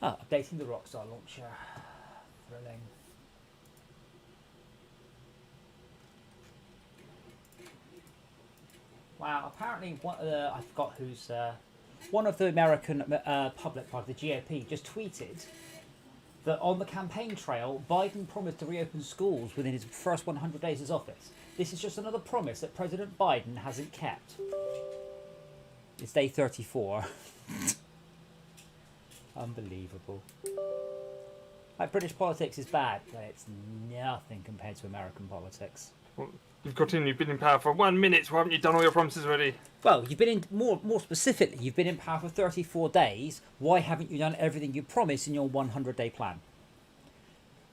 Ah, updating the Rockstar launcher. Thrilling. Wow, apparently I forgot who's one of the American public party, the GOP, just tweeted that on the campaign trail, Biden promised to reopen schools within his first 100 days as office. This is just another promise that President Biden hasn't kept. It's day 34. Unbelievable. Like, British politics is bad, but it's nothing compared to American politics. Well, you've been in power for 1 minute. Why haven't you done all your promises already? Well, you've been in more specifically. You've been in power for 34 days. Why haven't you done everything you promised in your 100-day plan?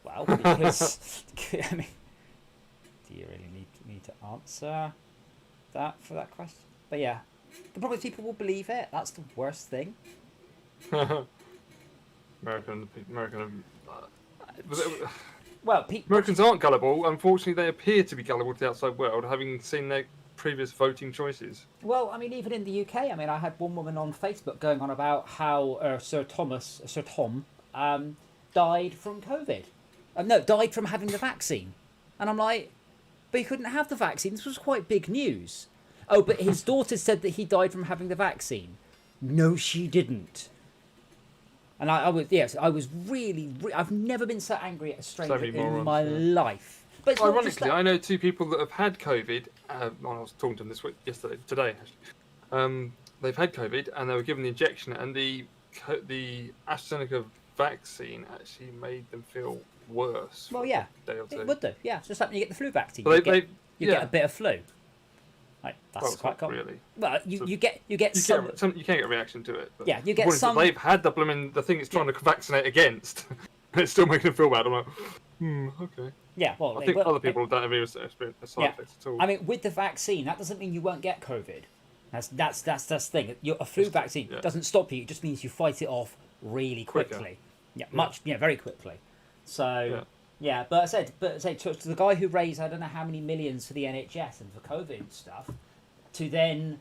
Well, because I mean, do you really need me to answer that for that question? But yeah, the problem is people will believe it. That's the worst thing. American. Well, Americans aren't gullible. Unfortunately, they appear to be gullible to the outside world, having seen their previous voting choices. Well, I mean, even in the UK, I mean, I had one woman on Facebook going on about how Sir Tom, died from COVID. No, died from having the vaccine. And I'm like, but he couldn't have the vaccine. This was quite big news. Oh, but his daughter said that he died from having the vaccine. No, she didn't. And I was really, I've never been so angry at a stranger in my life. But ironically, I know two people that have had COVID. I was talking to them today actually. They've had COVID and they were given the injection, and the AstraZeneca vaccine actually made them feel worse. Well, yeah, it would do. Yeah, it's just like when you get the flu vaccine. You get a bit of flu. Like, that's quite common. Really. Well, you can't get a reaction to it. But yeah, you get some. They've had the thing it's trying to vaccinate against, and it's still making them feel bad. I'm like, okay. Yeah, well, I think other people don't have any side effects at all. I mean, with the vaccine, that doesn't mean you won't get COVID. That's the thing. A flu vaccine doesn't stop you. It just means you fight it off really quickly. Very quickly. So. Yeah, but I said to the guy who raised I don't know how many millions for the NHS and for COVID stuff, to then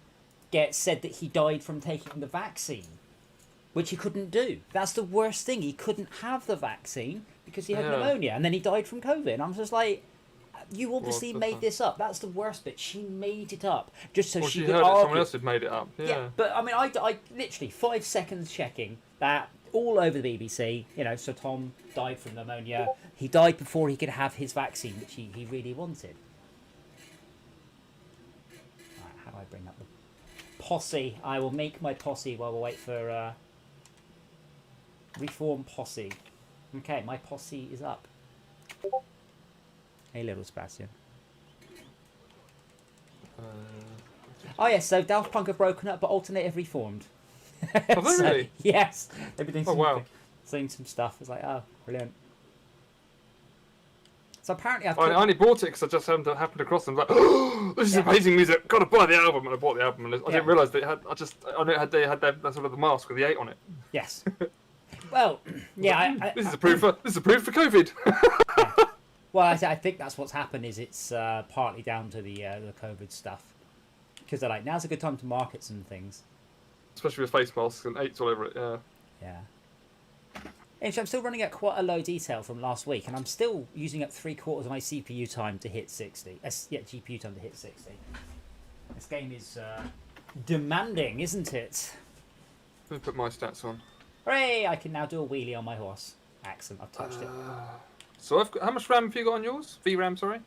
get said that he died from taking the vaccine, which he couldn't do. That's the worst thing. He couldn't have the vaccine because he had pneumonia, and then he died from COVID. And I'm just like, you obviously made this up. That's the worst bit. She made it up just so she could heard argue. Someone else had made it up. Yeah, but I mean, I literally 5 seconds checking that. All over the BBC, Sir Tom died from pneumonia. He died before he could have his vaccine, which he really wanted. Right, how do I bring up the posse? I will make my posse while we wait for reform posse. Okay, my posse is up. Hey, little Sebastian. Oh yes, so Daft Punk have broken up, but Alternative reformed. Oh, really? Yes. They've been doing seeing some stuff. It's like, oh, brilliant. So apparently I only bought it because I just happened across them. Like, oh, this is amazing music. Got to buy the album, and I bought the album. And I didn't realise they had. I knew they had that sort of the mask with the 8 on it. Yes. Well, yeah. This is a proof for COVID. Yeah. Well, I think that's what's happened. Is it's partly down to the COVID stuff, because they're like, now's a good time to market some things. Especially with face masks and 8s all over it, Yeah. Anyway, I'm still running at quite a low detail from last week, and I'm still using up 3/4 of my CPU time to hit 60. GPU time to hit 60. This game is demanding, isn't it? Let me put my stats on. Hooray! I can now do a wheelie on my horse. Excellent, I've touched it. So how much RAM have you got on yours? VRAM, sorry?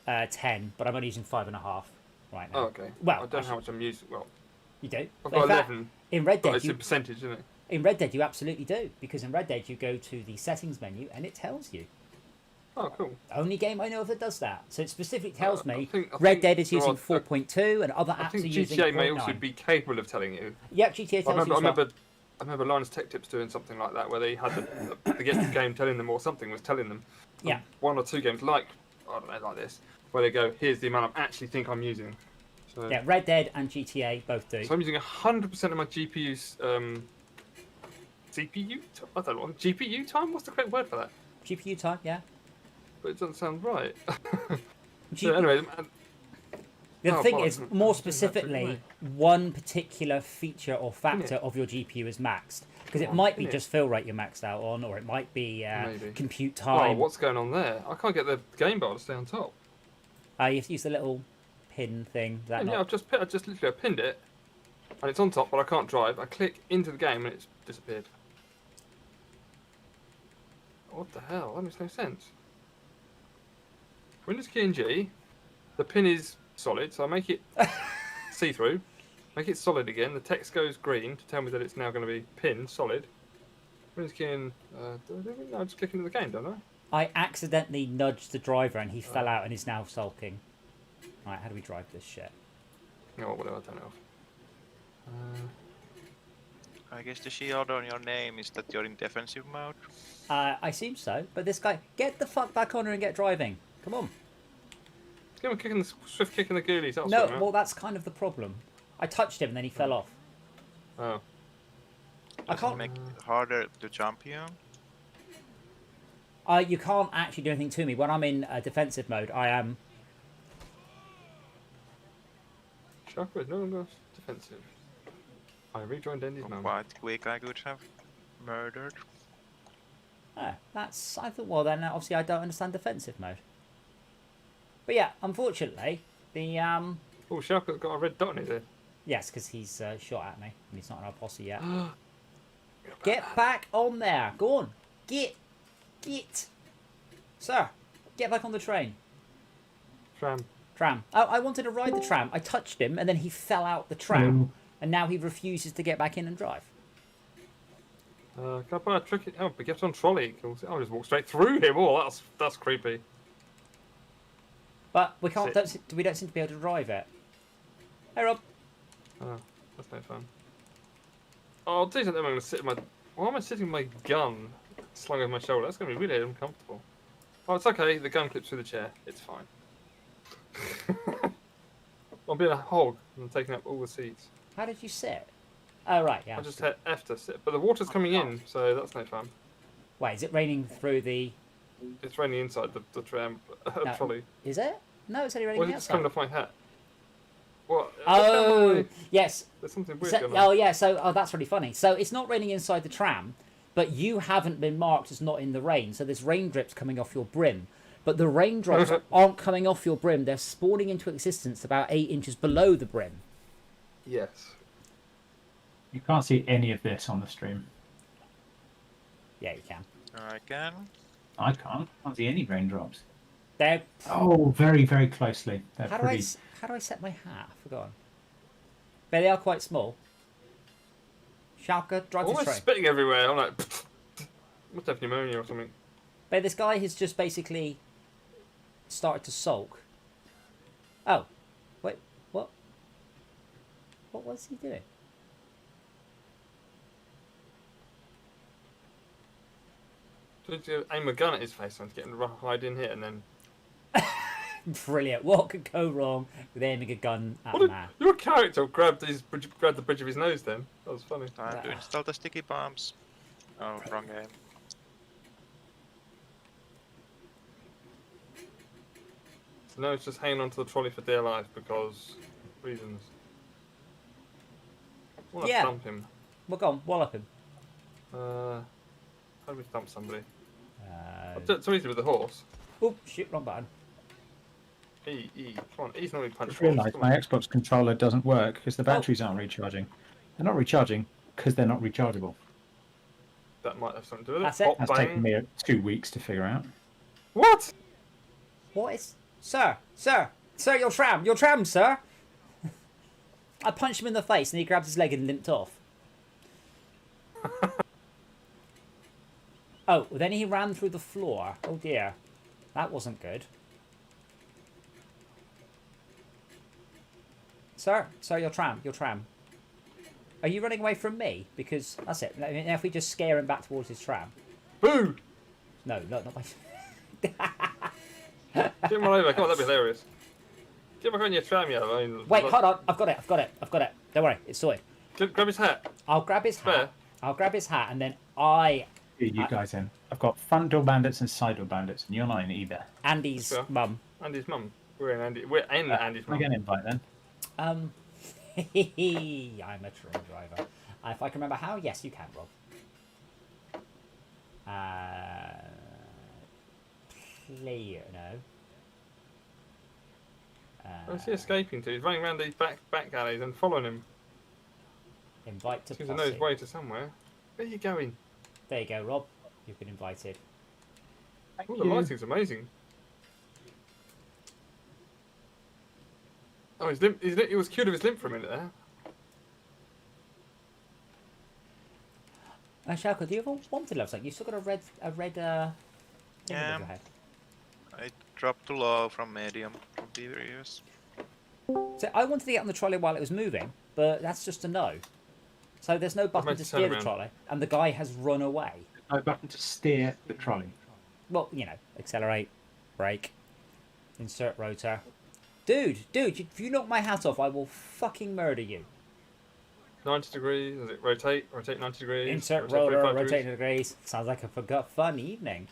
10, but I'm only using 5.5 right now. Oh, okay. Well, I don't know how much I'm using. Well, you do? I've got 11. In Red Dead, it's a percentage, isn't it? In Red Dead, you absolutely do, because in Red Dead you go to the settings menu and it tells you. Oh, cool. Only game I know of that does that. So it specifically tells me Red Dead is using 4.2 and other apps are using 0.9. GTA may also be capable of telling you. Yeah, GTA tells you. I remember Linus Tech Tips doing something like that, where they had the game telling them, or something was telling them. Yeah. 1 or 2 games like this, where they go, here's the amount I actually think I'm using. So, yeah, Red Dead and GTA both do. So I'm using 100% of my GPU's CPU. I don't know. GPU time. What's the correct word for that? GPU time. Yeah. But it doesn't sound right. So anyway, The thing is, more specifically, one particular feature or factor of your GPU is maxed. Because it might be just fill rate you're maxed out on, or it might be compute time. Oh, what's going on there? I can't get the game bar to stay on top. You have to use the little pin thing. I've just literally pinned it, and it's on top, but I can't drive. I click into the game, and it's disappeared. What the hell? That makes no sense. Windows key and G, the pin is solid, so I make it see-through, make it solid again. The text goes green to tell me that it's now going to be pin solid. Windows key and I just click into the game, don't I? I accidentally nudged the driver, and he fell out and is now sulking. Right, how do we drive this shit? Oh, whatever, I don't know. I guess the shield on your name is that you're in defensive mode. I assume so, but this guy, get the fuck back on her and get driving. Come on. Give him a kick in the swift kick in the ghoulies. No, well, that's kind of the problem. I touched him and then he fell off. Oh. I can't make it harder to jump you. You can't actually do anything to me when I'm in defensive mode. I am. Chakra is no longer defensive. I rejoined Andy's mum. Quite quick, I could have murdered. That's. I thought. Well, then obviously I don't understand defensive mode. But yeah, unfortunately, the Oh, Chakra's got a red dot in his head. Yes, because he's shot at me and he's not in our posse yet. Get back on there! Go on, get, sir, get back on the train. Tram. Oh, I wanted to ride the tram. I touched him and then he fell out the tram, and now he refuses to get back in and drive. Can I buy a tricky? Oh, but get on trolley. I'll just walk straight through him. Oh, that's creepy. But we can't. We don't seem to be able to drive it. Hey, Rob. Oh, that's no fun. Oh, I'll do something. I'm going to sit in my. Why am I sitting with my gun slung over my shoulder? That's going to be really uncomfortable. Oh, it's okay. The gun clips through the chair. It's fine. I'm being a hog and taking up all the seats. How did you sit? Oh, right, yeah. I just hit F to sit. But the water's coming in, so that's no fun. Wait, is it raining through the... It's raining inside the tram trolley. Is it? No, it's only raining outside. It's coming off my hat. What? Oh, yes. There's something weird going on. Oh, yeah, so that's really funny. So it's not raining inside the tram, but you haven't been marked as not in the rain, so there's raindrops coming off your brim. But the raindrops aren't coming off your brim. They're spawning into existence about 8 inches below the brim. Yes. You can't see any of this on the stream. Yeah, you can. I can. I can't. I can't see any raindrops. They're... Oh, very, very closely. They're how pretty... do I set my hat? I've forgotten. But they are quite small. Schalke, drive this train. I'm spitting everywhere. I'm like... must have pneumonia or something. But this guy has just basically started to sulk. Oh. Wait, what? What was he doing? Did you aim a gun at his face and get him to hide in here and then... Brilliant. What could go wrong with aiming a gun at a man? Your character grabbed the bridge of his nose then. That was funny. Time to install the sticky bombs. Oh, wrong game. So now it's just hanging onto the trolley for dear life because... reasons. I want to dump him. Well, go on, wallop him. How do we dump somebody? It's so easy with the horse. Oh, shit, wrong button. E. Come on, E's normally punch. I just realised my Xbox controller doesn't work because the batteries aren't recharging. They're not recharging because they're not rechargeable. That might have something to do with it. That's it. That's taken me 2 weeks to figure out. What? What is... Sir, your tram, sir. I punched him in the face and he grabbed his leg and limped off. Oh, then he ran through the floor. Oh dear. That wasn't good. Sir, your tram. Are you running away from me? Because that's it. I mean, if we just scare him back towards his tram. Boo! No, not my... Get him right over. Come on, that'd be hilarious. Get back on your tram, yeah. I mean, wait, hold on. I've got it. Don't worry, it's sorted. Grab his hat. I'll grab his hat. Fair. I'll grab his hat and then I... You guys in. I've got front door bandits and side door bandits, and you're not in either. Andy's mum. Andy's mum. We're in Andy's I get an invite then. I'm a train driver. If I can remember how, yes, you can, Rob. Player, no. Where's he escaping to? He's running around these back alleys and following him. Invite to Seems to know his posse. way to somewhere. Where are you going? There you go, Rob. You've been invited. Oh, the lighting's amazing. Oh, he was cured of his limp for a minute there. Shalka, do you ever want to love something? You've still got a red thing above Yeah. your head. I dropped to low from medium from previous. So I wanted to get on the trolley while it was moving, but that's just a no. So there's no button meant to to steer turn the around. trolley, and the guy has run away. No button to steer the trolley. Well, you know, accelerate, brake, insert rotor. Dude, if you knock my hat off, I will fucking murder you. 90 degrees. Does it rotate? Rotate 90 degrees. Insert rotate rotor, 45 rotate degrees. Sounds like a fun evening.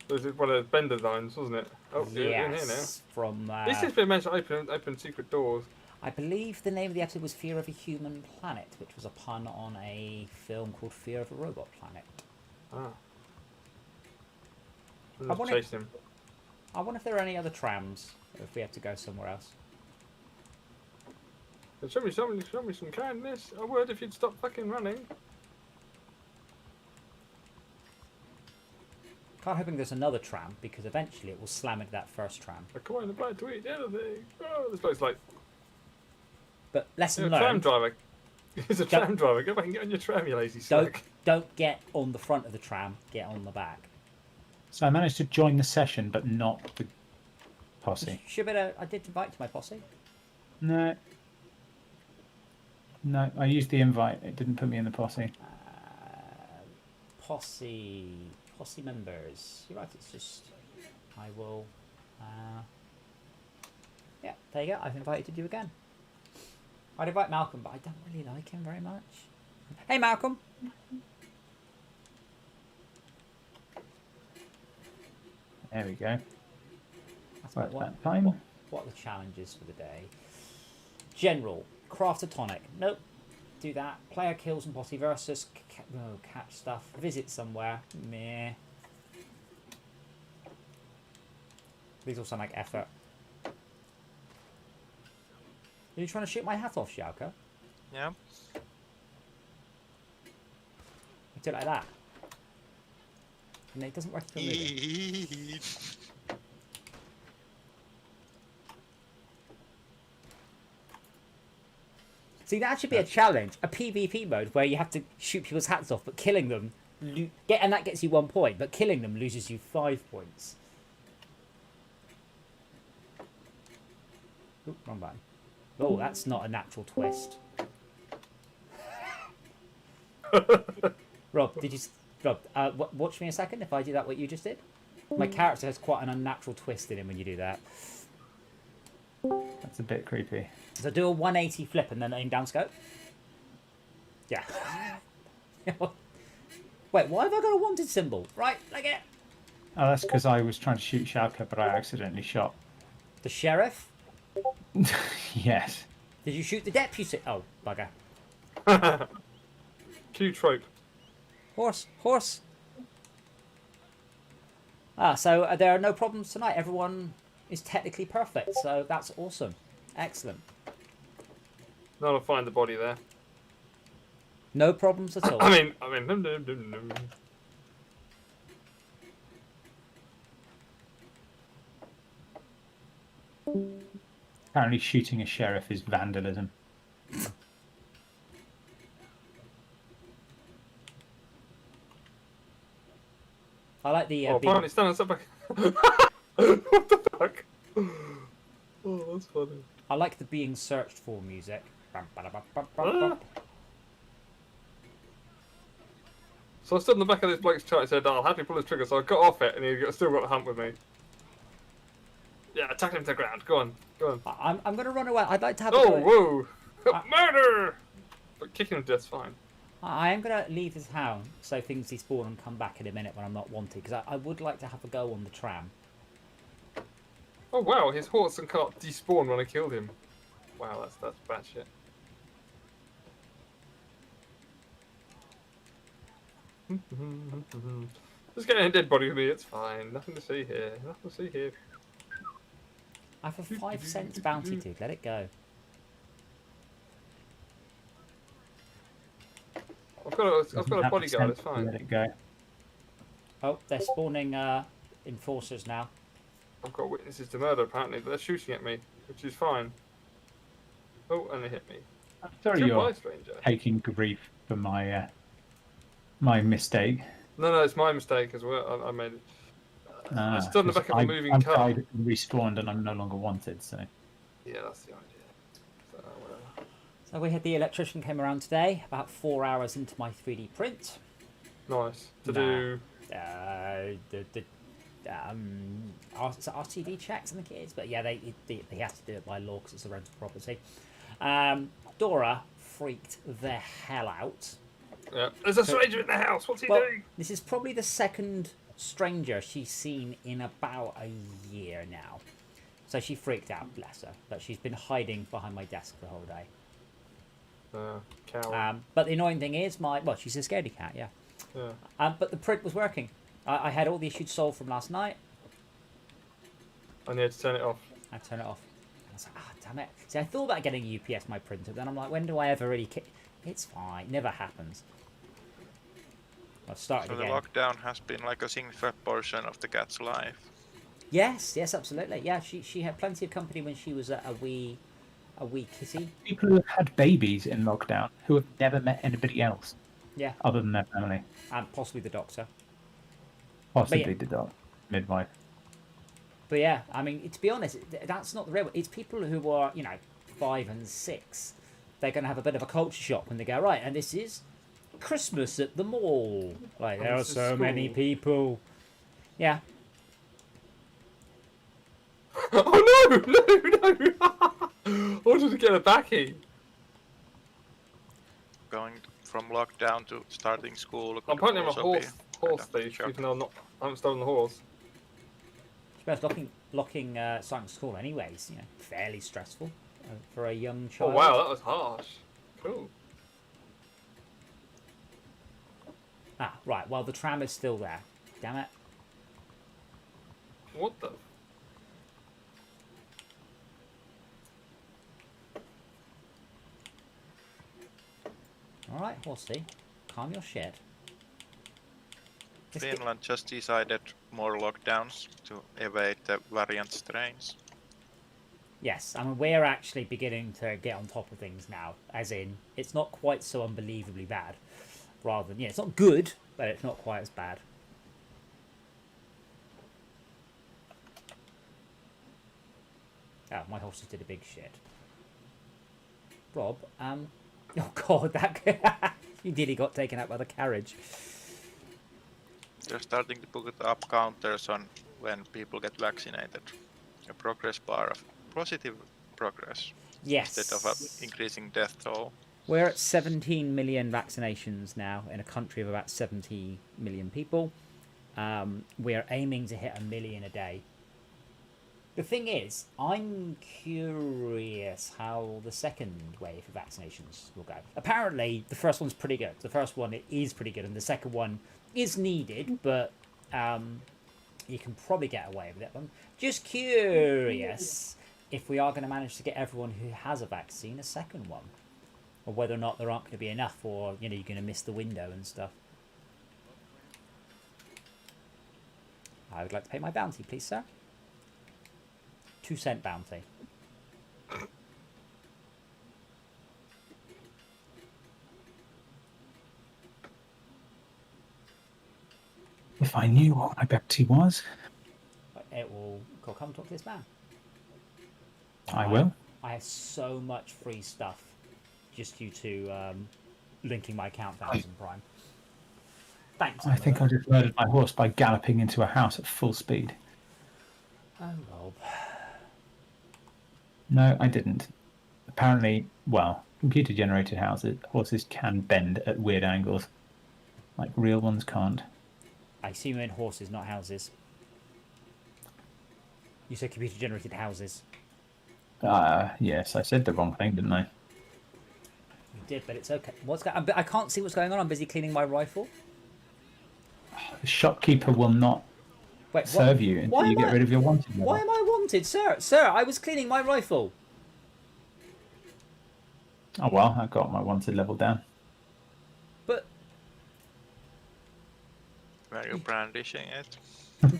It was one of the bender lines, wasn't it? Oh, you're in here now. Yes, from... This has been managed to open secret doors. I believe the name of the episode was Fear of a Human Planet, which was a pun on a film called Fear of a Robot Planet. Ah. I Let's wanna- chase him. I wonder if there are any other trams, or if we have to go somewhere else. Show me some kindness. I would if you'd stop fucking running. Can't hoping there's another tram, because eventually it will slam into that first tram. I come on, about to eat the other thing. Oh, this looks like But lesson you're a tram learned, driver. He's a Don't- tram driver. Go back and get on your tram, you lazy don't, slag. don't get on the front of the tram, get on the back. So I managed to join the session, but not the posse. Should be I did invite to my posse. No. No, I used the invite. It didn't put me in the posse. Posse members. You're right, it's just... I will... yeah, there you go. I've invited you again. I'd invite Malcolm, but I don't really like him very much. Hey, Malcolm! There we go. That's Right, what, that time. what are the challenges for the day? General. Craft a tonic. Nope. Do that. Player kills and posse versus catch stuff. Visit somewhere. Meh. These all sound like effort. Are you trying to shoot my hat off, Xiaoka? Yeah. Do it like that. And it doesn't work if you're moving. See, that should be a challenge, a PvP mode where you have to shoot people's hats off, but killing them, and that gets you 1 point, but killing them loses you 5 points. Oop, wrong button. Oh, that's not a natural twist. Rob, watch me a second if I do that what you just did. My character has quite an unnatural twist in him when you do that. That's a bit creepy. So do a 180 flip and then aim down scope. Yeah. Wait, why have I got a wanted symbol? Right, like it. Oh, that's because I was trying to shoot Schalke, but I accidentally shot. The sheriff? Yes. Did you shoot the deputy? Oh, bugger. Cue trope. Horse. So there are no problems tonight. Everyone is technically perfect, so that's awesome. Excellent. No, I'll find the body there. No problems at all. I mean, num, num, num, num. Apparently shooting a sheriff is vandalism. I like the... Oh, being- apparently stand on something. What the fuck? Oh, that's funny. I like the being searched for music. Ah. So I stood in the back of this bloke's chart and said, I'll happily pull his trigger, so I got off it and he still got the hump with me. Yeah, tackle him to the ground. Go on. I'm going to run away. I'd like to have a Oh, go. whoa! Murder! But kicking him to death's fine. I am going to leave this town so things despawn and come back in a minute when I'm not wanted, because I would like to have a go on the tram. Oh wow, his horse and cart despawned when I killed him. Wow, that's bad shit. Just get a dead body with me, it's fine. Nothing to see here. Nothing to see here. I have a 5 cents bounty too. Let it go. I've got a bodyguard, it's fine. Let it go. Oh, they're spawning enforcers now. I've got witnesses to murder apparently, but they're shooting at me, which is fine. Oh, and they hit me. I'm sorry Goodbye, you're stranger. taking grief for my my mistake. No, it's my mistake as well. I made it. I stood in the back of a moving I've car. died and respawned and I'm no longer wanted, so... Yeah, that's the idea. So, whatever. So we had the electrician came around today, about 4 hours into my 3D print. Nice. To do... RTD checks and the kids, but yeah, they have to do it by law because it's a rental property. Dora freaked the hell out. Yeah. There's a stranger in the house. What's he doing? This is probably the second stranger she's seen in about a year now. So she freaked out, bless her. But she's been hiding behind my desk the whole day. Coward. But the annoying thing is, she's a scaredy cat, yeah. But the print was working. I had all the issues solved from last night. I need to turn it off. I turn it off. And I was like, damn it. See, I thought about getting a UPS my printer. Then I'm like, when do I ever really It's fine. Never happens. I've started again. So the lockdown has been like a significant portion of the cat's life. Yes, absolutely. Yeah, she had plenty of company when she was a wee kitty. People who have had babies in lockdown who have never met anybody else. Yeah. Other than their family. And possibly the doctor. Possibly the midwife. But yeah, I mean, to be honest, that's not the real. It's people who are, 5 and 6. They're going to have a bit of a culture shock when they go, right, and this is Christmas at the mall. Like, there are so many people. Yeah. Oh no! I wanted to get a backy. Going from lockdown to starting school. I'm putting him a horse thief, even though I haven't stolen the horse. I suppose locking starting school anyways, fairly stressful for a young child. Oh wow, that was harsh. Cool. Right, well the tram is still there. Damn it. What the? Alright, horsey. Calm your shit. Finland just decided more lockdowns to evade the variant strains. Yes, I mean, we're actually beginning to get on top of things now. As in, it's not quite so unbelievably bad. Rather than, it's not good, but it's not quite as bad. Oh, my horses did a big shit. Rob, oh god, that you nearly got taken out by the carriage. They're starting to put up counters on when people get vaccinated. A progress bar of positive progress. Yes. Instead of increasing death toll. We're at 17 million vaccinations now in a country of about 70 million people. We're aiming to hit 1 million a day. The thing is, I'm curious how the second wave of vaccinations will go. Apparently, the first one's pretty good. The first one is pretty good, and the second one is needed, but you can probably get away with it. I'm just curious if we are going to manage to get everyone who has a vaccine a second one, or whether or not there aren't going to be enough, or you're going to miss the window and stuff. I would like to pay my bounty, please, sir. 2-cent bounty. If I knew what my bounty was, it will come talk to this man. I will. I have so much free stuff just due to linking my account to Amazon Prime. Thanks. I think I just murdered my horse by galloping into a house at full speed. Oh, Rob. No, I didn't. Apparently, computer-generated horses can bend at weird angles, like real ones can't. I assume you mean horses, not houses. You said computer-generated houses. Yes, I said the wrong thing, didn't I? You did, but it's okay. I can't see what's going on. I'm busy cleaning my rifle. The shopkeeper will not serve you until you get rid of your wanted level. Why am I wanted, sir? Sir, I was cleaning my rifle. Oh well, I got my wanted level down. But Were you brandishing it?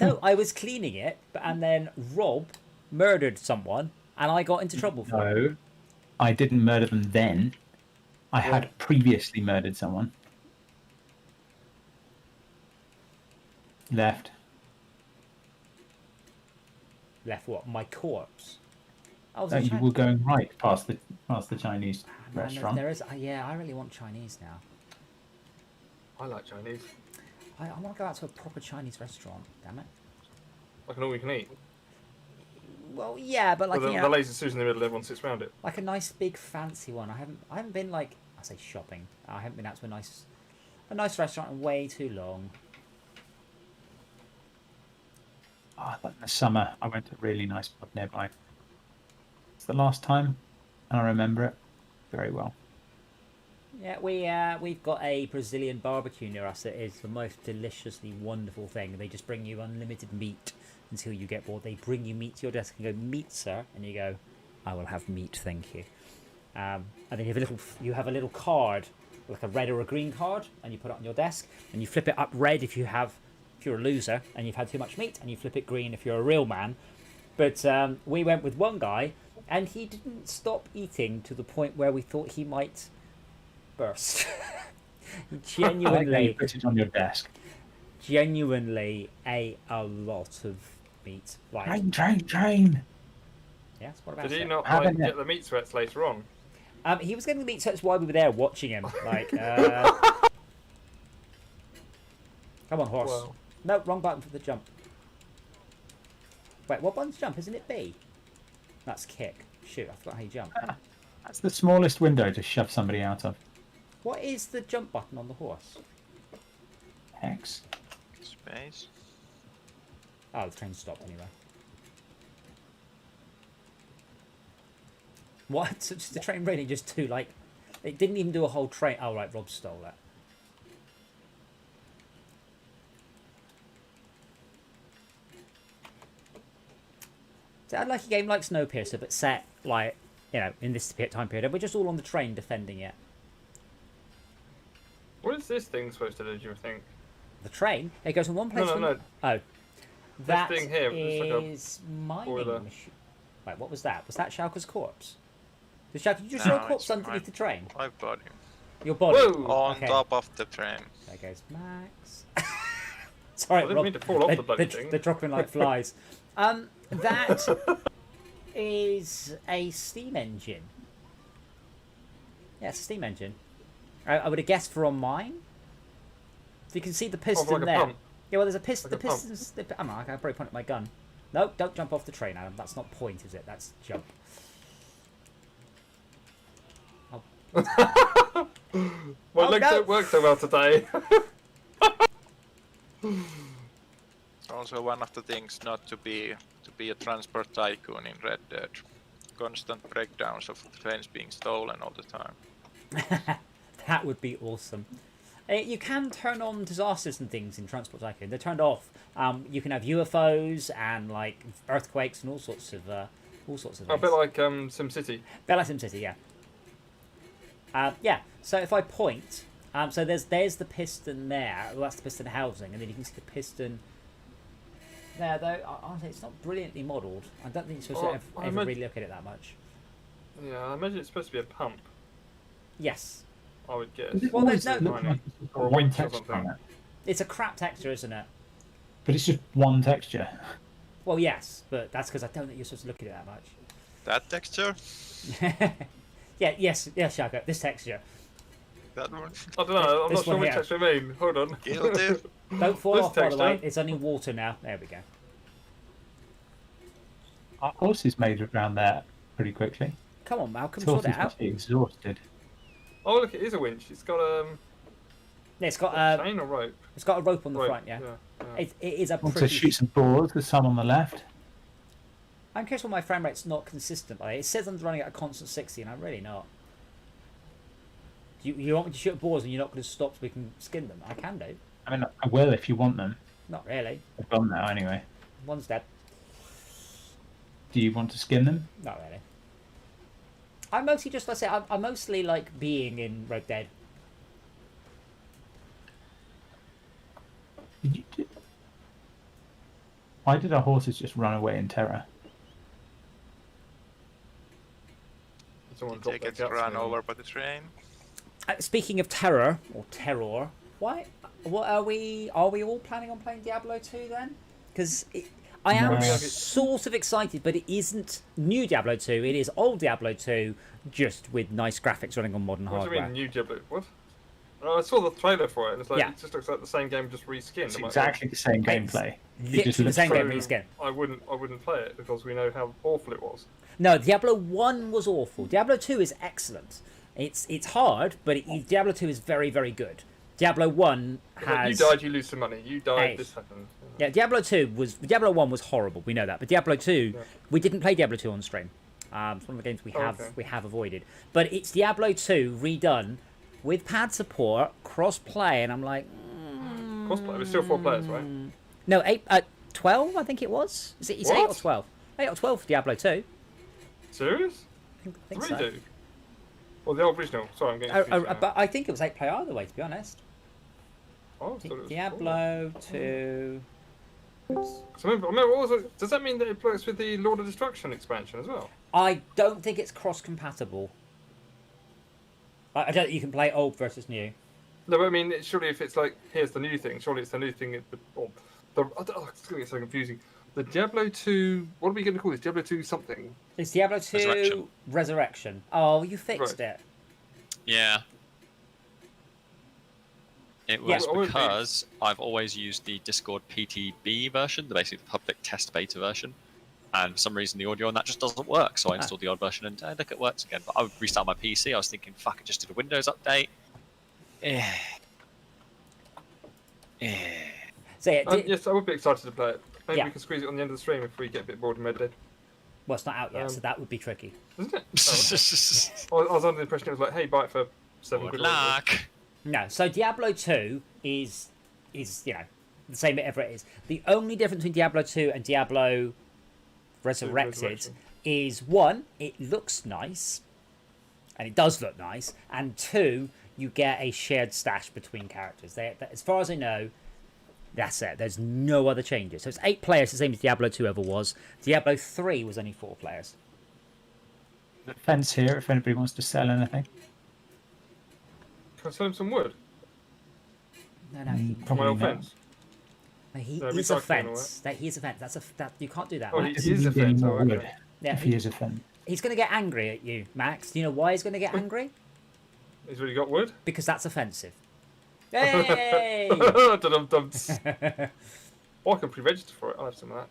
no, I was cleaning it, and then Rob murdered someone, and I got into trouble for it. No, I didn't murder them then. I had previously murdered someone. Left. Left what? My corpse. You were going right past the Chinese restaurant. There is. Yeah, I really want Chinese now. I like Chinese. I want to go out to a proper Chinese restaurant. Damn it. Like an all-you-can-eat. Well, yeah, but like the lazy Susan in the middle, everyone sits around it. Like a nice big fancy one. I haven't been like I say shopping. I haven't been out to a nice restaurant in way too long. Oh, in the summer, I went to a really nice pub nearby. It's the last time, and I remember it very well. Yeah, we've got a Brazilian barbecue near us. It is the most deliciously wonderful thing. They just bring you unlimited meat until you get bored. They bring you meat to your desk and go, "Meat, sir," and you go, "I will have meat, thank you." And then you have a little card, like a red or a green card, and you put it on your desk, and you flip it up red if you're a loser and you've had too much meat, and you flip it green if you're a real man. But we went with one guy, and he didn't stop eating to the point where we thought he might burst. Genuinely put it on your desk. Genuinely ate a lot of meat. Like, train. Yes, what about Did he it? not get the meat sweats later on? He was getting the meat sweats while we were there watching him. Like, come on, horse. Well. No, wrong button for the jump. Wait, what button's jump? Isn't it B? That's kick. Shoot, I forgot how you jump. That's the smallest window to shove somebody out of. What is the jump button on the horse? X. Space. Oh, the train stopped anyway. What? So just the train really just do like... It didn't even do a whole train... Oh, right, Rob stole that. So I'd like a game like Snowpiercer, but set, like, you know, in this time period. We're just all on the train defending it. What is this thing supposed to do, do you think? The train? It goes from one place No. Oh. That thing here, is mining machine. Wait, what was that? Was that Schalke's corpse? Did Schalke, you just throw a corpse underneath the train? My body. Your body? Whoa! On top of the train. There goes Max. Sorry, I didn't Rob. mean to fall off the bloody thing. They're dropping like flies. That is a steam engine. Yeah, it's a steam engine. I would have guessed from mine. So you can see the piston like a there. pump. Yeah, well, there's a piston. Like The pistons. I can probably point at my gun. No, don't jump off the train, Adam. That's not point, is it? That's jump. My legs don't work so well today. Also, one of the things not to be a transport tycoon in Red Dead. Constant breakdowns of trains being stolen all the time. That would be awesome. You can turn on disasters and things in Transport Tycoon. They're turned off. You can have UFOs and like earthquakes and all sorts of things. A bit like SimCity. A bit like SimCity, yeah. Yeah. So if I point, so there's the piston there. Well, that's the piston housing, and then you can see the piston there. Though honestly, it's not brilliantly modelled. I don't think you're supposed to ever really look at it that much. Yeah, I imagine it's supposed to be a pump. Yes. I would guess. Well, there's no. Or a winch or something. It's a crap texture, isn't it? But it's just one texture. Well, yes, but that's because I don't think you're supposed to look at it that much. That texture? Yes, Schalke, this texture. That one? I don't know, I'm This not sure one which here. texture I mean. Hold on. Guilty. Don't fall This off, by the way. texture. It's only water now. There we go. Our horse is made around there pretty quickly. Come on, Malcolm, His sort horse it is out. actually exhausted. Oh, look, it is a winch. It's got Yeah, it's got chain or rope? a rope on the Rope, front. Yeah, yeah. it is a Want to pretty. shoot some boars with some on the left? I'm curious why my frame rate's not consistent. Like, it says I'm running at a constant 60, and I'm really not. You want me to shoot boars and you're not going to stop so we can skin them? I can do. I mean, I will if you want them. Not really. They've gone now anyway. One's dead. Do you want to skin them? Not really. I mostly just, let's say, I mostly like being in Red Dead. Why did our horses just run away in terror? Someone They get run over by the train. Speaking of terror, or terror, what are we all planning on playing Diablo 2 then? Because I am No. sort of excited, but it isn't new Diablo 2, it is old Diablo 2, just with nice graphics running on modern What do you hardware. mean, new Diablo? What? Oh, I saw the trailer for it, and it's like, Yeah. it just looks like the same game, just reskinned. It's I'm like, exactly the same gameplay. It just Literally the looks same so game reskin. I wouldn't play it because we know how awful it was. No, Diablo 1 was awful. Diablo 2 is excellent. It's hard, but Diablo 2 is very, very good. Diablo 1 has... You died, you lose some money. You died, Hey. this happened. Yeah, Diablo 1 was horrible. We know that. But Diablo 2, we didn't play Diablo 2 on stream. It's one of the games we have avoided. But it's Diablo 2 redone with pad support, cross-play, and I'm like... Crossplay, it was still 4 players, right? No, 12, I think it was. It's 8 or What? 12. 8 or 12 for Diablo 2. Serious? I think Three so. do. Or the original. Sorry, I'm getting confused now. But I think it was 8 player either way, to be honest. Oh, I thought it was Diablo 2... So I remember what was it? Does that mean that it works with the Lord of Destruction expansion as well? I don't think it's cross-compatible. I don't think you can play old versus new. No, but I mean, surely if it's like, here's the new thing, surely it's the new thing. It's going to get so confusing. The Diablo 2, what are we going to call this? Diablo 2 something? It's Diablo 2 Resurrection. Oh, you fixed it. Yeah. It was because I've always used the Discord PTB version, basically the public test beta version. And for some reason the audio on that just doesn't work, so I installed the old version and look, it works again. But I would restart my PC, I was thinking, fuck, I just did a Windows update. So yes, I would be excited to play it. Maybe Yeah. we can squeeze it on the end of the stream if we get a bit bored in Red Dead. well, it's not out yet, so that would be tricky. Isn't it? Oh, I was under the impression it was like, hey, buy it for £7. Good luck. No, so Diablo 2 is you know, the same whatever it is. The only difference between Diablo 2 and Diablo Resurrected Resurrection. is, one, it looks nice, and it does look nice, and two, you get a shared stash between characters. As far as I know, that's it. There's no other changes. So it's 8 players, the same as Diablo 2 ever was. Diablo 3 was only 4 players. Fence here if anybody wants to sell anything. Can I sell him some wood? No, he For my old No. fence? he No, is a recycling and all fence. He is a fence. You can't do that. Oh, Max. he is a Getting fence. more Oh, wood okay. Yeah, if he is a fence. He's going to get angry at you, Max. Do you know why he's going to get angry? He's really got wood? Because that's offensive. Hey! Dum-dum-dum. Oh, I can pre-register for it. I'll have some of that.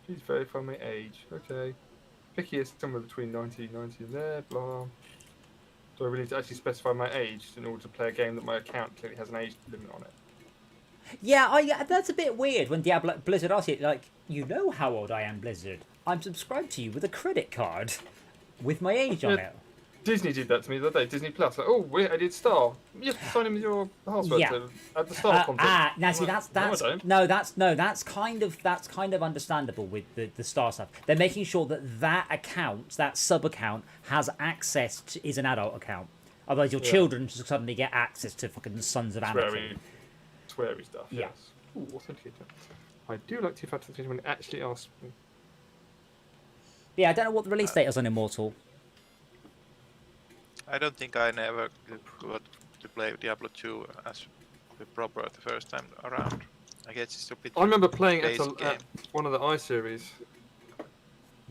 Please verify my age. Okay. Picky is somewhere between 90 and 90 there, blah. Do I really need to actually specify my age in order to play a game that my account clearly has an age limit on it? Yeah, that's a bit weird when Blizzard asks you, like, you know how old I am, Blizzard. I'm subscribed to you with a credit card with my age on Yeah. it. Disney did that to me the other day. Disney Plus. Like, oh, we added Star. You have to sign in with your password Yeah. to add the Star content. Now see I'm like, that's kind of understandable with the Star stuff. They're making sure that account, that sub account, has access to, is an adult account. Otherwise, your children just suddenly get access to fucking Sons of Anarchy. Sweary stuff. Yeah. Yes. Ooh, authenticator. I do like to fact when it actually asks me. Yeah, I don't know what the release date is on Immortal. I don't think I never got to play Diablo 2 as the proper the first time around. I guess it's a bit. I remember playing at basic game. one of the i-series.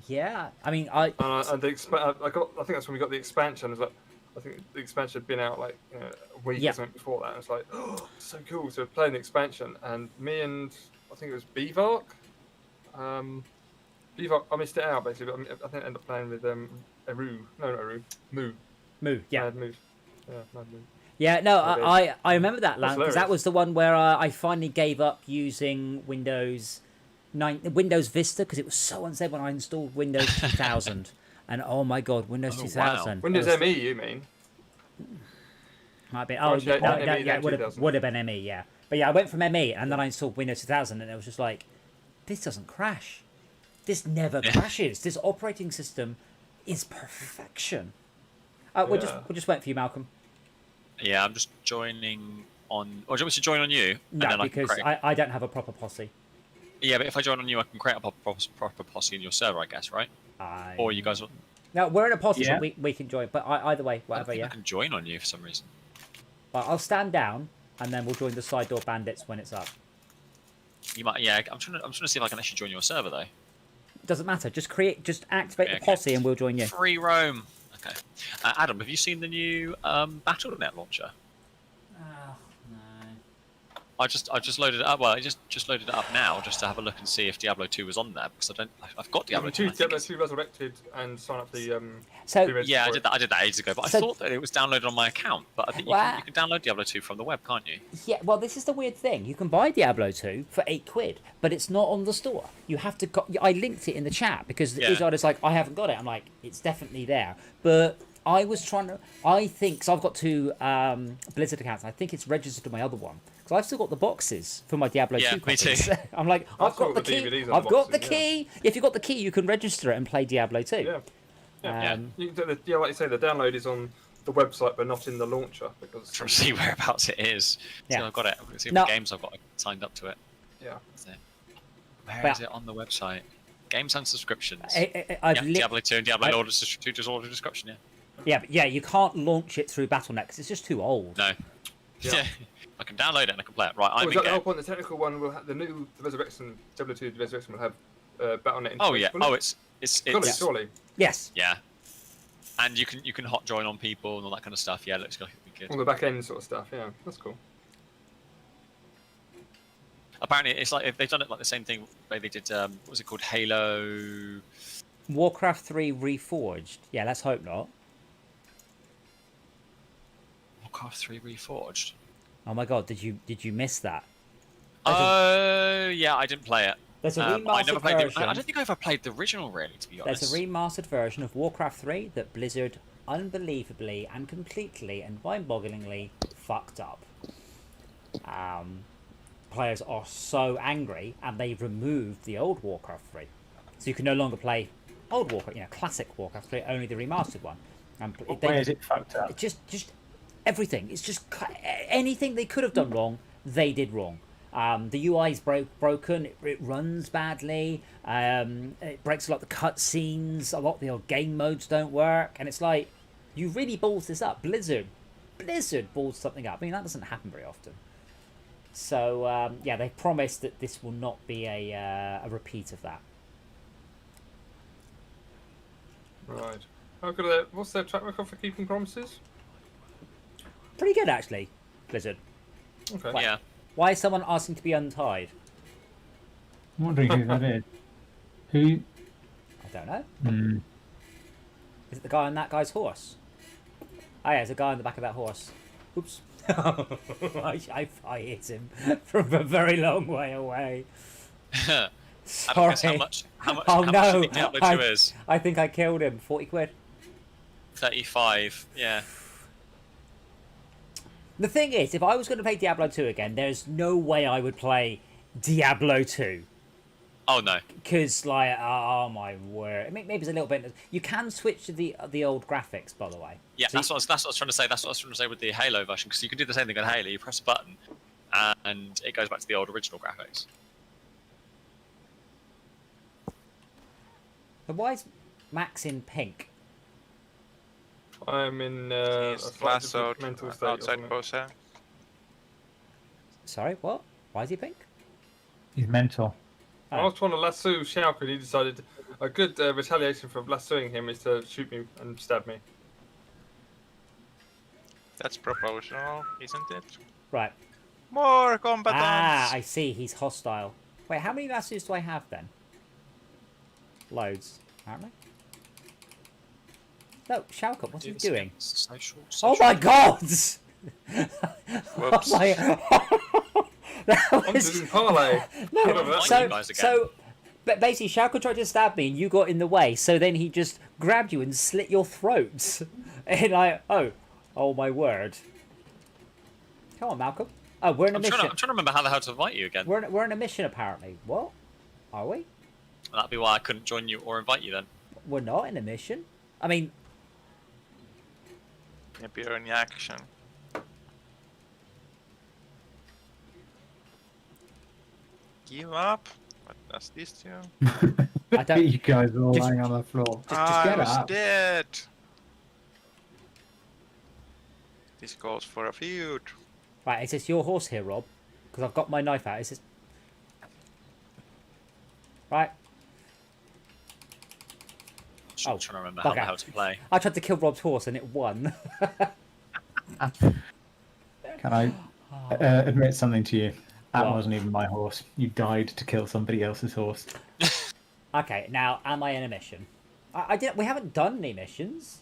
Yeah, I mean, And I think that's when we got the expansion. It was like, I think the expansion had been out like a week or something before that. And it's like, oh, so cool. So we're playing the expansion, and me and I think it was Bevark. Bevark, I missed it out basically, but I think I ended up playing with Moo. Moo, yeah. Mad Moo. Yeah, Mad Moo. Yeah, no, Okay. I remember that, That's because that hilarious. was the one where I finally gave up using Windows Windows Vista, because it was so unsafe when I installed Windows 2000. And oh my god, Windows 2000. Wow. Windows ME, you mean? Might be. Well, Oh, actually, no, ME yeah, then it 2000. would have been ME, yeah. But yeah, I went from ME and then I installed Windows 2000, and it was just like, this doesn't crash. This never crashes. This operating system is perfection. We'll just wait for you, Malcolm. Yeah, I'm just joining on. Or do you want me to join on you? No, and then because I can create... I don't have a proper posse. Yeah, but if I join on you, I can create a proper posse in your server, I guess, right? Or you guys... No, we're in a posse, Yeah. but we can join. But either way, I whatever, think yeah. I can join on you for some reason. Well, I'll stand down, and then we'll join the side door bandits when it's up. You might... Yeah, I'm trying to see if I can actually join your server, though. Doesn't matter. Just activate the posse, and we'll join you. Free roam. Okay. Adam, have you seen the new Battle.net launcher? Oh, no. I just loaded it up. Well, I just loaded it up now just to have a look and see if Diablo 2 was on there because I've got Diablo 2. Diablo 2 Resurrected and sign up for the. Yeah, I did that ages ago, but I thought that it was downloaded on my account. But I think you can download Diablo 2 from the web, can't you? Yeah, well, this is the weird thing. You can buy Diablo 2 for £8, but it's not on the store. You have to. I linked it in the chat because Izard like, I haven't got it. I'm like, it's definitely there, but. I was trying to. I think because I've got 2 Blizzard accounts. I think it's registered to my other one because I've still got the boxes for my Diablo 2 copies. Me too. I'm like, I've got the key. I've got the key. If you've got the key, you can register it and play Diablo 2. Yeah. You can do like you say, the download is on the website, but not in the launcher because. I'm trying to see whereabouts it is. Yeah, so I've got it. See what games I've got signed up to it. Yeah. Where is it on the website? Games and subscriptions. Diablo 2 and Diablo Order description. Yeah, you can't launch it through Battle.net because it's just too old. No. Yeah. I can download it and I can play it. Right, I'm in the game. whole point? The technical one will have the Resurrection, Diablo 2 Resurrection will have Battle.net. Oh yeah. Oh, it's surely. Yes. Yeah. And you can hot join on people and all that kind of stuff. Yeah, looks like it'd be good. All the back end sort of stuff. Yeah, that's cool. Apparently, it's like if they've done it like the same thing. They did. What was it called? Halo. Warcraft 3 Reforged. Yeah, let's hope not. Warcraft 3 Reforged. Oh my god, did you miss that? Yeah, I didn't play it. There's a I never remastered played version. I don't think I ever played the original, really, to be honest. There's a remastered version of Warcraft 3 that Blizzard unbelievably and completely and mind-bogglingly fucked up. Players are so angry, and they've removed the old Warcraft 3, so you can no longer play old Warcraft, classic Warcraft 3, only the remastered one. And where is it fucked up? Just everything. It's just anything they could have done wrong, they did wrong. The UI is broken. It runs badly. It breaks a lot of the cutscenes. A lot of the old game modes don't work, and it's like, you really balls this up. Blizzard balls something up. I mean, that doesn't happen very often. So they promised that this will not be a repeat of that. Right. How good are they? What's their track record for keeping promises? Pretty good, actually, Blizzard. Okay. Yeah. Why is someone asking to be untied? I'm wondering who that is. Who? I don't know. Hmm. Is it the guy on that guy's horse? Oh yeah, there's a guy on the back of that horse. Oops. I hit him from a very long way away. Sorry. How much Oh do you no! think Diablo 2 is? I think I killed him. 40 quid. 35. Yeah. The thing is, if I was going to play Diablo 2 again, there's no way I would play Diablo 2. Oh no. Because, like, oh my word. Maybe it's a little bit. You can switch to the old graphics, by the way. Yeah, so that's what I was trying to say. That's what I was trying to say with the Halo version, because you can do the same thing on Halo. You press a button, and it goes back to the old original graphics. But why is Max in pink? I'm in He's lassoed mental state. outside Bose. Sorry, what? Why is he pink? He's mental. I was trying to lasso Shao, and he decided a good retaliation for lassoing him is to shoot me and stab me. That's proportional, isn't it? Right. More combatants! Ah, I see. He's hostile. Wait, how many lassos do I have then? Loads, aren't I? No, Shalka, what are you doing? Social. Oh my god! Whoops. Oh my... I'm doing parlay. No, Like you guys again. But basically, Shao tried to stab me, and you got in the way. So then he just grabbed you and slit your throats. And oh my word! Come on, Malcolm. Oh, we're in a mission. I'm trying to remember how the hell to invite you again. We're in a mission apparently. What? Are we? That'd be why I couldn't join you or invite you then. We're not in a mission. I mean, Maybe you're in action. Give up? What does this do? I don't. You guys are all Just- lying on the floor. Just I get was up. dead. This calls for a feud. Right, is this your horse here, Rob? Because I've got my knife out. Is this right? I'm trying to remember how bugger. the hell to play. I tried to kill Rob's horse and it won. Can I admit something to you? That What? wasn't even my horse. You died to kill somebody else's horse. Okay, now am I in a mission? I didn't. We haven't done any missions.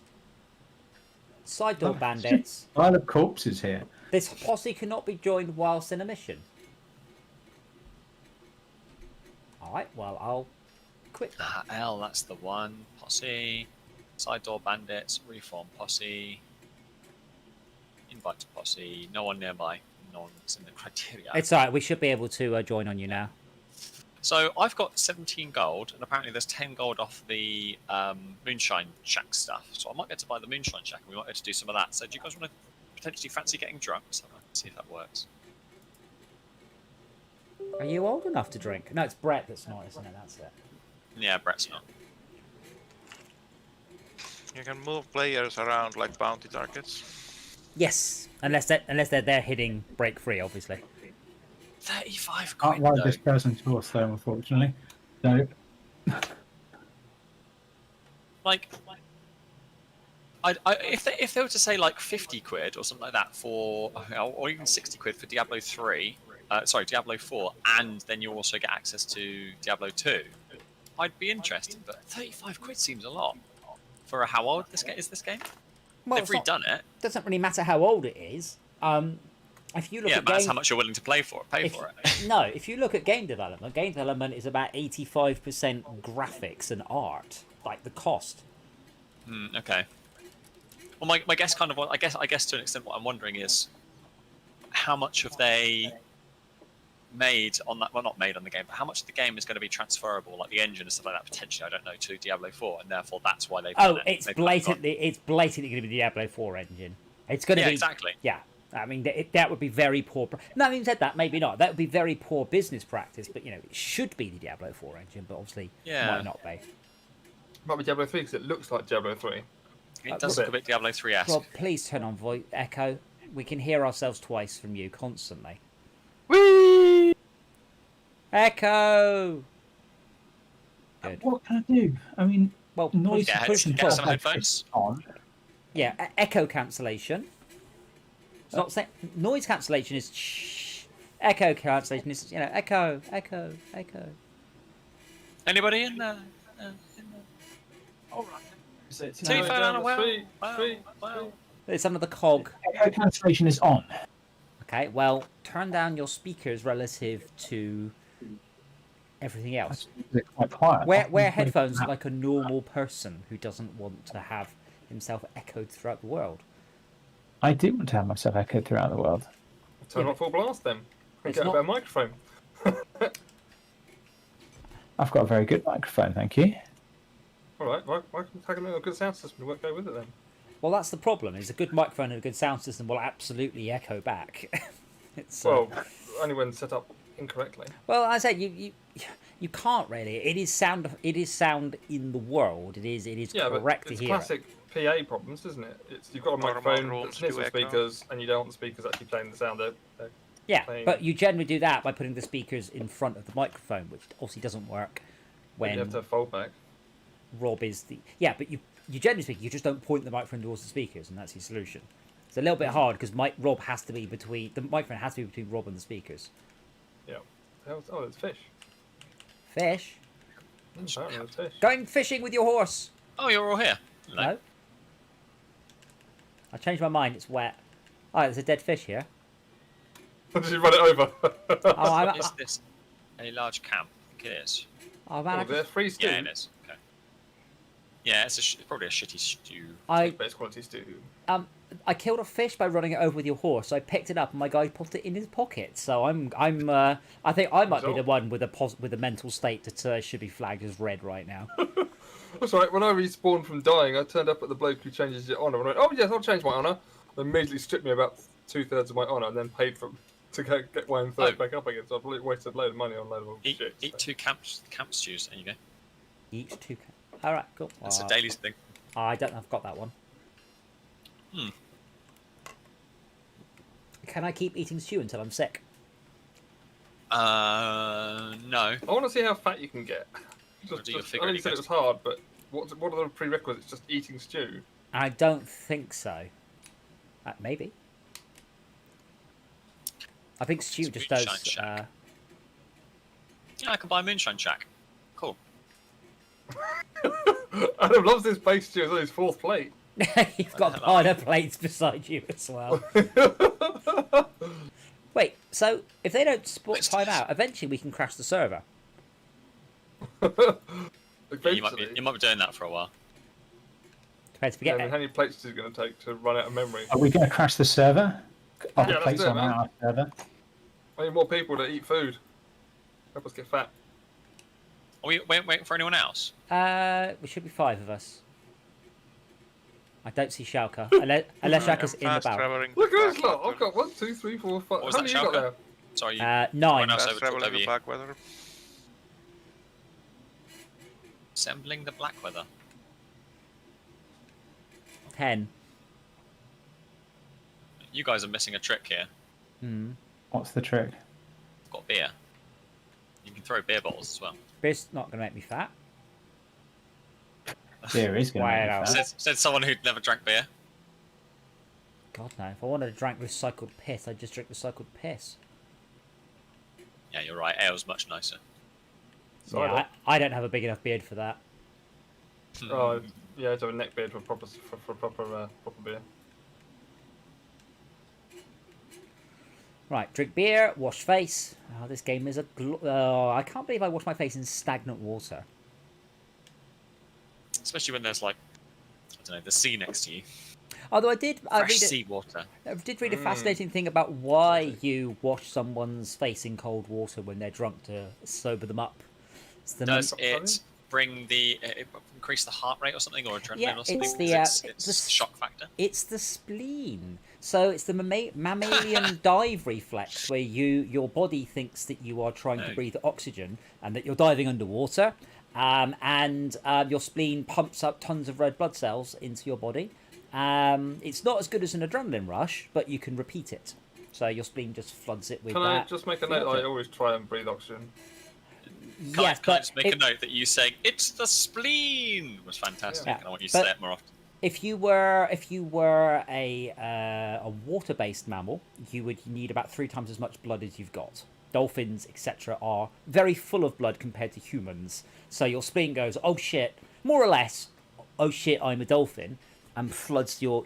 Side door bandits. Pile of corpses here. This posse cannot be joined whilst in a mission. Alright, well, I'll quit. L, that's the one. Posse. Side door bandits. Reform posse. Invite to posse. No one nearby. No one's in the criteria. It's alright, we should be able to join on you now. So I've got 17 gold, and apparently there's 10 gold off the Moonshine Shack stuff. So I might get to buy the Moonshine Shack, and we might get to do some of that. So do you guys want to potentially fancy getting drunk? So let's see if that works. Are you old enough to drink? No, it's Brett that's not, isn't it? That's it. Yeah, Brett's not. You can move players around like bounty targets. Yes, unless they're there hitting break free, obviously. 35 Can't quid, ride though. this person's horse though, unfortunately. So Like, if they were to say like 50 quid or something like that for, or even 60 quid for Diablo 3, Diablo 4, and then you also get access to Diablo 2, I'd be interested. But 35 quid seems a lot for how old is this game? Well, They've redone it. Doesn't really matter how old it is. If you look Yeah, at it matters game, how much you're willing to pay for it. no, if you look at game development is about 85% graphics and art, like the cost. Okay. Well, my guess kind of, I guess to an extent, what I'm wondering is how much have they made on that? Well, not made on the game, but how much of the game is going to be transferable, like the engine and stuff like that, potentially, I don't know, to Diablo 4, and therefore that's why they've done it. It's blatantly going to be the Diablo 4 engine. It's going to be exactly. Yeah, I mean that would be very poor. No, having said that, maybe not. That would be very poor business practice. But it should be the Diablo 4 engine, but obviously might not be. Might be Diablo 3 because it looks like Diablo 3. It does look a bit Diablo 3-esque. Rob, please turn on voice echo. We can hear ourselves twice from you constantly. Whee! Echo. Good. what can I do? I mean, Well, noise Get suppression some control headphones. on. yeah, echo cancellation. It's not saying noise cancellation is shh. Echo cancellation is echo. Anybody in there? All right. So it's Two now- fan on a well. Sweet, Wow, sweet, wow. It's another cog. Echo cancellation is on. Okay, well, turn down your speakers relative to everything else. They're quite quiet. Wear headphones like a normal person who doesn't want to have himself echoed throughout the world. I do want to have myself echoed throughout the world. Turn Yeah, on full blast then. it's Get a not- better microphone. I've got a very good microphone, thank you. Alright, why can you take a good sound system and go with it then? Well, that's the problem. Is a good microphone and a good sound system will absolutely echo back. It's Well, only when set up incorrectly. well, I said you can't really. It is sound. It is sound in the world. It is Yeah, correct but to it's hear. classic PA problems, isn't it? You've got a Normal microphone rules that's near do some echo. speakers, and you don't want the speakers actually playing the sound. They're Yeah, playing. but you generally do that by putting the speakers in front of the microphone, which obviously doesn't work when you have to fold back. Rob is the but you generally speaking you just don't point the microphone towards the speakers, and that's your solution. It's a little bit hard because Rob has to be between the microphone has to be between Rob and the speakers. Yeah. Oh, there's fish. Fish, Apparently there's fish. going fishing with your horse. Oh, you're all here. No, I changed my mind. It's wet. Oh, there's a dead fish here. Did you run it over? Oh, Is this a large camp? I think it is. Oh man, Oh, they're free stew. Yeah, it is. Okay. Yeah, it's probably a shitty stew. Best quality stew. I killed a fish by running it over with your horse. So I picked it up and my guy put it in his pocket. So I think I might be the one with a mental state that should be flagged as red right now. That's right. When I respawned from dying, I turned up at the bloke who changes your honour and I went, "Oh yes, I'll change my honour." They immediately stripped me about 2/3 of my honour and then paid to get my 1/3 back up again. So I've wasted a load of money on a load of shit. Eat 2 camp stews. There you go. Eat 2. All right, cool. That's a daily thing. I don't know. I've got that one. Can I keep eating stew until I'm sick? No. I want to see how fat you can get. I know you said it was hard, but what are the prerequisites? Just eating stew? I don't think so. Maybe. I think stew just does. Yeah, I can buy a moonshine shack. Cool. Adam loves this base stew. It's on his 4th plate. You've got harder plates beside you as well. Wait, so if they don't spot time out, eventually we can crash the server. You might be doing that for a while. Depends if we get how many plates is it going to take to run out of memory? Are we going to crash the server? Are the let's plates do it, on man. our server? I need more people to eat food. Help us get fat. Are we waiting for anyone else? We should be 5 of us. I don't see Schalke, unless Schalke's in the barrel. Look at this lot! I've got 1, 2, 3, 4, 5. What was How many that, you got Schalke? there? Sorry, 9. else Fast traveling the back weather. assembling the black weather. 10. You guys are missing a trick here. What's the trick? I've got beer. You can throw beer bottles as well. Beer's not going to make me fat. Beer is going Wow. to Said someone who'd never drank beer. God no, if I wanted to drink recycled piss, I'd just drink recycled piss. Yeah, you're right. Ale's much nicer. Yeah, I don't have a big enough beard for that. Oh, yeah, to have a neck beard for proper beer. Right, drink beer, wash face. Oh, this game is I can't believe I washed my face in stagnant water. Especially when there's, like, I don't know, the sea next to you. Although I did Fresh seawater. I did read a fascinating thing about why you wash someone's face in cold water when they're drunk to sober them up. Does it increase the heart rate or something, or adrenaline or something? It's the shock factor. It's the spleen. So it's the mammalian dive reflex where your body thinks that you are trying to breathe oxygen and that you're diving underwater, and your spleen pumps up tons of red blood cells into your body. It's not as good as an adrenaline rush, but you can repeat it. So your spleen just floods it with that. Can I just make a note? I always try and breathe oxygen. Can I just make a note that you saying "it's the spleen" was fantastic, and I want you to say it more often. If you were a water-based mammal, you would need about 3 times as much blood as you've got. Dolphins, etc., are very full of blood compared to humans. So your spleen goes, "Oh shit," more or less, "Oh shit, I'm a dolphin," and floods your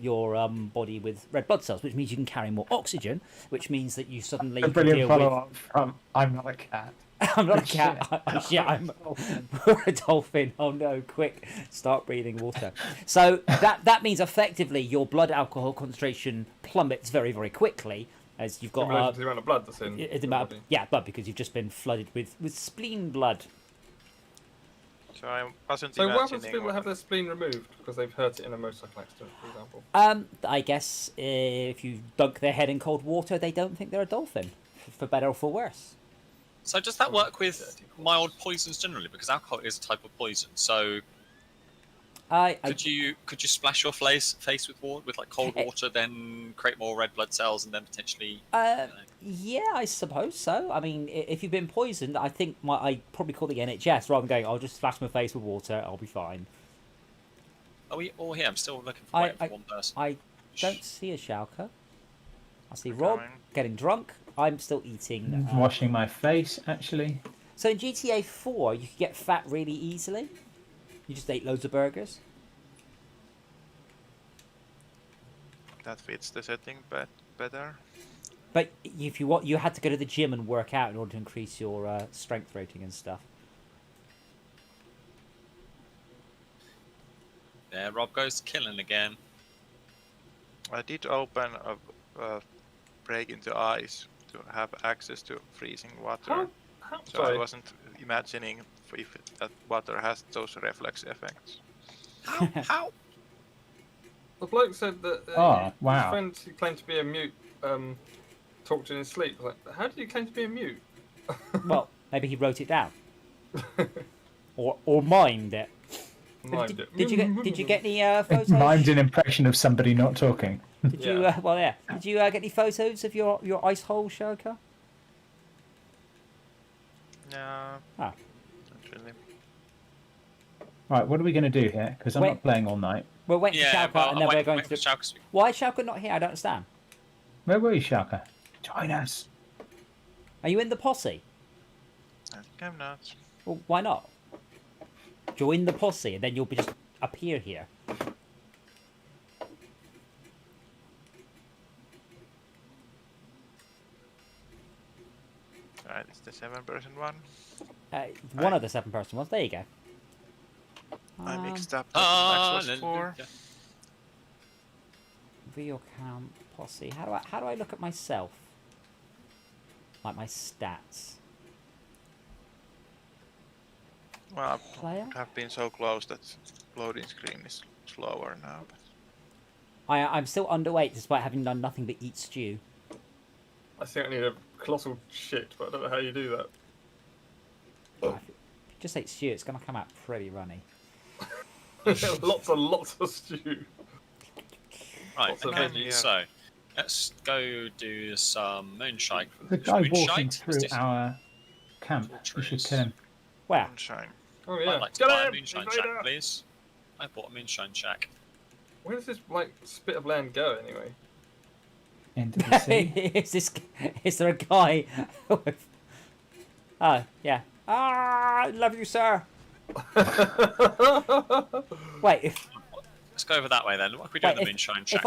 body with red blood cells, which means you can carry more oxygen, which means that you suddenly A brilliant follow-up from "I'm not a cat." I'm not a cat. I'm a dolphin. Oh no! Quick, start breathing water. So that means effectively your blood alcohol concentration plummets very, very quickly as you've got the amount of blood that's in the body. blood, because you've just been flooded with spleen blood. So I wasn't So what happens to imagining people that have their spleen removed because they've hurt it in a motorcycle accident, for example? I guess if you dunk their head in cold water, they don't think they're a dolphin, for better or for worse. So does that work with mild poisons generally? Because alcohol is a type of poison. So could you splash your face with like cold water, then create more red blood cells, and then potentially? Yeah, I suppose so. I mean, if you've been poisoned, I think I'd probably call the NHS rather than going, "I'll just splash my face with water, I'll be fine." Are we all here? I'm still looking for one person. I don't see a Schalke. I see Rob getting drunk. I'm still eating. Washing my face, actually. So in GTA 4, you could get fat really easily. You just ate loads of burgers. that fits the setting better. But if you want, you had to go to the gym and work out in order to increase your strength rating and stuff. Rob goes killing again. I did open a break into ice to have access to freezing water. So I wasn't imagining if that water has those reflex effects. How? The bloke said that his friend who claimed to be a mute talked in his sleep. Like, how did he claim to be a mute? Well, maybe he wrote it down, or mimed it. Did you get any photos? Mimed an impression of somebody not talking. Did you? Did you get any photos of your ice hole, Shoka? No. Not really. Right, what are we going to do here? Because I'm not playing all night. We're waiting for Shoka, and then we're going to. Shauka. Why is Shoka not here? I don't understand. Where were you, Shaka? Join us. Are you in the posse? I think I'm not. Well, why not? Join the posse, and then you'll just appear here. Alright, it's the 7-person one. One of the 7-person ones. There you go. I mixed up the Max was 4. Real camp posse. How do I look at myself? Like my stats. Well, Player? I have been so close that loading screen is slower now. But... I'm still underweight despite having done nothing but eat stew. I think I need a colossal shit, but I don't know how you do that. Just ate stew, it's going to come out pretty runny. lots and lots of stew. Right, okay, so let's go do some moonshine. The guy walking through our camp. We should kill him. Where? Moonshine. Oh yeah. I'd like to buy a moonshine shack, please. I bought a moonshine shack. Where does this spit of land go anyway? Into the sea. Is there a guy with... Oh, yeah. I love you, sir. Wait, Let's go over that way then. What can we do in the moonshine shack? if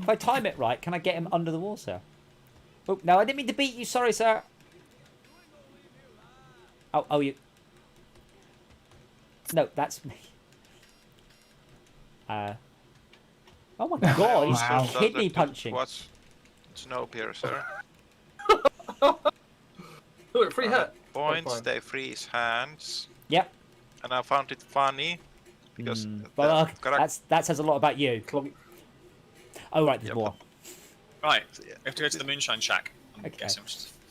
I time it right, can I get him under the water? Oh, no, I didn't mean to beat you. Sorry, sir. Oh, you... No, that's me. Oh my god, he's kidney punching. What's Snowpiercer? Look, free hat. Points, they freeze hands. Yep. And I found it funny because that says a lot about you. Oh right, there's more. Right, we have to go to the moonshine shack. Okay.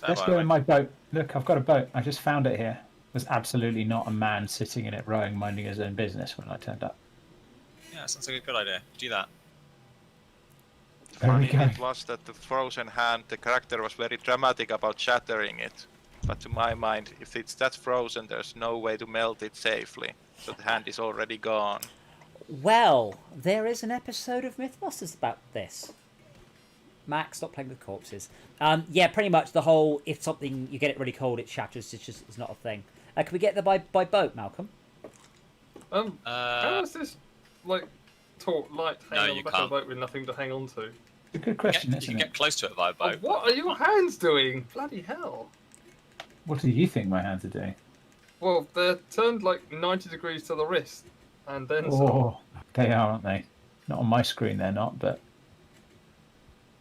Let's go in my boat. Look, I've got a boat. I just found it here. There's absolutely not a man sitting in it rowing, minding his own business when I turned up. Yeah, sounds like a good idea. Do that. Funny bit was that the frozen hand, the character was very dramatic about shattering it. But to my mind, if it's that frozen, there's no way to melt it safely. So the hand is already gone. Well, there is an episode of Mythbusters about this. Max, stop playing with corpses. Yeah, pretty much the whole, if something, you get it really cold, it shatters, it's not a thing. Can we get there by boat, Malcolm? How is this, light hanging on the back of the boat with nothing to hang on to? It's a good question, You can get close to it via boat. What are your hands doing? Bloody hell. What do you think my hands are doing? Well, they're turned 90 degrees to the wrist, and then Oh, they are, aren't they? Not on my screen, they're not, but...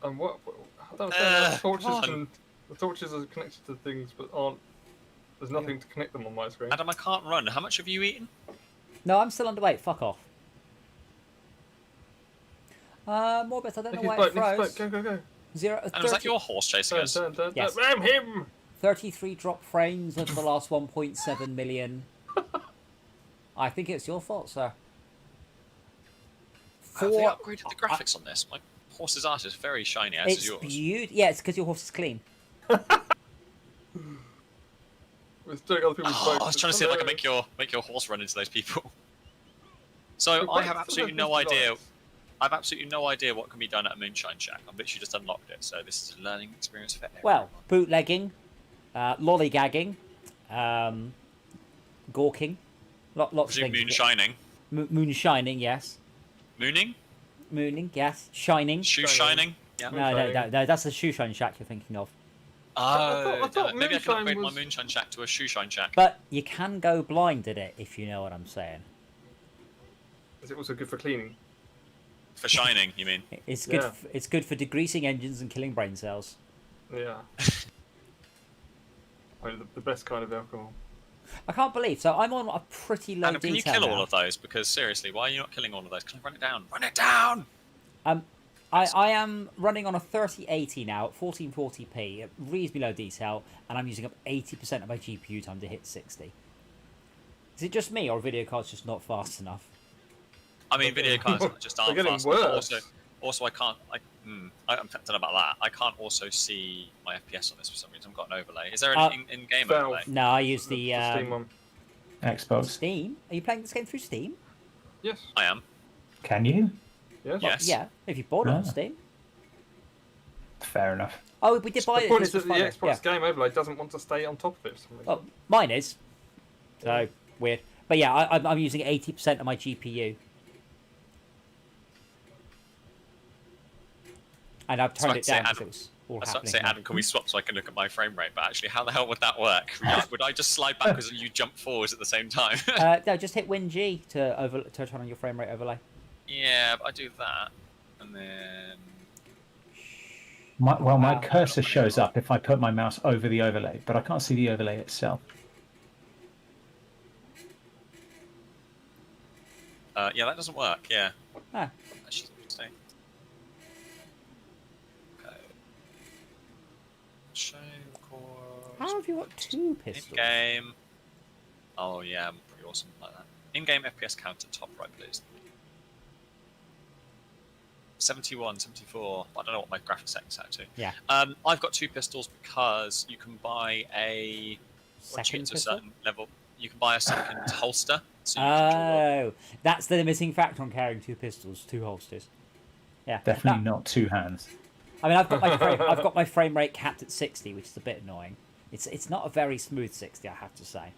And what? I don't understand. The torches are connected to things, but aren't. There's nothing to connect them on my screen. Adam, I can't run. How much have you eaten? No, I'm still underweight. Fuck off. Morbus, I don't know why it froze. Go. 0. And was that your horse chasing us? Yes. Ram him! 33 drop frames of the last 1.7 million. I think it's your fault, sir. Have they upgraded the graphics on this? My horse's art is very shiny, as is yours. Yeah, it's because your horse is clean. We're stealing other people's boats. I was trying to see if I could make your horse run into those people. So I have absolutely no idea. I've absolutely no idea what can be done at a moonshine shack. I've literally just unlocked it, so this is a learning experience for everyone. Well, bootlegging, lollygagging, gawking, lots of things. Moonshining. Moonshining, yes. Mooning? Mooning, yes. Shining. Shoe shining? Yeah. No, that's the shoe shine shack you're thinking of. I thought maybe I can upgrade was... my moonshine shack to a shoe shine shack. But you can go blind at it, if you know what I'm saying. Is it also good for cleaning? For shining, you mean? It's good. Yeah. It's good for degreasing engines and killing brain cells. Yeah. The best kind of alcohol. I can't believe. So I'm on a pretty low Adam, can you detail kill now. all of those? Because seriously, why are you not killing all of those? Can I run it down? Run it down! I am running on a 3080 now at 1440p, reasonably low detail, and I'm using up 80% of my GPU time to hit 60. Is it just me, or are video cards just not fast enough? I mean, video cards just aren't They're getting fast. But worse. also, I can't. I don't know about that. I can't also see my FPS on this for some reason. I've got an overlay. Is there an in-game Valve. overlay? No, I use the Steam one. Xbox. Steam. Are you playing this game through Steam? Yes. I am. Can you? Yes. Yes. Yeah, if you bought it on Ah. Steam. Fair enough. Oh, we did buy The it. point This is was that the Friday. Xbox game overlay doesn't want to stay on top of it for some reason. Well, mine is. So weird. But yeah, I'm using 80% of my GPU. And I've turned it down because it was all I was about to happening. say, Adam, can we swap so I can look at my frame rate? But actually, how the hell would that work? Would I just slide backwards and you jump forwards at the same time? No, just hit Win G to turn on your frame rate overlay. Yeah, but I do that, and then My cursor shows up if I put my mouse over the overlay, but I can't see the overlay itself. yeah, that doesn't work. Yeah. Ah. Actually, stay. Okay. Show record. How have you got two pistols? In-game. Oh yeah, I'm pretty awesome like that. In-game FPS count at top right, please. 71, 74. I don't know what my graphics setting's set to. Yeah. I've got two pistols because you can buy a once you Second get to a pistol? certain level, you can buy a second holster. So you can control Oh, that's the limiting factor on carrying two pistols, two holsters. Yeah, Definitely not two hands. I mean, I've got my frame rate capped at 60, which is a bit annoying. It's not a very smooth 60, I have to say.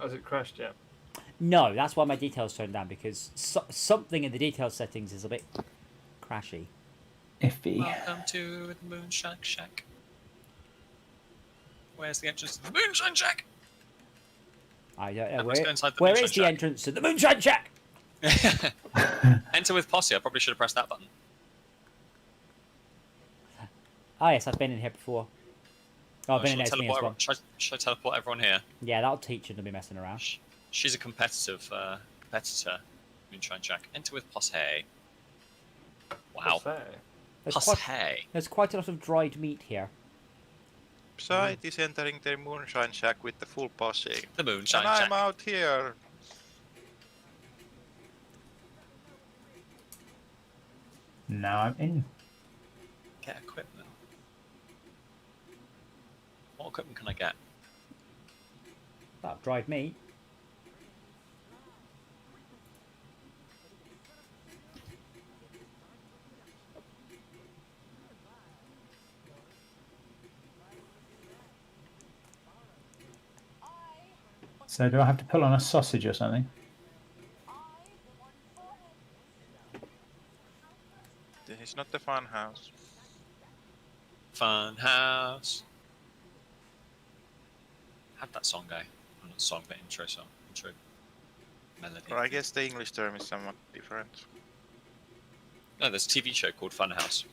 Has it crashed yet? No, that's why my details turned down, because something in the detail settings is a bit crashy. Iffy. Welcome to the Moonshine Shack. Where's the entrance to the Moonshine Shack? I don't know. Let's go inside the Where Moonshine is the Shack. entrance to the Moonshine Shack? Enter with posse. I probably should have pressed that button. Ah, yes, I've been in here before. Oh, I've been in Should I next to me as well. should I teleport everyone here? Yeah, that'll teach you to be messing around. She's a competitor. Moonshine Shack. Enter with posse. Wow. What's that? There's quite a lot of dried meat here. Psy is entering their Moonshine Shack with the full posse. The Moonshine And Shack. I'm out here. Now I'm in. Get equipment. What equipment can I get? That dried meat. So do I have to pull on a sausage or something? This is not the fun house. Fun house. How'd that song go? Well, not song, but intro song. Intro melody. Or I guess the English term is somewhat different. No, there's a TV show called Fun House.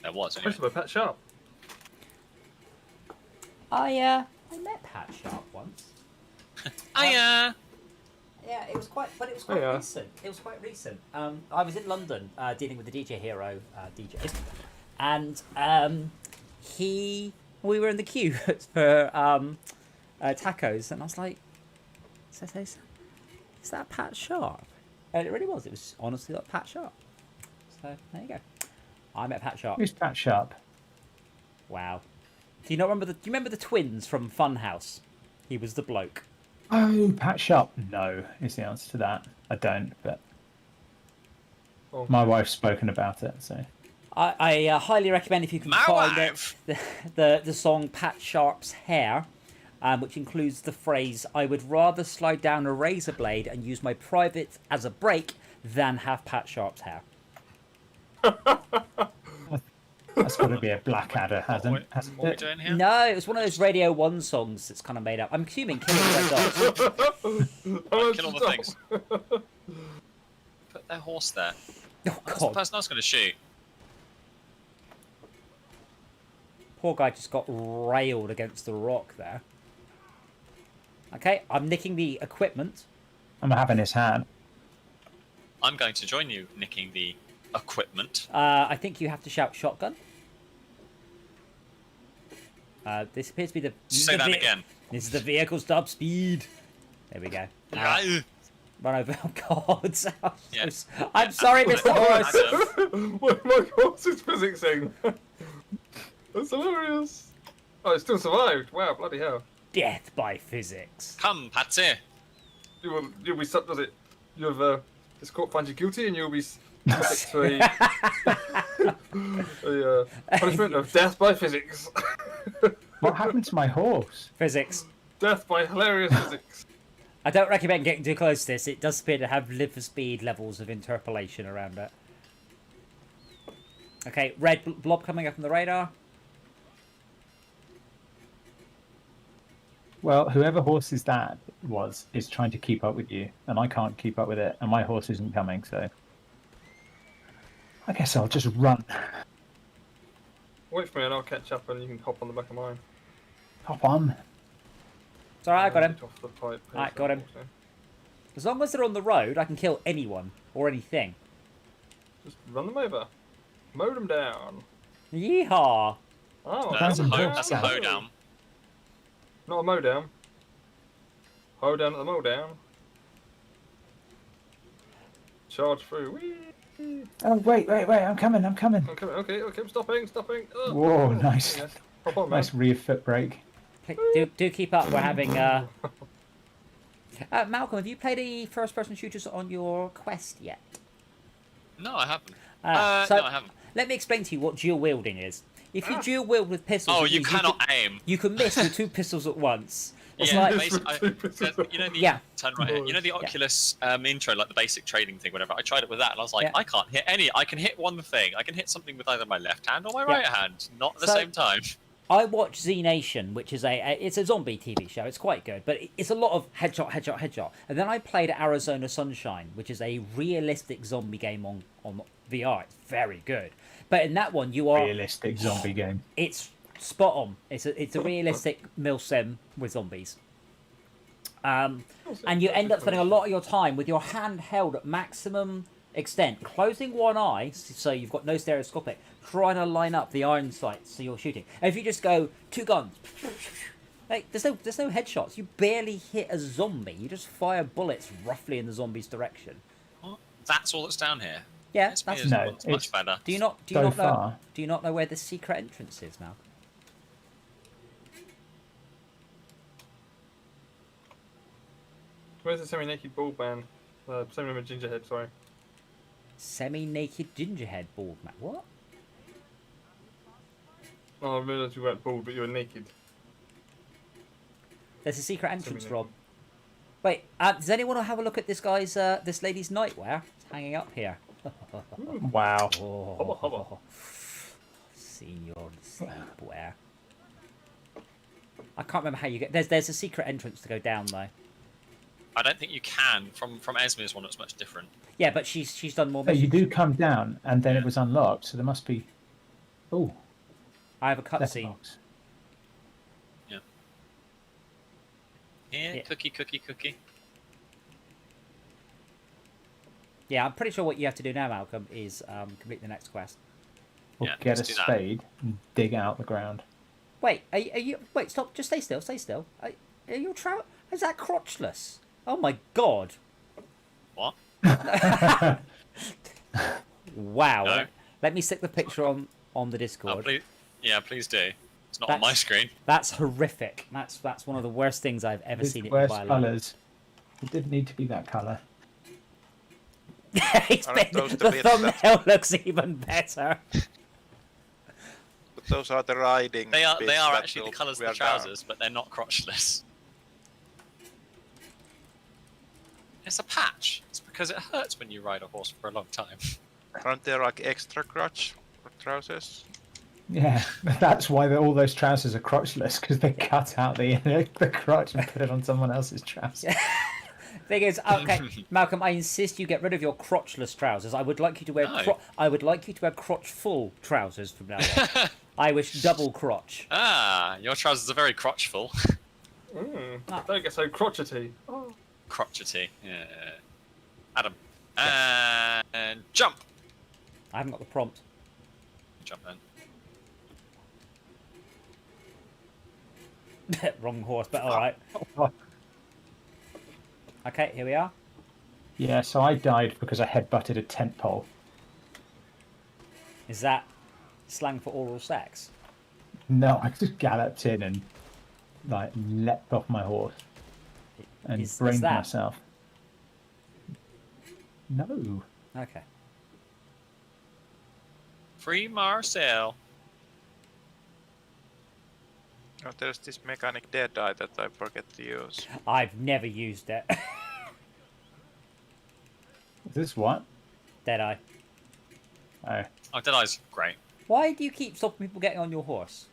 There was, anyway. Question by Pat Sharp. I met Pat Sharp once. Hiya! Yeah, it was quite yeah. recent. It was quite recent. I was in London dealing with the DJ Hero DJs, and we were in the queue for tacos, and I was like, is that Pat Sharp? And it really was. It was honestly like Pat Sharp. So there you go. I met Pat Sharp. Who's Pat Sharp? Wow. Do you remember the twins from Funhouse? He was the bloke. Oh, Pat Sharp. No, is the answer to that. I don't, but Oh. my wife's spoken about it, so. I highly recommend if you can My find wife! the song Pat Sharp's Hair, which includes the phrase, "I would rather slide down a razor blade and use my private as a brake than have Pat Sharp's hair." That's got to be a Blackadder, What hasn't are we it? doing here? No, it was one of those Radio 1 songs that's kind of made up. I'm assuming Killing Red Dogs. Right, kill all the things. Put their horse there. Oh, That's the God. person I was going to shoot. Poor guy just got railed against the rock there. Okay, I'm nicking the equipment. I'm having his hand. I'm going to join you nicking the equipment. I think you have to shout shotgun. This appears to be the... Say that again. This is the vehicle stop speed. There we go. Run over. Oh, God. Yeah. I'm sorry, Mr. Horse. My horse is physicsing. That's hilarious. Oh, it still survived. Wow, bloody hell. Death by physics. Come, Patsy. You'll be does it? You have this court finds you guilty, and you'll be subject to a punishment of death by physics. What happened to my horse? Physics. Death by hilarious physics. I don't recommend getting too close to this. It does appear to have live for speed levels of interpolation around it. Okay, red blob coming up on the radar. Well, whoever horse's that is trying to keep up with you, and I can't keep up with it, and my horse isn't coming, so I guess I'll just run. Wait for me, and I'll catch up, and you can hop on the back of mine. Hop on. It's alright, I got him. Off the pipe, Alright, got him. As long as they're on the road, I can kill anyone or anything. Just run them over. Mow them down. Yeehaw! Oh, That's a That's a hoedown. Not a mow down. Hoe down at the mow down. Charge through. Whee! Oh, wait, I'm coming. Okay, I'm stopping. Oh, Whoa, nice. Yes. Hop on, man. Nice rear foot brake. Do keep up. We're having. Malcolm, have you played any first-person shooters on your Quest yet? No, I haven't. So no, I haven't. let me explain to you what dual wielding is. If you dual wield with pistols, Oh, it you means cannot aim. you can miss with 2 pistols at once. It's Yeah, like you know the Yeah. turn right here. You know the Oculus intro, like the basic trading thing, whatever. I tried it with that, and I was like, Yeah. I can't hit any. I can hit one thing. I can hit something with either my left hand or my Yeah. right hand, not at the So- same time. I watch Z Nation, which is it's a zombie TV show. It's quite good, but it's a lot of headshot. And then I played Arizona Sunshine, which is a realistic zombie game on VR. It's very good. But in that one, you are Realistic zombie game. It's spot on. It's a realistic milsim with zombies. And you end up spending a lot of your time with your hand held at maximum extent, closing one eye so you've got no stereoscopic, trying to line up the iron sights so you're shooting. And if you just go 2 guns, like there's no headshots. You barely hit a zombie. You just fire bullets roughly in the zombie's direction. What? That's all that's down here. Yeah, This that's is No, much it's- better. Do you not So know? far. Do you not know where the secret entrance is, Mal? Where's the semi-naked bald man? Semi-naked gingerhead, sorry. Semi-naked gingerhead bald man. What? Oh, I realised you weren't bald, but you were naked. There's a secret entrance, Semi-naked. Rob. Wait, does anyone have a look at this guy's, this lady's nightwear? It's hanging up here. Wow. Hubba, hubba. Senior sleepwear. I can't remember how you get. There's a secret entrance to go down though. I don't think you can. From Esme's one, it's much different. Yeah, but she's done more. So you missions. do come down, and then it was unlocked, so there must be... Oh, I have a cutscene. letterbox. Here, Yeah. cookie. Yeah, I'm pretty sure what you have to do now, Malcolm, is complete the next quest. Or Yeah, get a let's do that. spade and dig out the ground. Wait, are you? Wait, stop! Just stay still. Stay still. Are you Is that crotchless? Oh my god! What? Wow. No. Let me stick the picture on the Oh, Discord. please, yeah, please do. It's not on my screen. That's horrific. That's one of the worst things I've ever With seen it worst in my life. colours. It didn't need to be that colour. It's Aren't been- those the the bits that- thumbnail looks even better. But those are the riding. They are bits that actually the will colours of wear the down. trousers, but they're not crotchless. It's a patch. It's because it hurts when you ride a horse for a long time. Aren't there like extra crotch for trousers? Yeah, that's why all those trousers are crotchless, because they cut out the crotch and put it on someone else's trousers. Thing is, okay, Malcolm, I insist you get rid of your crotchless trousers. I would like you to wear crotch-full trousers from now on. I wish double crotch. Your trousers are very crotchful. Don't get so crotchety. Oh. Crotchety, yeah. Adam. And jump! I haven't got the prompt. Jump then. Wrong horse, but alright. Okay, here we are. Yeah, so I died because I headbutted a tent pole. Is that slang for oral sex? No, I just galloped in and leapt off my horse and brained myself. No. Okay. Free Marcel. Oh, there's this mechanic Deadeye that I forget to use. I've never used it. This what? Deadeye. Oh. Oh, Deadeye's great. Why do you keep stopping people getting on your horse?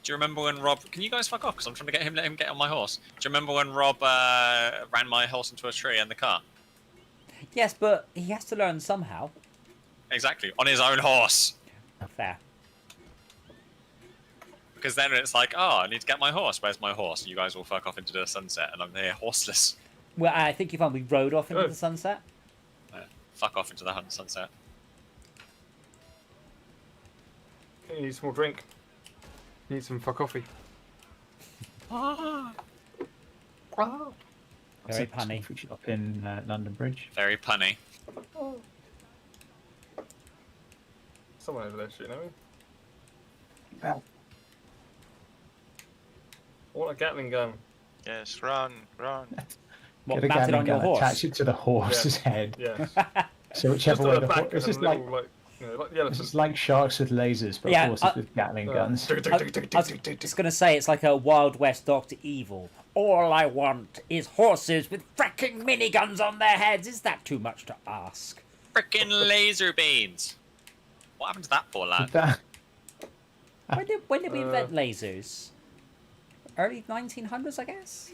Do you remember when Rob... Can you guys fuck off? Because I'm trying to let him get on my horse. Do you remember when Rob ran my horse into a tree in the car? Yes, but he has to learn somehow. Exactly. On his own horse. Fair. Because then it's like, oh, I need to get my horse. Where's my horse? You guys will fuck off into the sunset, and I'm here horseless. Well, I think you found we rode off into the sunset. Fuck off into the sunset. You need some more drink. You need some fuck coffee. Very punny. Up in London Bridge. Very punny. Someone over there shooting at me. Well. I want a Gatling gun. Yes, run. What, Get a mounted on Gatling your gun, horse? attach it to the horse's head. Yes. So whichever way the horse... It's It's just like the elephant. It's like sharks with lasers, but horses with Gatling guns. I was just going to say, it's like a Wild West Dr. Evil. All I want is horses with fracking miniguns on their heads. Is that too much to ask? Frickin' laser beams. What happened to that poor lad? When did we invent lasers? Early 1900s, I guess?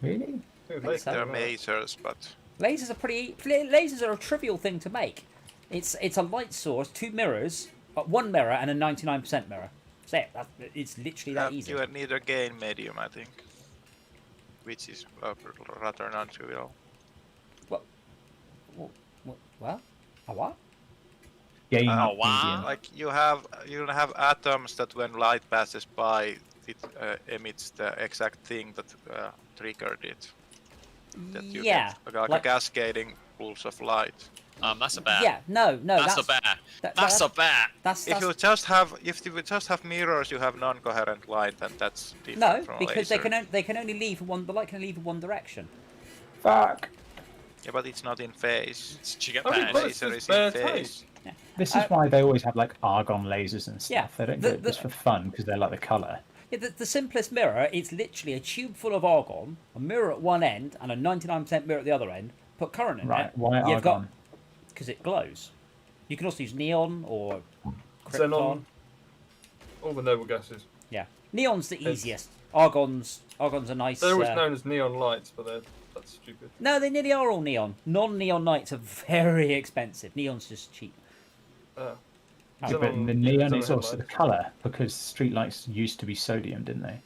Really? They're masers, but... Lasers are a trivial thing to make. It's a light source, two mirrors, one mirror and a 99% mirror. So it's literally that easy. You need a gain medium, I think. Which is rather non-trivial. What? A what? Gain Oh, wow. medium. Like you have atoms that when light passes by, it emits the exact thing that triggered it. That you get like a cascading pulse of light. That's a bear. Yeah, no, That's a bear. That's a bear. If you just have mirrors, you have non-coherent light, and that's different no, from because laser. they can only leave the light can only leave in one direction. Fuck! Yeah, but it's not in phase. Did you get I mean, bears? but Laser it's is in bare phase. Yeah. This is why they always have like argon lasers and stuff. Yeah, They don't do it just for fun because they like the colour. Yeah, the simplest mirror, it's literally a tube full of argon, a mirror at one end, and a 99% mirror at the other end. Put current in Right, it. why argon? Because it glows. You can also use neon or krypton. Xenon. All the noble gases. Yeah, neon's the easiest. Argon's are nice. They're always known as neon lights, but that's stupid. No, they nearly are all neon. Non-neon lights are very expensive. Neon's just cheap. Yeah, but the neon is also the colour because street lights used to be sodium, didn't they?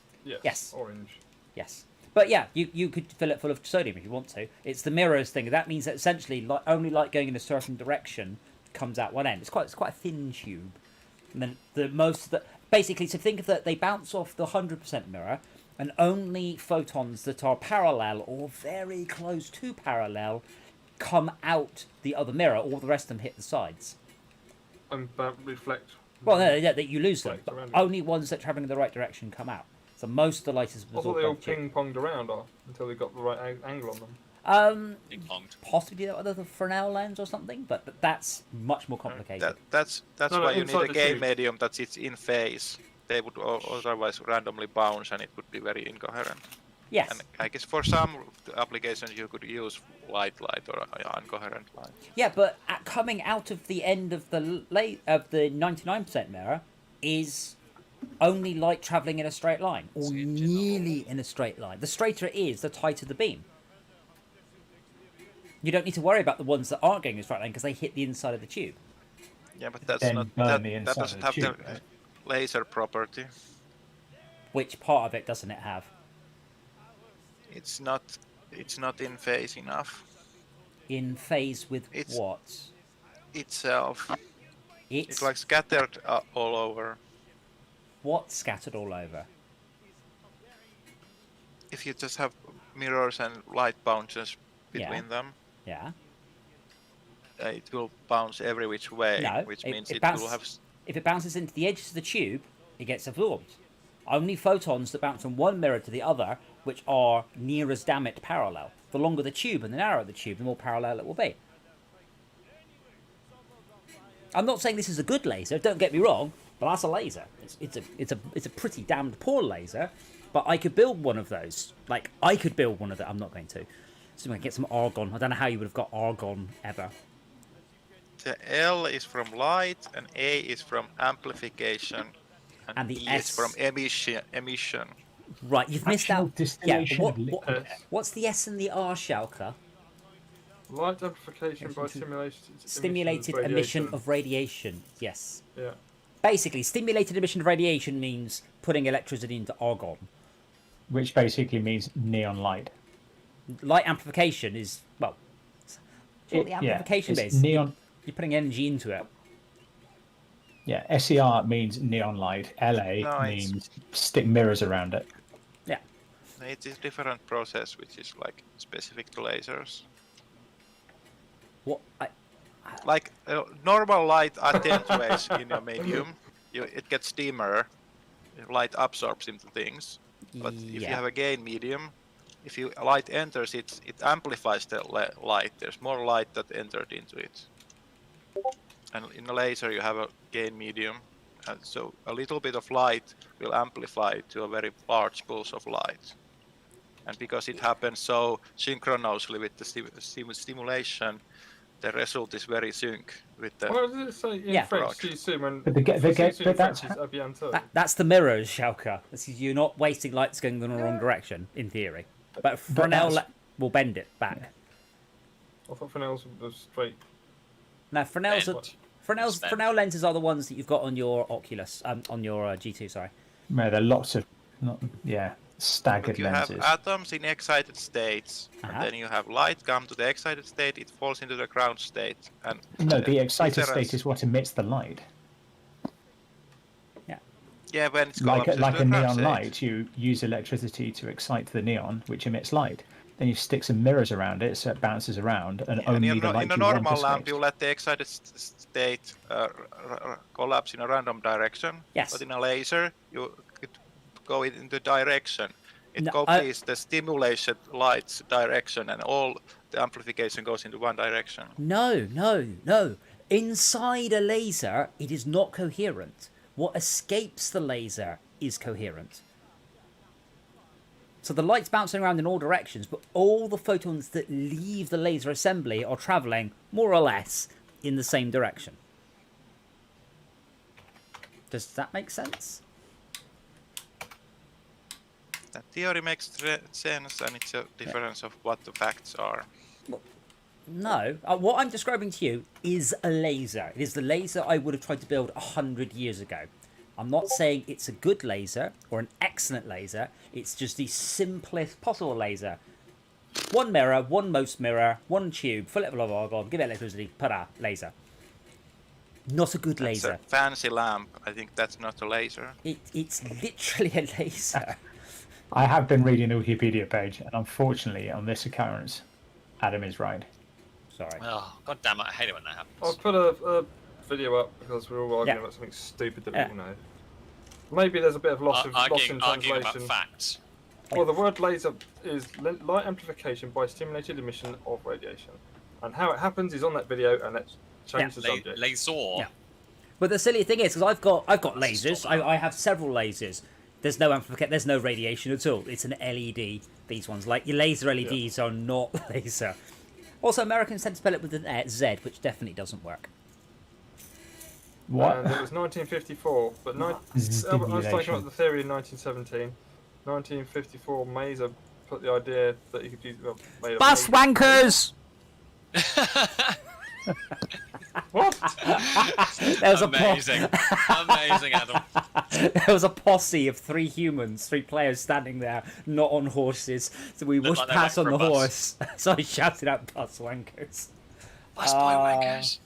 Yes. Orange. Yes. But yeah, you could fill it full of sodium if you want to. It's the mirrors thing. That means that essentially only light going in a certain direction comes out one end. It's quite a thin tube. And then basically, so think of that they bounce off the 100% mirror, and only photons that are parallel or very close to parallel come out the other mirror. All the rest of them hit the sides. And reflect. Well, no, that you lose them. Reflect But around it. only ones that are traveling in the right direction come out. So most of the light is I thought they all ping-ponged around until they got the right angle on them. Ping-ponged. Possibly the Fresnel lens or something, but that's much more complicated. That's No, why you inside need a the gain tube. medium that it's in phase. They would otherwise randomly bounce, and it would be very incoherent. Yes. And I guess for some applications you could use light or uncoherent light. Yeah, but coming out of the end of the 99% mirror is only light travelling in a straight line, or nearly in a straight line. The straighter it is, the tighter the beam. You don't need to worry about the ones that aren't going in a straight line because they hit the inside of the tube. Yeah, but that's Then not burn that, the that inside doesn't of have the the tube, right? laser property. Which part of it doesn't it have? It's not in phase enough In phase with It's- what? itself. It's It's like scattered all over. what scattered all over. If you just have mirrors and light bounces Yeah. between them, Yeah. it will bounce every which way, No, which it- means it it bounces- will have. If it bounces into the edges of the tube, it gets absorbed. Only photons that bounce from one mirror to the other, which are near as damn it parallel. The longer the tube and the narrower the tube, the more parallel it will be. I'm not saying this is a good laser. Don't get me wrong, but that's a laser. It's a pretty damned poor laser. But I could build one of those. Like I could build one of them. I'm not going to. So I'm going to get some argon. I don't know how you would have got argon ever. The L is from light, and A is from amplification, And the E S is from emission. Right, you've missed Actual out. Yeah, distillation but of liquid. what's the S and the R, Shalka? Light amplification by Stimulated emission of radiation. Yes. Yeah. Basically, stimulated emission of radiation means putting electricity into argon. Which basically means neon light. Light amplification is, well, it's what the amplification it's is. neon. You're putting energy into it. Yeah, SER means neon light. LA No, means stick mirrors around it. Yeah. It is different process, which is like specific to lasers. What? Like normal light attenuates in a medium, it gets dimmer. Light absorbs into things, but if you have a gain medium, if light enters it, it amplifies the light. There's more light that entered into it. And in a laser you have a gain medium, and so a little bit of light will amplify to a very large pulse of light. And because it happens so synchronously with the stimulation, the result is very sync with the. What does it say in Yeah. French? Tu sais, when But that's French is à bientôt. That's the mirrors, Shalka. This is, you're not wasting lights going in the wrong direction, in theory. But Fresnel will bend it back. I thought Fresnel's was straight. Now, Fresnel's Bend. Fresnel's Bend. Fresnel lenses are the ones that you've got on your Oculus, on your G2. Sorry. where there are lots of staggered You lenses. have atoms in excited states, Uh-huh. and then you have light come to the excited state, it falls into the ground state. And No, the excited difference- state is what emits the light. Yeah, when it's Like collapses a to the ground neon state. light, you use electricity to excite the neon, which emits light. Then you stick some mirrors around it so it bounces around, and And only in the light a you want normal lamp, escapes. you let the excited state collapse in a random direction. Yes. But in a laser, you could go in the direction. It No, copies the stimulation light's direction, and all the amplification goes into one direction. No. Inside a laser, it is not coherent. What escapes the laser is coherent. So the light's bouncing around in all directions, but all the photons that leave the laser assembly are travelling, more or less, in the same direction. Does that make sense? That theory makes sense, and it's a difference of what the facts are. No. What I'm describing to you is a laser. It is the laser I would have tried to build 100 years ago. I'm not saying it's a good laser or an excellent laser. It's just the simplest possible laser. One mirror, one MOS mirror, one tube, fill it full of argon, give it electricity, ta-da, laser. Not a good It's laser. a fancy lamp. I think that's not a laser. It's literally a laser. I have been reading the Wikipedia page, and unfortunately, on this occurrence, Adam is right. Sorry. Oh, god damn it, I hate it when that I'll happens. put a video up because we're all arguing Yeah. about something stupid that Yeah. we all know. Maybe there's a bit of loss in Arguing about translation. facts. Well, the word laser is light amplification by stimulated emission of radiation. And how it happens is on that video, and let's change the subject. Laser. Yeah. But the silly thing is, because I've got lasers, I have several lasers. There's no amplification. There's no radiation at all. It's an LED. These ones, like your laser LEDs, are not laser. Also, Americans tend to spell it with an Z, which definitely doesn't work. What? And it was 1954, but I was talking about the theory in 1917. 1954, Maser put the idea that you could use. Bus wankers! What? There was amazing, amazing, Adam. There was a posse of 3 humans, 3 players standing there, not on horses. So we Looked pushed like past they on went the for a horse. So I shouted out bus wankers. Bus boy wankers.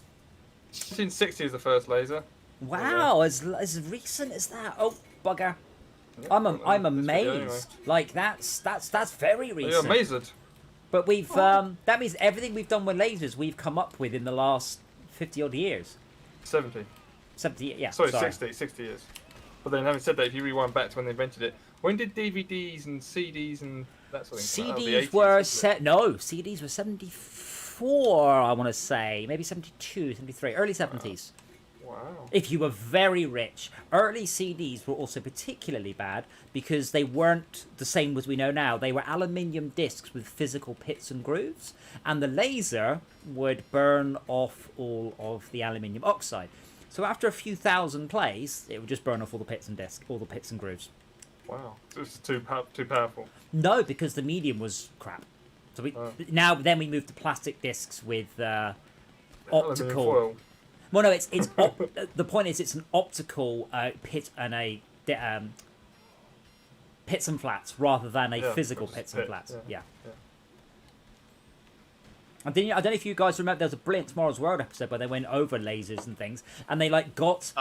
1960 is the first laser. Wow, as recent as that. Oh, bugger. I'm amazed. Like that's very recent. You're amazed. But we've that means everything we've done with lasers we've come up with in the last 50 odd years. 70. 70, yeah. Sorry, 60 years. But then having said that, if you rewind back to when they invented it, when did DVDs and CDs and that sort of thing come out? CDs were CDs were 74, I want to say, maybe 72, 73, early 70s. Wow. If you were very rich. Early CDs were also particularly bad because they weren't the same as we know now. They were aluminium discs with physical pits and grooves, and the laser would burn off all of the aluminium oxide. So after a few thousand plays, it would just burn off all the pits and discs, all the pits and grooves. Wow. This is too powerful. No, because the medium was crap. So then we moved to plastic discs with optical. Foil. Well, no, the point is it's an optical pit and a pits and flats rather than a physical pits and flats. Yeah. And then, I don't know if you guys remember, there was a brilliant Tomorrow's World episode where they went over lasers and things, and they got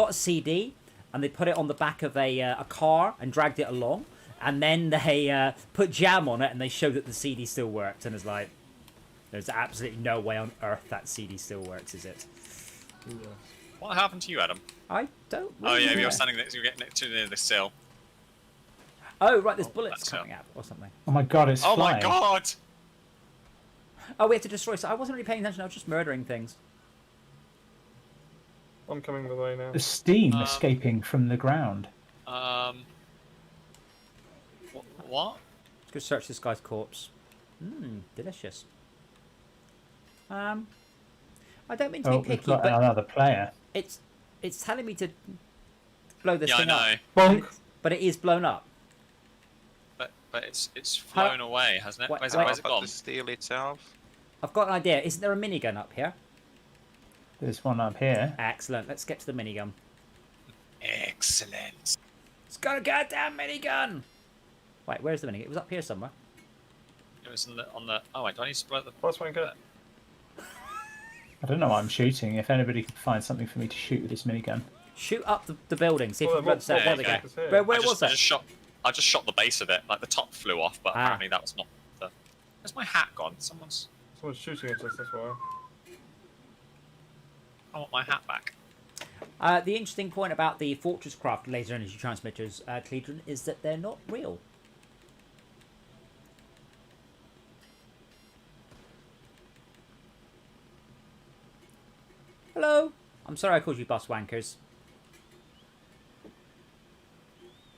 a CD and they put it on the back of a car and dragged it along, and then they put jam on it and they showed that the CD still worked, and it's like, there's absolutely no way on earth that CD still works, is it? Yeah. What happened to you, Adam? I don't Oh yeah, know. you're standing next. You're getting too near the sill. Oh right, there's bullets that's coming out or something. Oh my god, it's Oh flying. my god! Oh, we have to destroy. So I wasn't really paying attention. I was just murdering things. I'm coming the way now. The steam escaping from the ground. What? Let's go search this guy's corpse. Delicious. I don't mean to be We've picky, got but another player. it's telling me to blow this Yeah, I thing know. up. Bonk. But it is blown up. But it's flown away, hasn't it? Wait, Where's wait. it But gone? the steel itself. I've got an idea. Isn't there a minigun up here? There's one up here. Excellent. Let's get to the minigun. Excellent. It's got a goddamn minigun! Wait, where's the minigun? It was up here somewhere. It was on the. Oh wait, do I need to blow the? Last one, go. I don't know what I'm shooting. If anybody can find something for me to shoot with this minigun. Shoot up the building. See if Well, you can what- there we there go. you go. Where was that? I just shot the base of it. Like the top flew off, but apparently that was not the. Where's my hat gone? Someone's. Someone's shooting at us, that's why. I want my hat back. The interesting point about the Fortress Craft laser energy transmitters, Cleedron, is that they're not real. Hello? I'm sorry I called you bus wankers.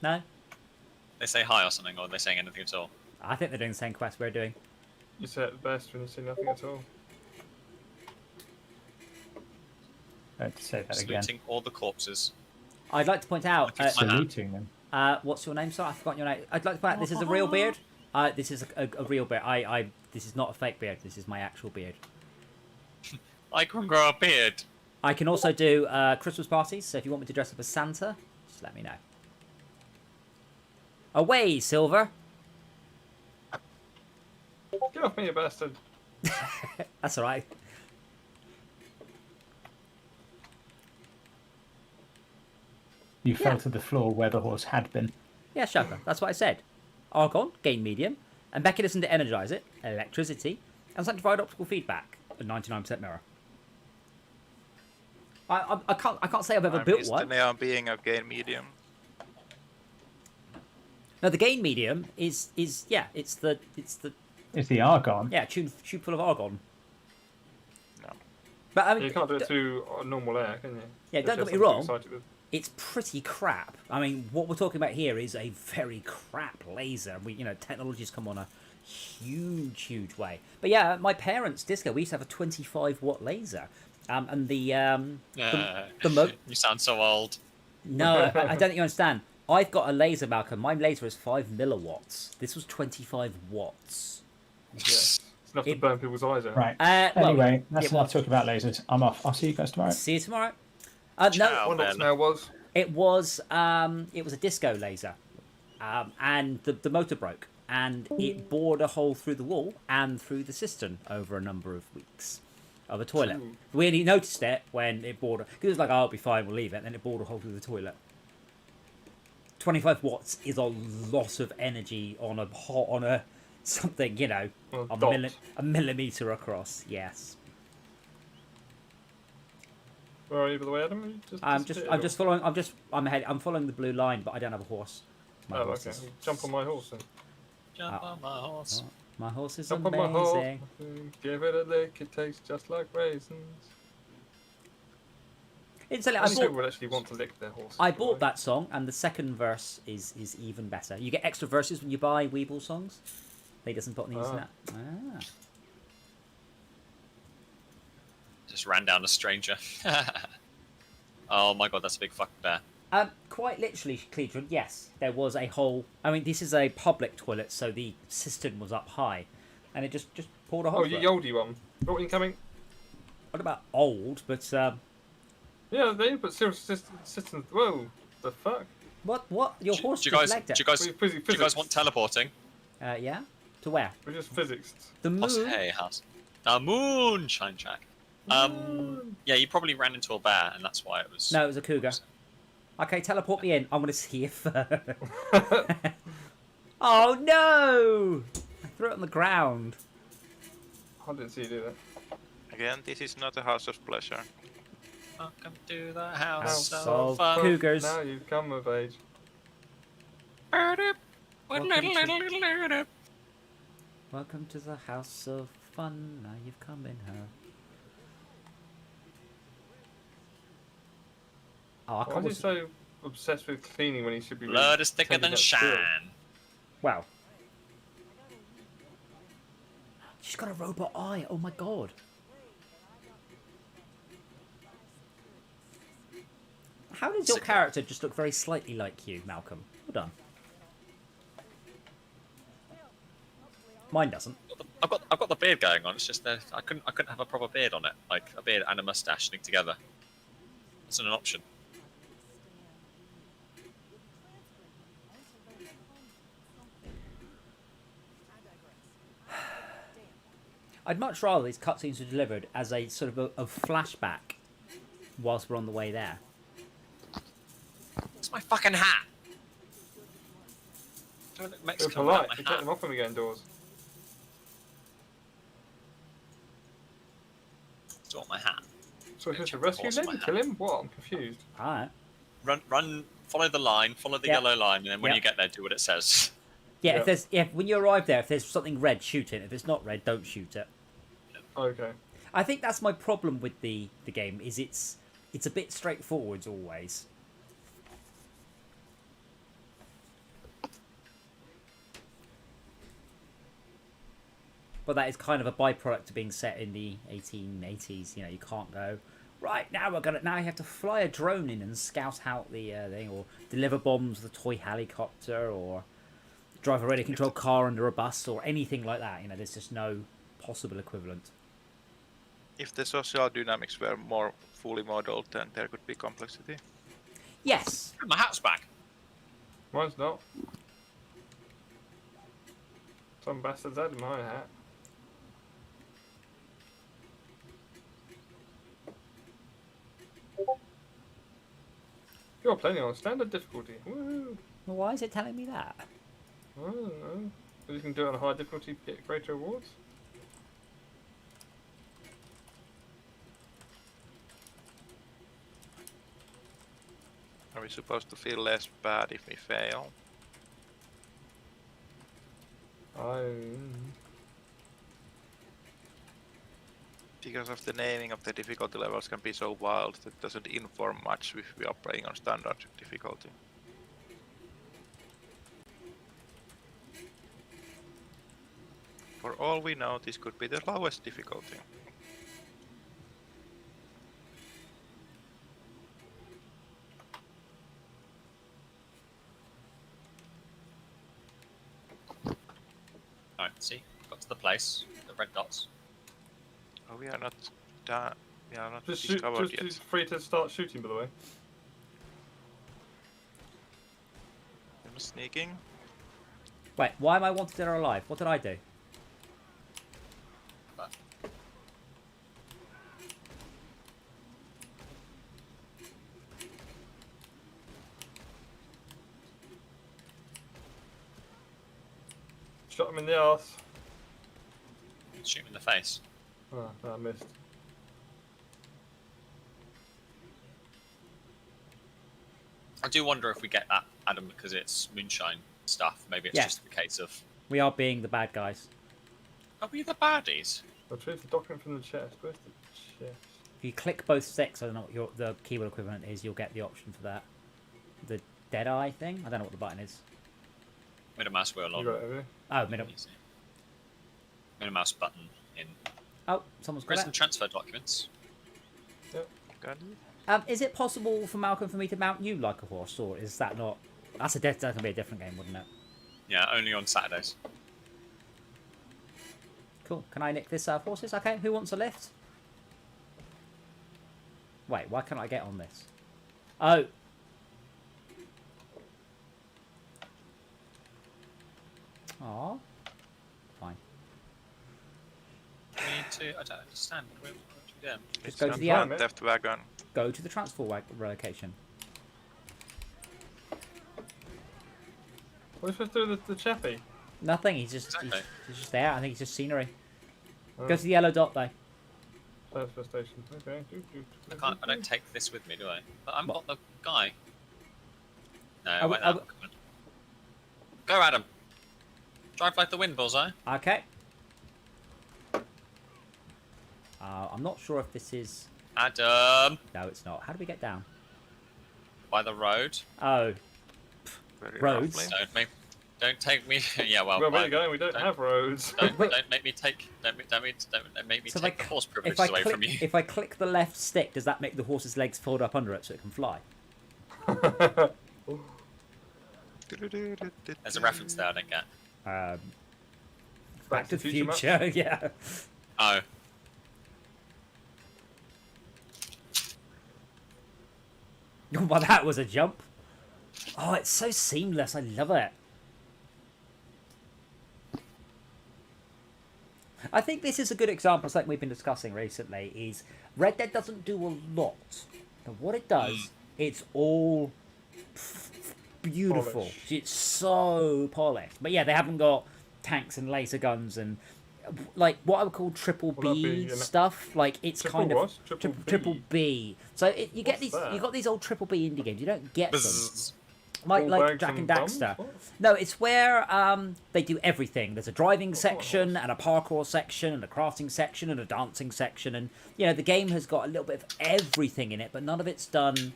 No? They say hi or something, or are they saying anything at all? I think they're doing the same quest we're doing. You say it best when you see nothing at all. I had to say that again. Saluting all the corpses. I'd like to point out... My hat. Saluting them. what's your name, sir? I've forgotten your name. I'd like to point out this is a real beard. This is a real beard. This is not a fake beard. This is my actual beard. I can grow a beard. I can also do Christmas parties, so if you want me to dress up as Santa, just let me know. Away, Silver! Get off me, you bastard. That's alright. You fell to the floor where the horse had been. Yeah, Shaka, that's what I said. Argon, gain medium, and Becky doesn't energize it, electricity, and sanctified optical feedback, a 99% mirror. I can't say I've ever built one. The neon being of gain medium. No, the gain medium is it's the It's the argon. yeah tube full of argon. No. But I mean, You can't do it through normal air, can you? Yeah, If don't you're get me wrong. excited with- it's pretty crap. I mean, what we're talking about here is a very crap laser. Technology's come on a huge way. But yeah, my parents' disco, we used to have a 25-watt laser, and the You sound so old. No, I don't think you understand. I've got a laser, Malcolm. My laser is 5 milliwatts. This was 25 watts. Yeah. It's enough to burn people's eyes out. Right. Anyway, that's enough talk about lasers. I'm off. I'll see you guys tomorrow. See you tomorrow. Ciao, What Ben. smell was? It was a disco laser, and the motor broke, and it bored a hole through the wall and through the cistern over a number of weeks of a toilet. Ooh. We only noticed it when it bored, because it was like, oh, it'll be fine, we'll leave it, and then it bored a hole through the toilet. 25 watts is a lot of energy on a something, a millimeter across. Yes. Where are you, by the way, Adam? I'm following the blue line, but I don't have a horse. My horse okay. is- Jump on my horse then. Jump on my horse. My horse is Jump on my horse. amazing. Give it a lick. It tastes just like raisins. Incidentally, People would actually want to lick their horse. I bought that song, and the second verse is even better. You get extra verses when you buy Weeble songs. They doesn't put on the internet. Just ran down a stranger. Oh my god, that's a big fucking bear. Quite literally, Cleedron, yes, there was a hole. I mean, this is a public toilet, so the cistern was up high, and it just poured a hole. Oh, you oldie one. Got incoming. What about old? But Yeah, they put serious systems. Whoa, the fuck? what? Your horse Do you just guys, legged it. do you guys want teleporting? Yeah. To where? We're just physics. The moon. Hey, house. Moonshine Jack. Yeah, you probably ran into a bear, and that's why it was. No, it was a cougar. Okay, teleport me in. I want to see if. Oh no! I threw it on the ground. I didn't see you do that. Again, this is not a house of pleasure. Welcome to the house House of of fun. cougars. Now you've come of age. Welcome to the house of fun. Now you've come in her. Oh, I Why can't. is he so obsessed with cleaning when he should be? Blood is thicker tending than that steel? shine. Wow. She's got a robot eye. Oh my god. How does your character just look very slightly like you, Malcolm? Well done. Mine doesn't. I've got the beard going on. It's just that I couldn't have a proper beard on it, like a beard and a mustache linked together. It's an option. I'd much rather these cutscenes were delivered as a sort of a flashback whilst we're on the way there. It's my fucking hat. Do I look You're Mexican without polite. my You take hat? them off when we go indoors. Do you want my hat? So if it's a Check rescue, horse let on me my kill him? What? I'm confused. Alright. Run, follow the line, follow the Yeah. yellow line, and then when Yeah. you get there, do what it says. Yeah, Yeah. when you arrive there, if there's something red, shoot it. If it's not red, don't shoot it. Okay. I think that's my problem with the game, is it's a bit straightforward always. But that is kind of a byproduct of being set in the 1880s. You can't go, right, now you have to fly a drone in and scout out the thing, or deliver bombs with a toy helicopter, or drive a radio controlled car under a bus, or anything like that. There's just no possible equivalent. If the social dynamics were more fully modeled, then there could be complexity. Yes. My hat's back. Mine's not. Some bastards had my hat. You're playing on standard difficulty. Woohoo! Well, why is it telling me that? I don't know. But you can do it on a high difficulty to get greater rewards. Are we supposed to feel less bad if we fail? Because of the naming of the difficulty levels can be so wild that doesn't inform much if we are playing on standard difficulty. For all we know, this could be the lowest difficulty. Alright, see? Got to the place. The red dots. Oh, we are not done. We are not Just discovered yet. just free to start shooting, by the way. I'm sneaking. Wait, why am I wanted dead or alive? What did I do? Shot him in the arse. Shoot him in the face. Oh, I missed. I do wonder if we get that, Adam, because it's moonshine stuff. Maybe it's Yeah. just the case of... We are being the bad guys. Are we the baddies? Retrieve the document from the chest. Where's the chest? If you click both sticks, I don't know what the keyboard equivalent is, you'll get the option for that. The dead eye thing? I don't know what the button is. Middle mouse wheel You on. got it, have you? Oh, middle. Easy. Middle mouse button in Oh, someone's got prison it. transfer documents. Got it? Is it possible for Malcolm for me to mount you like a horse, or is that not... That's going to be a different game, wouldn't it? Yeah, only on Saturdays. Cool. Can I nick this set of horses? Okay, who wants a lift? Wait, why can't I get on this? Oh. Aw. Fine. We need to... I don't understand. What are we doing? Just go to Not the one out. left wagon. Go to the transfer location. What are we supposed to do with the chappie? Nothing. He's just Exactly. he's just there. I think it's just scenery. Oh, Go to the yellow dot though. transfer station. Okay. I don't take this with me, do I? But I'm not the guy. No, I wait, w- no. Go, Adam. Drive like the wind, Bullseye. Okay. I'm not sure if this is. Adam! No, it's not. How do we get down? By the road. Oh, Very Roads? roughly. Don't take me. Yeah, well. Well, where are by- you going? We don't have roads. Don't Wait. make me take. Don't make me So if take I the horse if privileges I away click from you. if I click the left stick, does that make the horse's legs fold up under it so it can fly? There's a reference there I don't get. Back to the Future Future, yeah. Oh, Well, that was a jump. Oh, it's so seamless. I love it. I think this is a good example, something we've been discussing recently, is Red Dead doesn't do a lot. But what it does, it's all beautiful. Polished. It's so polished. But yeah, they haven't got tanks and laser guns and like what I would call triple Well, that'd B be, stuff. Like it's Triple kind of what? Triple B? B. So you get What's these, that? you got these old triple B indie games. You don't get them. bzzz. Like Ball like bags Jack and and bombs? Daxter. What? No, it's where they do everything. There's a driving section and a parkour section and a crafting section and a dancing section, and you know the game has got a little bit of everything in it, but none of it's done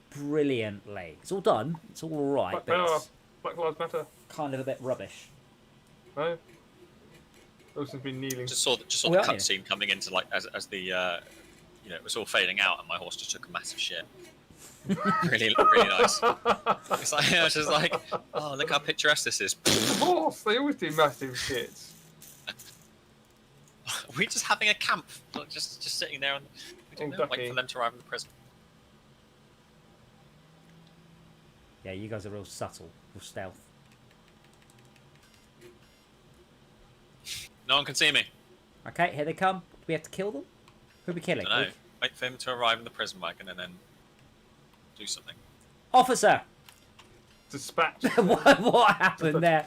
brilliantly. It's all done. It's all right, Black but Power. it's Black Lives Matter. kind of a bit rubbish. No. Those have been kneeling. Just saw the Oh, yeah. cutscene coming into like as the you know it was all fading out and my horse just took a massive shit. really nice. It's like I was just like, oh look how picturesque this is. Of course, they always do massive shits. We're just having a camp, like, just sitting there and we don't Oh, know, waiting ducky. for them to arrive in the prison. Yeah, you guys are real subtle, real stealth. No one can see me. Okay, here they come. Do we have to kill them? Who are we killing? I know. Wait for him to arrive in the prison wagon and then do something. Officer! Dispatch. what happened there?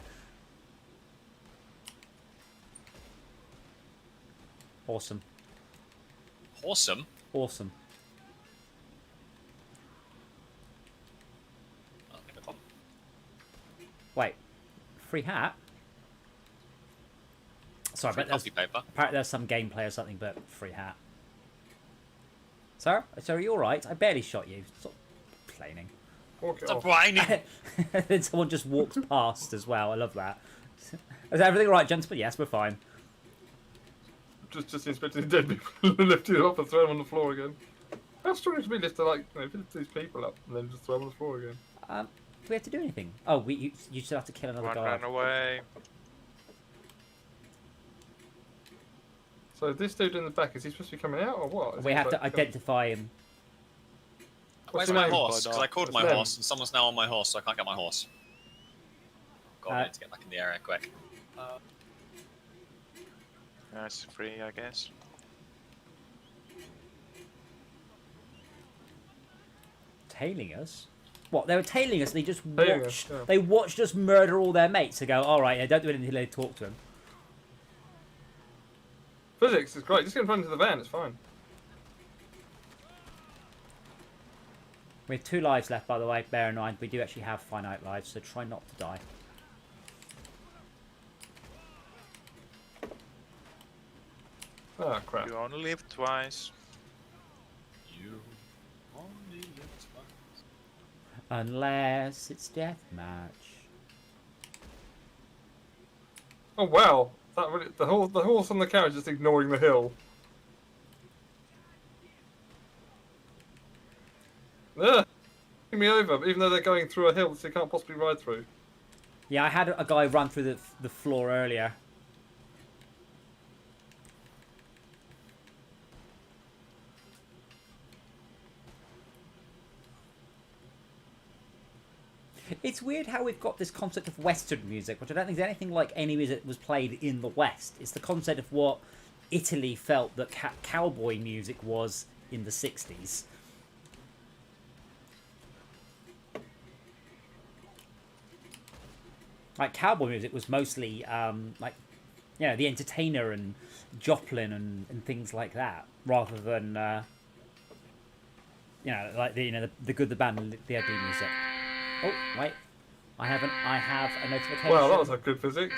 Awesome. Awesome. Awesome. Oh, give it a bomb. Wait. Free hat? Sorry, Free but there's, copy paper. apparently there's some gameplay or something, but free hat. Sir, are you all right? I barely shot you. Stop complaining. Walk it Stop off. whining. Then someone just walks past as well. I love that. Is everything all right, gentlemen? Yes, we're fine. Just inspecting dead people, lifting them up and throw them on the floor again. How strong is it to be lift to, like, lift these people up and then just throw them on the floor again? Do we have to do anything? Oh, you still have to kill another One guard. ran away. So this dude in the back, is he supposed to be coming out or what? Is We he have like, to identify him. Where's your my name? horse? Because I called my What's your horse, and someone's now on my horse, so I can't get my horse. God, I need to get back in the area quick. That's free, I guess. Tailing us? What? They were tailing us. They just Tailing watched. us, yeah. They watched us murder all their mates. To go, all right, yeah, don't do anything until they talk to them. Physics is great. Just get in front of the van, it's fine. We have 2 lives left, by the way. Bear in mind, we do actually have finite lives, so try not to die. Ah, crap. You only live twice. You only live twice. Unless it's deathmatch. Oh wow! That really, the horse on the carriage is ignoring the hill. Yeah, me over, even though they're going through a hill that they can't possibly ride through. Yeah, I had a guy run through the floor earlier. It's weird how we've got this concept of Western music, which I don't think is anything like any music that was played in the West. It's the concept of what Italy felt that cowboy music was in the 60s. Like, cowboy music was mostly, like, you know, The Entertainer and Joplin and things like that, rather than, you know, like the good, the bad, and the ugly music. Oh, wait. I have a notification. Wow, that was a good physics.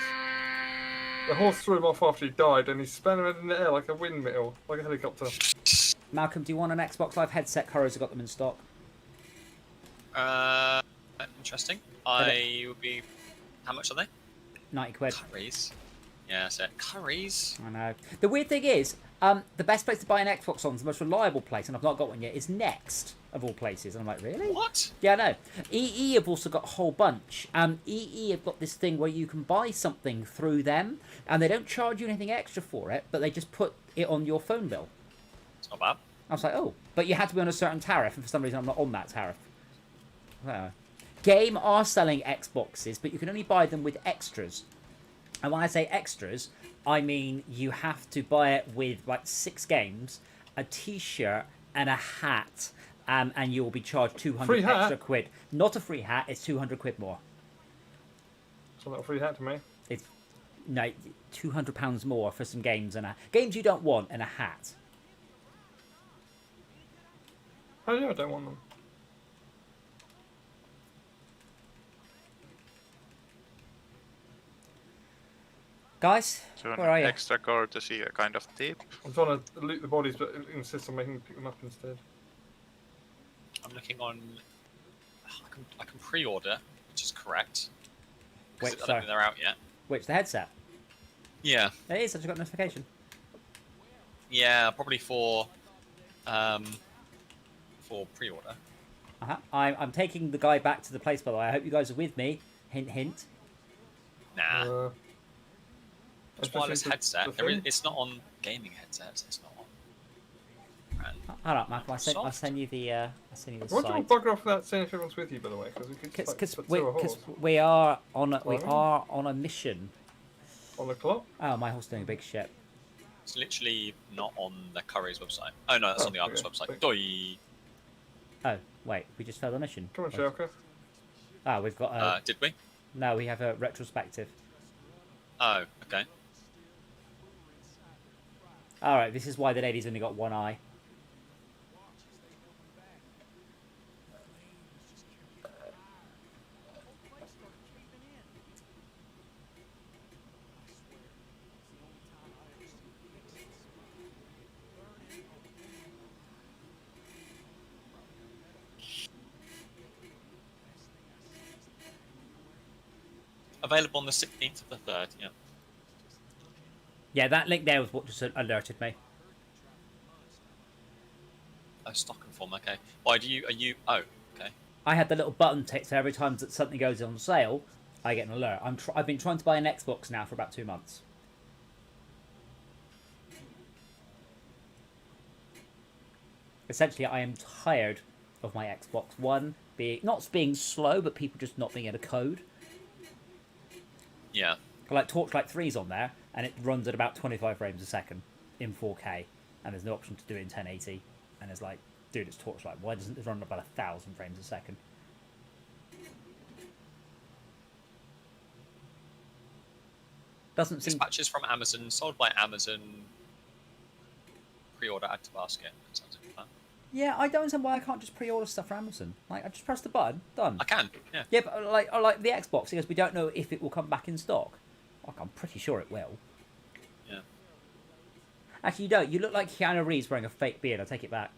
The horse threw him off after he died, and he spun around in the air like a windmill, like a helicopter. Malcolm, do you want an Xbox Live headset? Currys have got them in stock. Interesting. I would be. How much are they? 90 quid. Curries. Yeah, that's it. Curries. I know. The weird thing is, the best place to buy an Xbox on, the most reliable place, and I've not got one yet, is Next, of all places. And I'm like, really? What? Yeah, I know. EE have also got a whole bunch. EE have got this thing where you can buy something through them, and they don't charge you anything extra for it, but they just put it on your phone bill. It's not bad. I was like, oh, but you had to be on a certain tariff, and for some reason I'm not on that tariff. Game are selling Xboxes, but you can only buy them with extras. And when I say extras, I mean you have to buy it with like 6 games, a t-shirt, and a hat, and you will be charged 200 extra quid. Not a free hat, it's 200 quid more. It's not a free hat to me. It's no, £200 more for some games and games you don't want and a hat. Oh yeah, I don't want them. Guys, So where are an you? extra courtesy, a kind of tip. I'm trying to loot the bodies, but insist on making me pick them up instead. I'm looking on. I can pre-order, which is correct. Wait, I don't sorry. think they're out yet. Which, the headset? Yeah. It is, I just got a notification. Yeah, probably for pre-order. I'm taking the guy back to the place, by the way. I hope you guys are with me. Hint, hint. Nah. It's wireless the headset. thing? It's not on gaming headsets. It's not on. All right, Malcolm. I'll send you the Why don't you site. bugger off without saying if everyone's with you, by the way? Because we could just Because put to a horse. we are on a mission. On the clock? Oh, my horse is doing a big shit. It's literally not on the Curry's website. Oh no, that's on the Argus okay. website. Doi. Oh, wait, we just failed the mission. Come on, Shelka. Ah, we've got a... Did we? No, we have a retrospective. Oh, okay. Alright, this is why the lady's only got one eye. Available on the 16th of the 3rd, yeah. Yeah, that link there was what just alerted me. Oh, stock and form, okay. Why do you... Are you... Oh, okay. I had the little button ticked, so every time that something goes on sale, I get an alert. I've been trying to buy an Xbox now for about 2 months. Essentially, I am tired of my Xbox One not being slow, but people just not being able to code. Yeah. Like Torchlight 3's on there, and it runs at about 25 frames a second in 4K, and there's no option to do it in 1080. And it's like, dude, it's Torchlight. Why doesn't it run about 1,000 frames a second? Doesn't seem. Dispatches from Amazon, sold by Amazon. Pre-order, add to basket. That sounds like a plan. Yeah, I don't understand why I can't just pre-order stuff from Amazon. Like, I just press the button, done. I can, yeah. Yeah, but like the Xbox, because we don't know if it will come back in stock. Like, I'm pretty sure it will. Yeah. Actually, you don't. You look like Keanu Reeves wearing a fake beard. I take it back.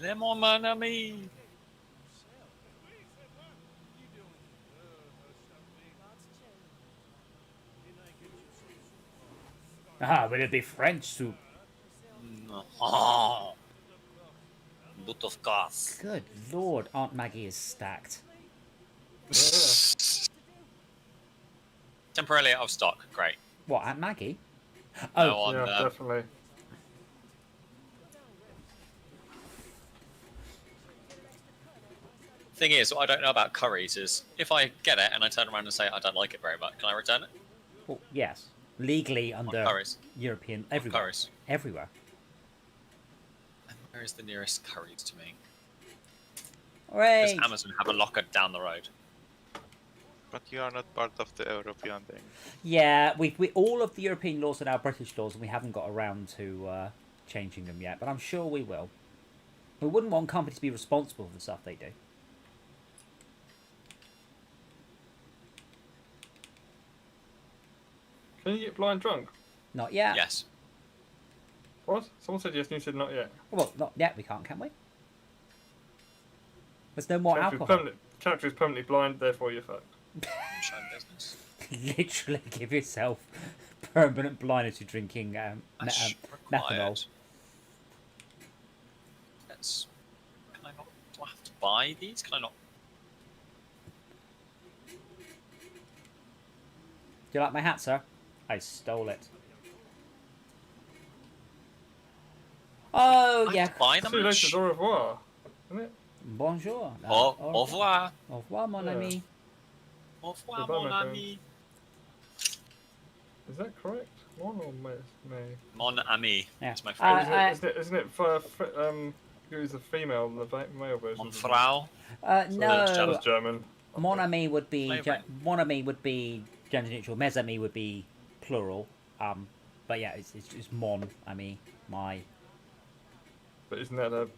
Le mon ami. Ah, will it be French soup? Oh. But of course. Good lord, Aunt Maggie is stacked. Temporarily out of stock. Great. What, Aunt Maggie? No, Oh, on, Yeah, definitely. Thing is, what I don't know about curries is if I get it and I turn around and say I don't like it very much, can I return it? well, yes. Legally under curries? European, everywhere. Curries. Everywhere. And where is the nearest curries to me? Hooray! Does Amazon have a locker down the road? But you are not part of the European thing. Yeah, we all of the European laws are now British laws, and we haven't got around to changing them yet. But I'm sure we will. We wouldn't want companies to be responsible for the stuff they do. Can you get blind drunk? Not yet. Yes. What? Someone said yes and you said not yet. Well, not yet. We can't, can we? There's no more alcohol. Character is permanently blind, therefore you're fucked. Shine business. Literally give yourself permanent blindness to drinking Ash methanol. required. Let's... Can I not... Do I have to buy these? Can I not... Do you like my hat, sir? I stole it. Oh, I yeah. have to buy them? Too late to au revoir, isn't it? Bonjour. Au revoir. Au revoir, mon Yeah. ami. Au revoir, Goodbye, mon my friend. ami. Is that correct? Mon or may? Mon ami. Yeah. It's my friend. Isn't it for who's the female and the male version? Mon frau. That's No. German. Mon ami would be Flavouring. mon ami would be gender neutral. Mes ami would be plural. But yeah, it's mon ami, my. But isn't that a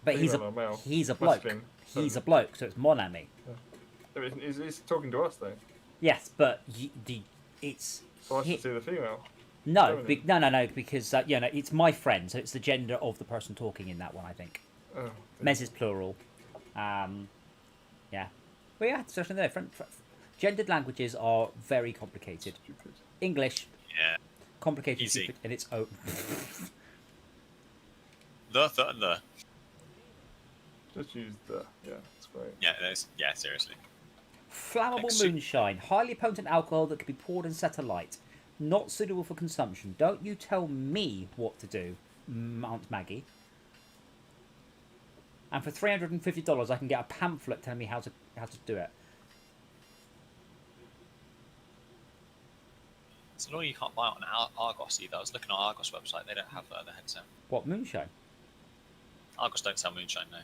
But female or male? he's a bloke. Masculine, He's so- a bloke, so it's mon ami. He's talking to us though. Yes, but it's. So I should see the female. No, Feminine. no, because it's my friend, so it's the gender of the person talking in that one. I think Oh, mes is plural. Yeah, well, yeah, so there. Gendered languages are very complicated. stupid. English, Yeah. complicated, Easy. stupid, and it's open. And the. Just use the. Yeah, that's great. Yeah, it is. Yeah, seriously. Flammable Exu- moonshine, highly potent alcohol that can be poured and set alight. Not suitable for consumption. Don't you tell me what to do, Aunt Maggie. And for $350, I can get a pamphlet telling me how to do it. It's annoying you can't buy it on Argos either. I was looking at Argos website. They don't have the headset. What, moonshine? Argos don't sell moonshine, no.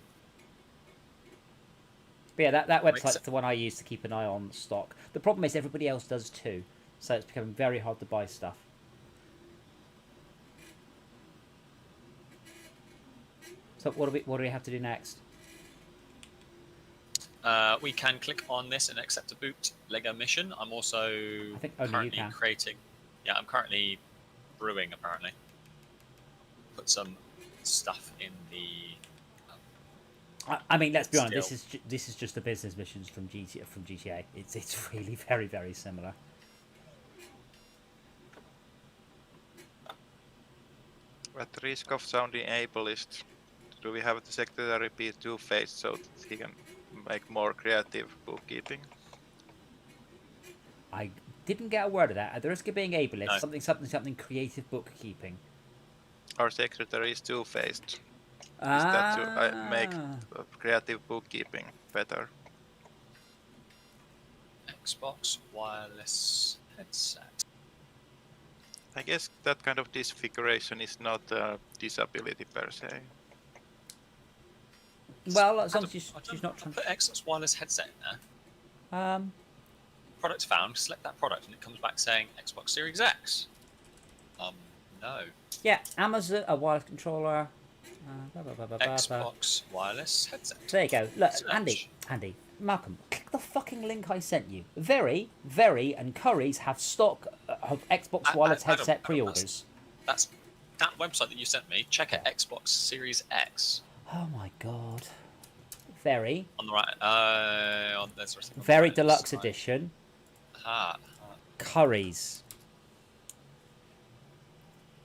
But yeah, that Makes website's it- the one I use to keep an eye on stock. The problem is everybody else does too, so it's becoming very hard to buy stuff. So what do we have to do next? We can click on this and accept a boot Lego mission. I'm also I think only you currently can. creating. Yeah, I'm currently brewing. Apparently, put some stuff in the. I mean, let's be honest. Still. This is just the business missions from GTA. It's really very very similar. At the risk of sounding ableist, do we have the secretary be two-faced so that he can make more creative bookkeeping? I didn't get a word of that. At the risk of being ableist, No. something creative bookkeeping. Our secretary is two-faced. Is that to make creative bookkeeping better? Xbox wireless headset. I guess that kind of disfiguration is not a disability per se. Well, as long as she's not trying. Put Xbox wireless headset in there. Product found. Select that product, and it comes back saying Xbox Series X. No. Yeah, Amazon, a wireless controller. Xbox wireless headset. There you go. Look, Search. Andy, Malcolm, click the fucking link I sent you. Very, and Curry's have stock of Xbox wireless headset pre-orders. That's that website that you sent me. Check it. Xbox Series X. Oh my god. Very. On the right. There's very deluxe edition. Curry's.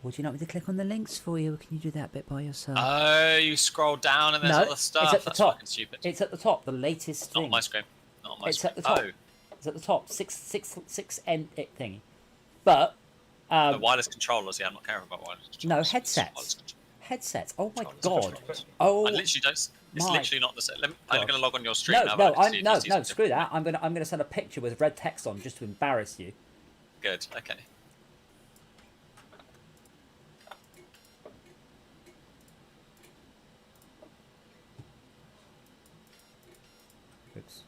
Would you like me to click on the links for you, or can you do that bit by yourself? Oh, you scroll down and there's other stuff. It's at the That's top. fucking stupid. It's at the top. The latest thing. Not on my screen. Not on my it's screen. At the top. Oh. It's at the top. Six end thingy. But wireless controllers. Yeah, I'm not caring about wireless controllers. No, headsets. Headsets. Oh my god. Oh. I literally don't. It's literally not the same. I'm going to log on your stream now. No. Screw that. I'm gonna send a picture with red text on just to embarrass you. Good. Okay. Oops.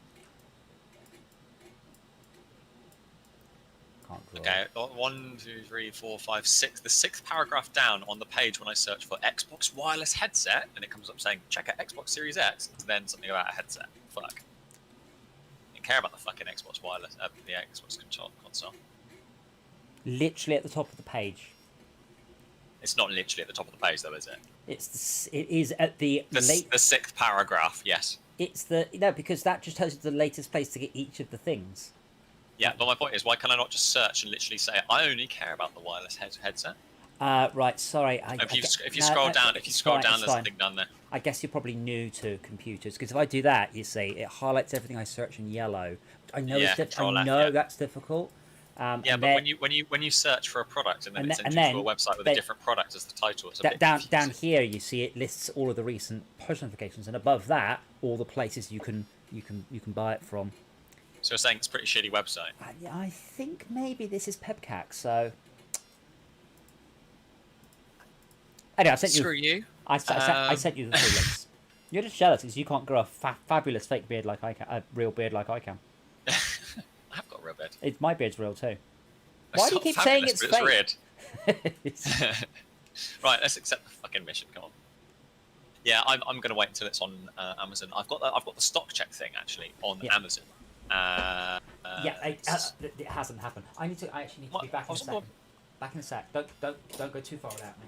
Can't draw. Okay, 1, 2, 3, 4, 5, 6. The sixth paragraph down on the page when I search for Xbox wireless headset, and it comes up saying check out Xbox Series X, and then something about a headset. Fuck. I don't care about the fucking Xbox wireless, the Xbox console. Literally at the top of the page. It's not literally at the top of the page, though, is it? It is at the sixth paragraph. Yes. It's because that just tells you the latest place to get each of the things. Yeah, but my point is, why can I not just search and literally say I only care about the wireless headset? Right. Sorry. If you scroll down, there's a thing down there. I guess you're probably new to computers, because if I do that, you see, it highlights everything I search in yellow. I know that's difficult. But then, when you search for a product and then it sends you to a website with a different product as the title, it's a bit confusing. Down here you see it lists all of the recent push notifications, and above that all the places you can buy it from. So you're saying it's a pretty shitty website? I think maybe this is Pepcac. So anyway, I sent you. Screw you. I sent you the 3 links. You're just jealous because you can't grow a fabulous fake beard like I can, a real beard like I can. I have got a real beard. My beard's real too. Why do you keep saying it's fake? Right, let's accept the fucking mission. Come on. Yeah, I'm going to wait until it's on Amazon. I've got the stock check thing actually on Amazon. It hasn't happened. I actually need to be back in a second. Back in a sec. Don't go too far without me.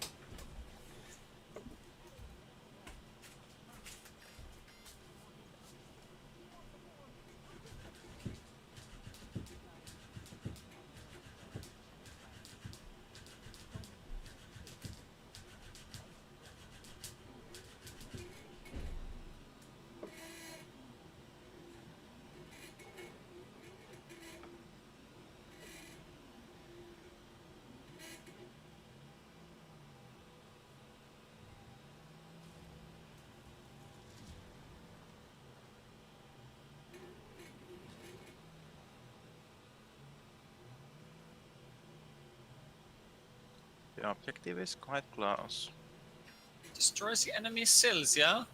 The objective is quite close. Destroys the enemy cells, yeah?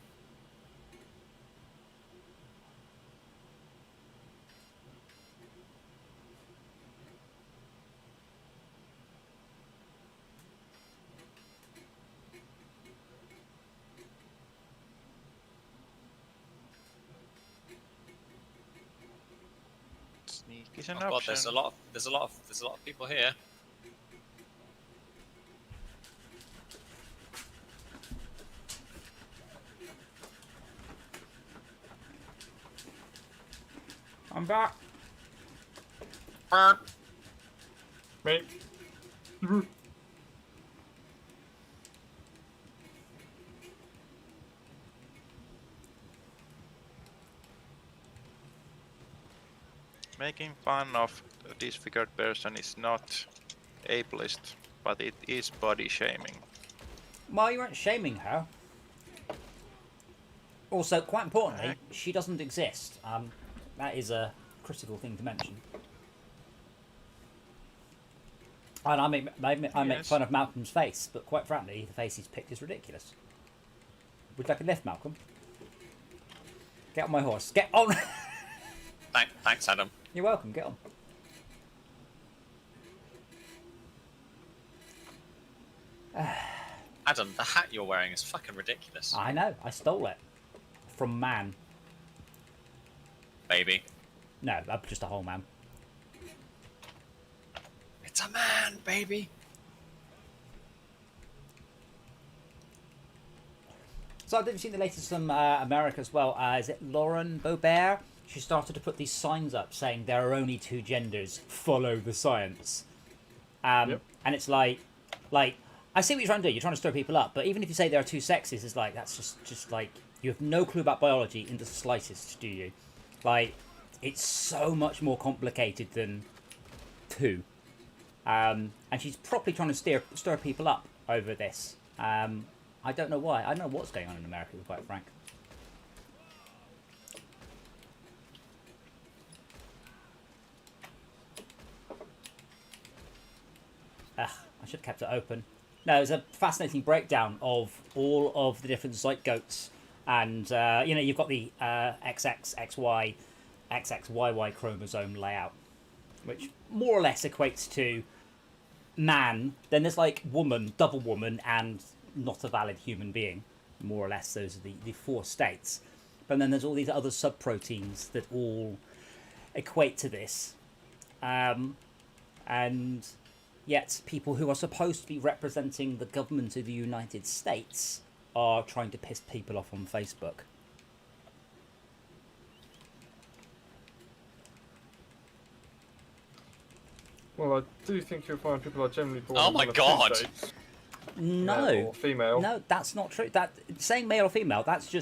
Sneak is an God, option. there's a lot of people here. I'm back. Mate. Making fun of a disfigured person is not ableist, but it is body shaming. Well, you weren't shaming her. Also, quite importantly, she doesn't exist. That is a critical thing to mention. And I make fun of Malcolm's face, but quite frankly, the face he's picked is ridiculous. Would you like a lift, Malcolm? Get on my horse. Get on! Thanks, Adam. You're welcome, get on. Adam, the hat you're wearing is fucking ridiculous. I know, I stole it. From man. Baby. No, I'm just a whole man. It's a man, baby. So I've seen the latest from America as well. Is it Lauren Boebert? She started to put these signs up saying there are only two genders. Follow the science. Yep. And it's like, I see what you're trying to do. You're trying to stir people up. But even if you say there are two sexes, it's like, that's just like, you have no clue about biology in the slightest, do you? Like, it's so much more complicated than two. And she's properly trying to stir people up over this. I don't know why. I don't know what's going on in America, to be quite frank. I should have kept it open. No, it's a fascinating breakdown of all of the different zygotes. And, you've got the XX, XY, XXYY chromosome layout, which more or less equates to man. Then there's like woman, double woman, and not a valid human being. More or less, those are the four states. But then there's all these other subproteins that all equate to this. And yet people who are supposed to be representing the government of the United States are trying to piss people off on Facebook. Well, I do think you'll find people are generally born. Oh my God! No, male or female. No, that's not true. That saying male or female, that's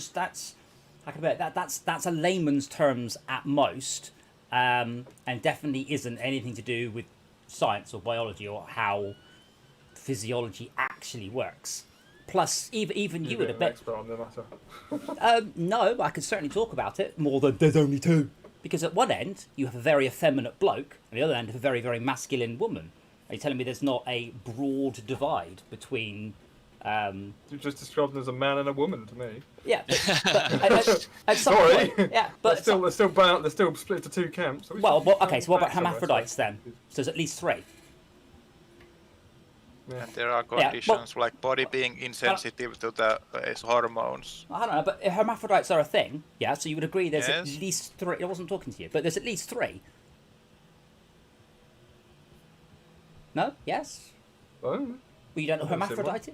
I can bet that's a layman's terms at most, and definitely isn't anything to do with science or biology or how physiology actually works. Plus, even you would have bet. Expert on the matter. No, I could certainly talk about it more than there's only two. Because at one end, you have a very effeminate bloke, and the other end, a very, very masculine woman. Are you telling me there's not a broad divide between... You just described them as a man and a woman to me. Yeah, but at some Sorry. point, yeah, but they're still split into two camps. Okay, so what about hermaphrodites then? So there's at least three. Yeah. And there are conditions like body being insensitive to the hormones. I don't know, but hermaphrodites are a thing, yeah, so you would agree there's at Yes. least three. I wasn't talking to you, but there's at least three. No? Yes? Oh. Well, you don't know hermaphrodites?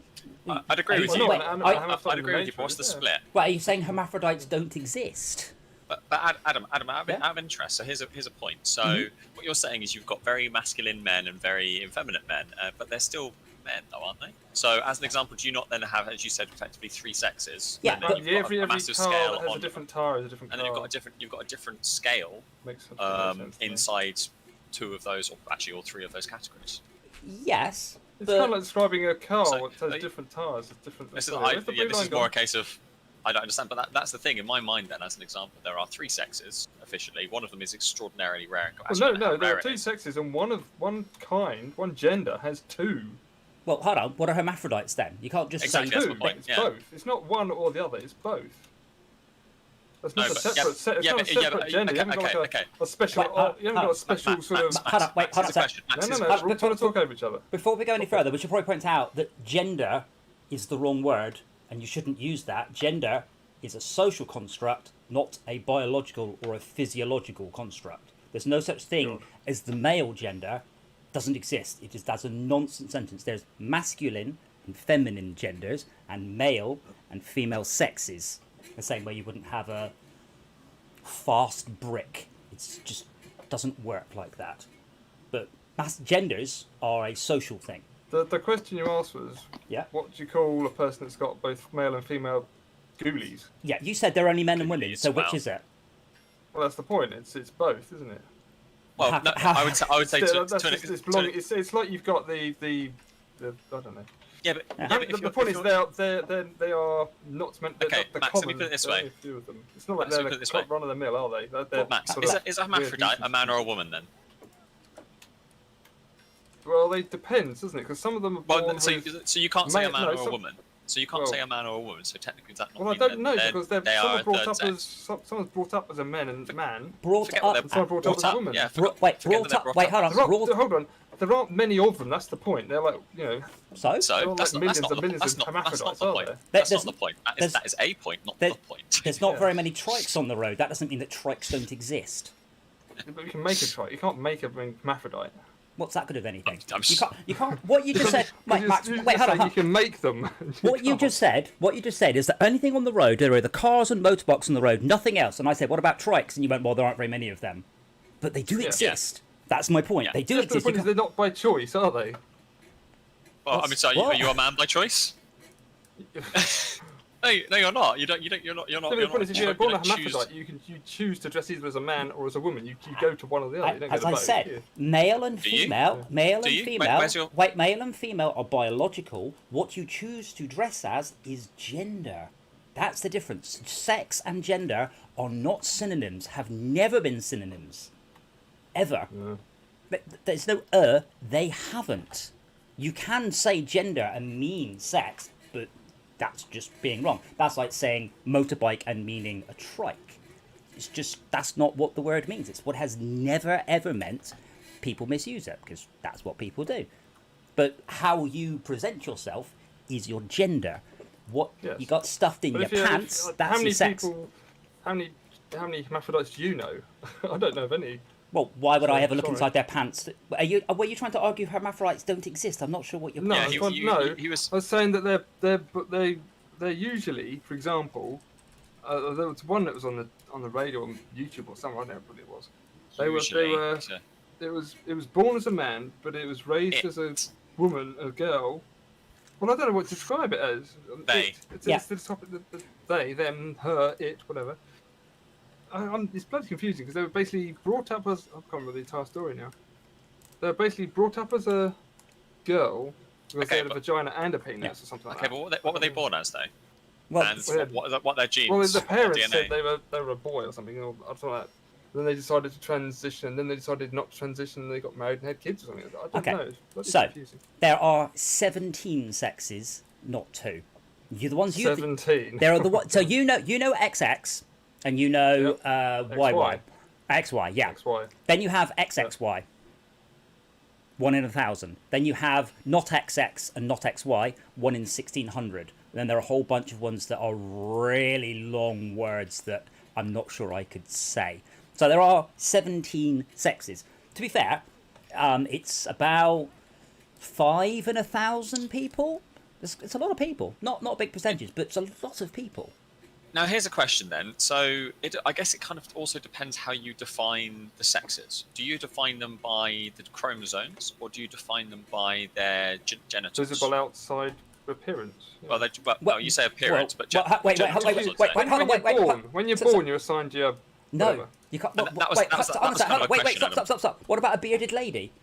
I'd agree with you. I'd agree with you. What's the split? Well, are you saying hermaphrodites don't exist? But Adam, out of interest, so here's a point. So what you're saying is you've got very masculine men and very effeminate men, but they're still men, though, aren't they? So, as an example, do you not then have, as you said, effectively three sexes? Yeah, and then but you've got a massive scale has on, a different tire, has a different and car. then you've got a different scale Makes sense to me. inside two of those, or actually all three of those categories. Yes. It's but... kind of like describing a car So, which has different tires. Different. This Where's the blue is line more gone? a case of I don't understand, but that's the thing in my mind. Then, as an example, there are three sexes officially. One of them is extraordinarily rare. Well, no, there are two sexes, and one gender has two. Well, hold on. What are hermaphrodites then? You can't just Exactly, say that's Two, my point, it's yeah. both. It's not one or the other. It's both. That's not No, a but- separate. yeah, It's yeah, not a but- yeah, separate but- gender. You haven't got like a special. You haven't got a special sort of. Hold on, wait, hold on a sec. No. We're trying to talk over each other. Before we go any further, we should probably point out that gender is the wrong word, and you shouldn't use that. Gender is a social construct, not a biological or a physiological construct. There's no such thing as the male gender. Doesn't exist. That's a nonsense sentence. There's masculine and feminine genders, and male and female sexes. The same way you wouldn't have a fast brick. It's just doesn't work like that. But genders are a social thing. The question you asked was, what do you call a person that's got both male and female ghoulies? Yeah, you said they're only men and women, so which is it? Well, that's the point. It's both, isn't it? Well, I would say it's like you've got the I don't know. Yeah, but the point is they are not meant. Okay, the Max, common, let me put it this way. A few of them. It's not like they're run of the mill, are they? Well, Max, is a hermaphrodite a man or a woman then? Well, it depends, doesn't it? Because some of them are born so you can't say a man or a woman. So you can't say a man or a woman. So technically, that not. Well, I don't know because someone's brought up as a man. Brought up. Someone brought up as a woman. Yeah. Wait, hold on. There aren't many of them. That's the point. They're like, So that's like millions not and millions of hermaphrodites, are there? That's not the point. That is a point, not the point. There's not very many trikes on the road. That doesn't mean that trikes don't exist. But you can make a trike. You can't make a hermaphrodite. What's that good of anything? You can't. What you just said, Max. Wait, hold on. You can make them. What you just said is that anything on the road, there are the cars and motorbikes on the road, nothing else. And I said, what about trikes? And you went, well, there aren't very many of them, but they do exist. That's my point. They do exist. The point is they're not by choice, are they? Well, I mean, so are you a man by choice? No, you're not. You're not. The point is, if you're born a hermaphrodite, you choose to dress either as a man or as a woman. You go to one or the other. You don't as go to I both, said, male and female, male and female are biological. What you choose to dress as is gender. That's the difference. Sex and gender are not synonyms. Have never been synonyms, ever. Yeah. There's no they haven't. You can say gender and mean sex, but that's just being wrong. That's like saying motorbike and meaning a trike. It's just, that's not what the word means. It's what has never ever meant. People misuse it because that's what people do. But how you present yourself is your gender. What you got stuffed in your pants, that's your sex. How many hermaphrodites do you know? I don't know of any. Well, why would I ever look inside their pants? Were you trying to argue hermaphrodites don't exist? I'm not sure what you're. No, he was. I was saying that they're usually, for example, there was one that was on the radio on YouTube or somewhere. I don't know what it was. It was born as a man, but it was raised as a woman, a girl. Well, I don't know what to describe it as. They. It's the topic. They, them, her, it, whatever. It's bloody confusing because they were basically brought up as... I can't remember the entire story now. They were basically brought up as a girl because they had a vagina and a penis or something like that. Okay, but what were they born as, though? Well, and what their genes? Well, the parents DNA? said they were a boy or something, or something like that. Then they decided to transition, and then they decided not to transition, and they got married and had kids or something. I don't know. It's bloody confusing. There are 17 sexes, not 2. You're the ones 17. There are the ones... So you know XX... And you know YY. XY, yeah. XY. Then you have XXY. 1 in 1,000. Then you have not XX and not XY. 1 in 1,600. And then there are a whole bunch of ones that are really long words that I'm not sure I could say. So there are 17 sexes. To be fair, it's about 5 in 1,000 people. It's a lot of people. Not a big percentage, but it's a lot of people. Now, here's a question then. So, I guess it kind of also depends how you define the sexes. Do you define them by the chromosomes, or do you define them by their genitals? Visible outside appearance. Yeah. Well, you say appearance, but wait. When you're born, you're assigned your... No, you can't... Stop. What about a bearded lady?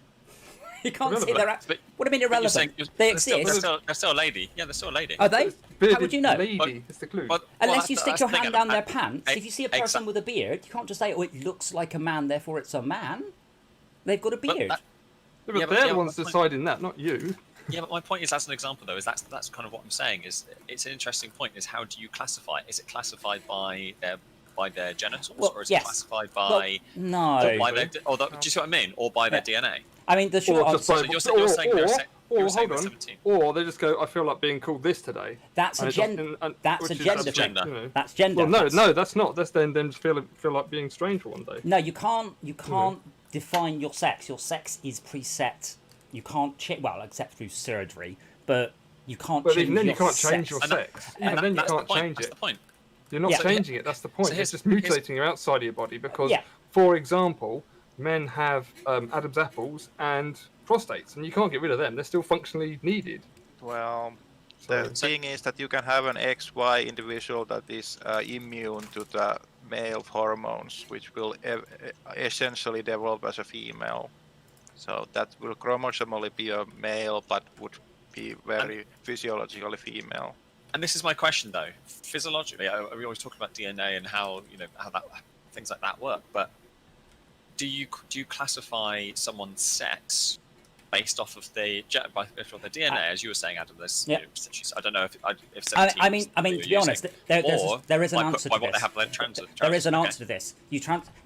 You can't say they're... What do you mean irrelevant? They exist. They're still a lady. Yeah, they're still a lady. Are they? How would you know? Lady is the clue. Unless you stick your hand down their pants. If you see a person with a beard, you can't just say, oh, it looks like a man, therefore it's a man. They've got a beard. They're the ones deciding that, not you. Yeah, but my point is, as an example, though, is that's kind of what I'm saying. Is it's an interesting point. Is how do you classify it? Is it classified by their genitals, or is it classified by do you see what I mean? Or by their DNA? I mean, the short answer. Or they just go, I feel like being called this today. That's a gender. That's a gender thing. That's gender. Well, no, that's not. That's them just feel like being strange for one day. No, you can't define your sex. Your sex is preset. You can't change. Well, except through surgery, but you can't. But even then, you can't change your sex. Even then, you can't change it. That's the point. You're not changing it. That's the point. It's just mutating your outside of your body because, for example, men have Adam's apples and prostates, and you can't get rid of them. They're still functionally needed. Well, the thing is that you can have an XY individual that is immune to the male hormones, which will essentially develop as a female. So that will chromosomally be a male, but would be very physiologically female. And this is my question, though. Physiologically, we always talk about DNA and how that things like that work. But do you classify someone's sex based off of the DNA, as you were saying, Adam? I don't know if 17 I mean, to be honest, there is an answer to this. There is an answer to this.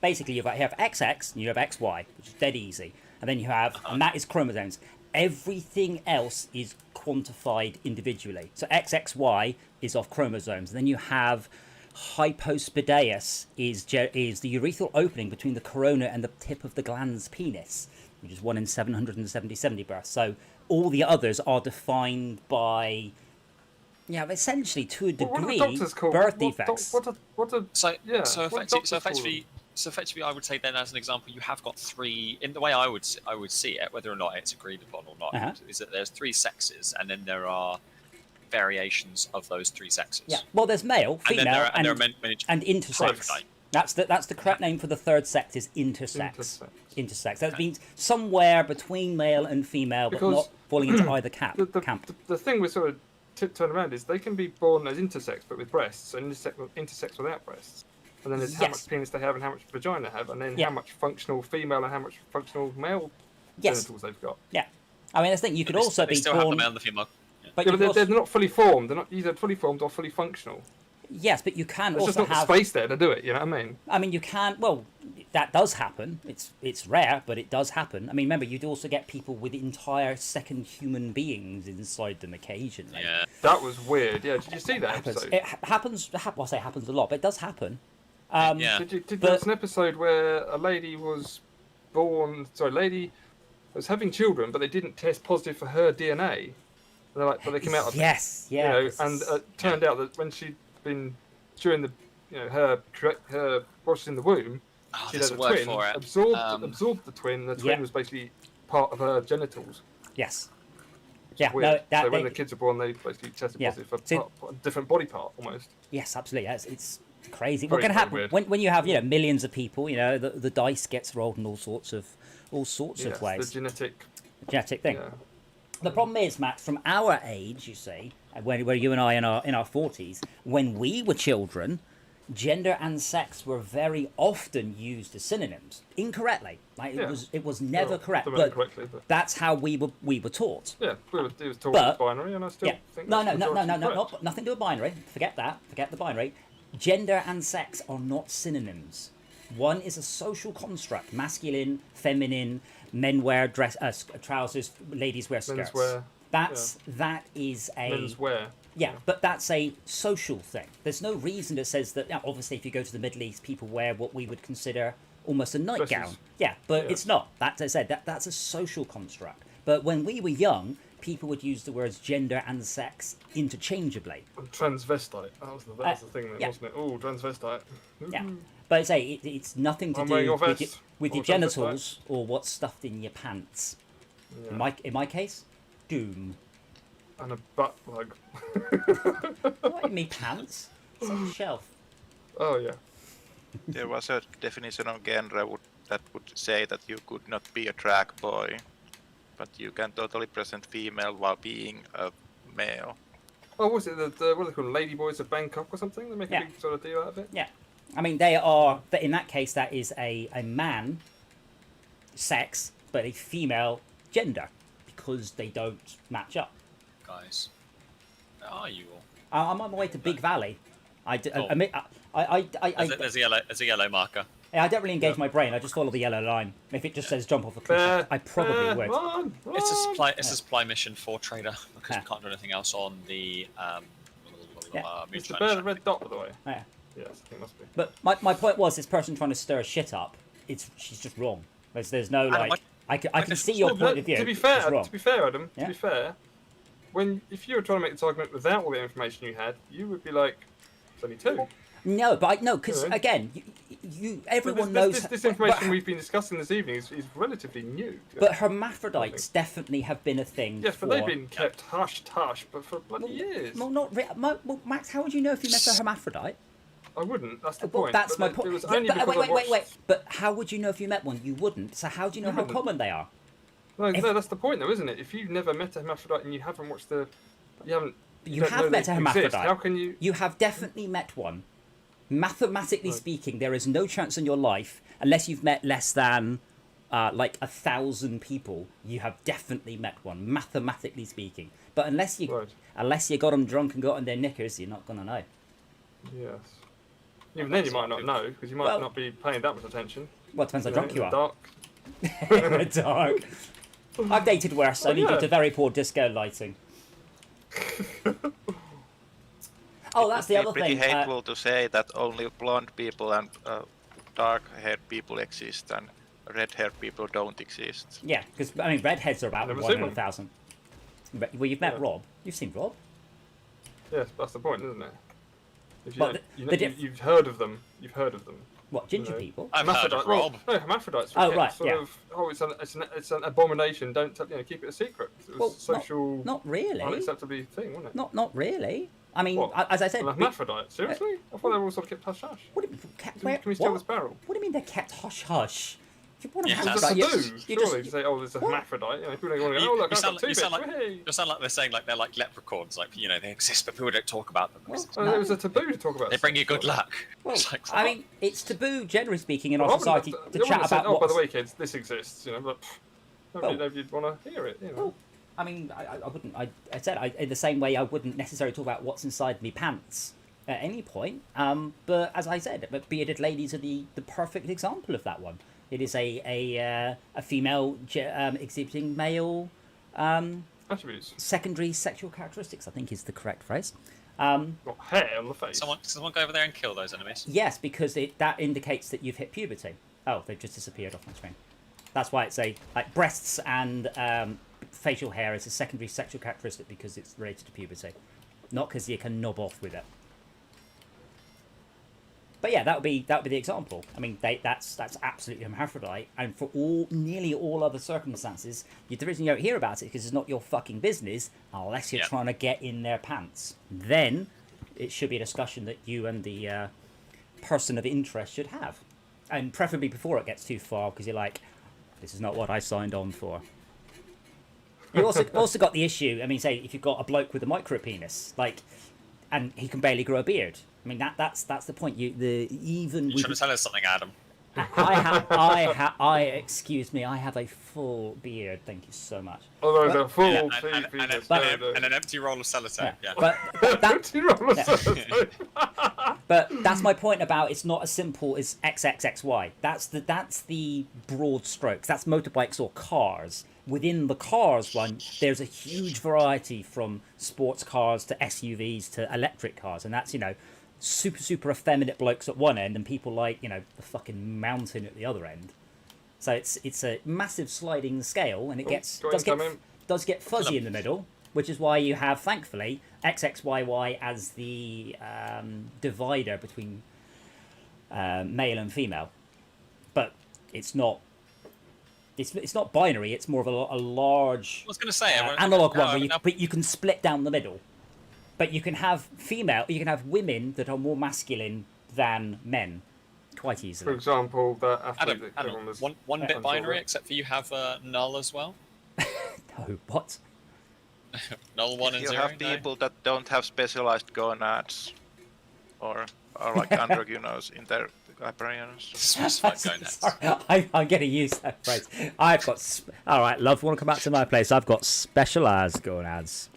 Basically, you have XX and you have XY, which is dead easy, and then you have, and that is chromosomes. Everything else is quantified individually. So XXY is of chromosomes. And then you have hypospadias is the urethral opening between the corona and the tip of the glans penis, which is 1 in 770 births. So all the others are defined by, essentially to a degree, birth defects. So effectively, I would say then, as an example, you have got three. In the way I would see it, whether or not it's agreed upon or not, is that there's three sexes, and then there are variations of those three sexes. Yeah. Well, there's male, female, and intersex. That's the correct name for the third sex is intersex. Intersex. That means somewhere between male and female, but not falling into either camp. The thing we're sort of tiptoeing around is they can be born as intersex, but with breasts, and intersex without breasts. And then there's how much penis they have and how much vagina they have, and then how much functional female and how much functional male genitals they've got. Yeah. I mean, I think you could also be still born... have the male and the female. Yeah. But they're not fully formed. They're not either fully formed or fully functional. Yes, but you can There's also just not have... the space there to do it, you know what I mean? I mean, you can... Well, that does happen. It's rare, but it does happen. I mean, remember, you'd also get people with entire second human beings inside them occasionally. Yeah. That was weird. Yeah, did you see that episode? It happens... Well, I say it happens a lot, but it does happen. There's an episode where a lady was was having children, but they didn't test positive for her DNA. But they came out of and turned out that when she'd been during the her while she's in the womb, she had a twin, absorbed the twin. The twin was basically part of her genitals. Yes. Yeah. So when the kids are born, they basically tested positive for a different body part almost. Yes, absolutely. It's crazy. What can happen when you have millions of people? The dice gets rolled in all sorts of ways. The genetic thing. Yeah. The problem is, Matt, from our age, you see, where you and I in our 40s, when we were children, gender and sex were very often used as synonyms incorrectly. It was never correct, but that's how we were taught. Yeah, it was taught as binary, and I still think no, nothing to do with binary. Forget that. Forget the binary. Gender and sex are not synonyms. One is a social construct: masculine, feminine. Men wear trousers, ladies wear skirts. That is a men's wear. Yeah, but that's a social thing. There's no reason that says that. Obviously, if you go to the Middle East, people wear what we would consider almost a nightgown. Yeah, but it's not. That's, as I said, that's a social construct. But when we were young, people would use the words gender and sex interchangeably. Transvestite. That was the thing, wasn't it? Oh, transvestite. Yeah, but I say it's nothing to do with your genitals or what's stuffed in your pants. Yeah. In my case, doom. And a butt plug. What in me pants? It's on the shelf. Oh yeah. There was a definition of genre that would say that you could not be a drag boy, but you can totally present female while being a male. Oh, was it what are they called? Ladyboys of Bangkok or something? They make a big sort of deal out of it. Yeah. I mean, they are. In that case, that is a man sex, but a female gender because they don't match up. Guys, where are you all? I'm on my way to Big Valley. There's a yellow marker. I don't really engage my brain. I just follow the yellow line. If it just says jump off a cliff, I probably would. Run. It's a supply mission for trader because we can't do anything else on the. It's the bear, the red dot, by the way. Yeah. Yes, I think it must be. But my point was, this person trying to stir shit up, she's just wrong. There's no I can see your point of view. To be fair, Adam. To be fair, if you were trying to make this argument without all the information you had, you would be like, it's only two. No, but because again, everyone knows. This information we've been discussing this evening is relatively new. But hermaphrodites definitely have been a thing. Yes, but they've been kept hush, but for bloody years. Well, Max, how would you know if you met a hermaphrodite? I wouldn't. That's the point. That's my point. It was only wait. But how would you know if you met one? You wouldn't. So how do you know how common they are? No, that's the point, though, isn't it? If you've never met a hermaphrodite and you haven't watched You have met a hermaphrodite. How can you? You have definitely met one. Mathematically speaking, there is no chance in your life, unless you've met less than like 1,000 people, you have definitely met one. Mathematically speaking, but unless you got them drunk and got in their knickers, you're not gonna know. Yes. Even then, you might not know because you might not be paying that much attention. Well, it depends how drunk you are. Dark. In the dark. I've dated worse, only due to very poor disco lighting. Oh, that's the other thing. It's pretty hateful to say that only blonde people and dark-haired people exist and red-haired people don't exist. Yeah, because I mean, redheads are about 1 in 1,000. Well, you've met Rob. You've seen Rob. Yes, that's the point, isn't it? If you've heard of them. You've heard of them. What, ginger people? I've heard of Rob. No, hermaphrodites. It's an abomination. Don't keep it a secret. It was social. Not really. Unacceptably thing, wasn't it? Not really. I mean, as I said, a hermaphrodite. Seriously? I thought they were all sort of kept hush hush. Can we steal this barrel? What do you mean they're kept hush hush? That's taboo, surely, to say, oh, there's a hermaphrodite. People don't want to go, oh, look, I've got two bits. You sound like they're saying like they're like leprechauns, like, they exist, but people don't talk about them. It was a taboo to talk about. They bring you good luck. Well, I mean, it's taboo, generally speaking, in our society to chat about. Oh, by the way, kids, this exists. But nobody'd want to hear it. Well, I mean, I wouldn't. I said in the same way I wouldn't necessarily talk about what's inside me pants at any point. But as I said, bearded ladies are the perfect example of that one. It is a female exhibiting male attributes. Secondary sexual characteristics, I think is the correct phrase. Got hair on the face. Someone go over there and kill those enemies. Yes, because that indicates that you've hit puberty. Oh, they've just disappeared off my screen. That's why it's like breasts and facial hair is a secondary sexual characteristic because it's related to puberty, not because you can knob off with it. But yeah, that would be the example. I mean, that's absolutely hermaphrodite, and for nearly all other circumstances, the reason you don't hear about it because it's not your fucking business unless you're trying to get in their pants. Then it should be a discussion that you and the person of interest should have, and preferably before it gets too far, because you're like, this is not what I signed on for. You also got the issue. I mean, say if you've got a bloke with a micro penis, and he can barely grow a beard. I mean, that's the point. You're trying to tell us something, Adam. Excuse me, I have a full beard. Thank you so much. Oh, there's a full and an empty roll of sellotape. Yeah. But that's my point about it's not as simple as XXXY. That's the broad strokes. That's motorbikes or cars. Within the cars one, there's a huge variety from sports cars to SUVs to electric cars, and that's super effeminate blokes at one end and people like the fucking mountain at the other end. So it's a massive sliding scale, and it does get fuzzy in the middle, which is why you have, thankfully, XXYY as the divider between male and female. But it's not binary. It's more of a large. I was going to say analog one where you can split down the middle. But you can have women that are more masculine than men, quite easily. For example, the athlete Adam, one bit binary, except for you have null as well. No, what? Null 1 and 0. You have people that don't have specialized gonads, or are like androgynous in their appearance. Specified gonads. I'm going to use that phrase. I've got. All right, love. Want to come back to my place? I've got specialized gonads.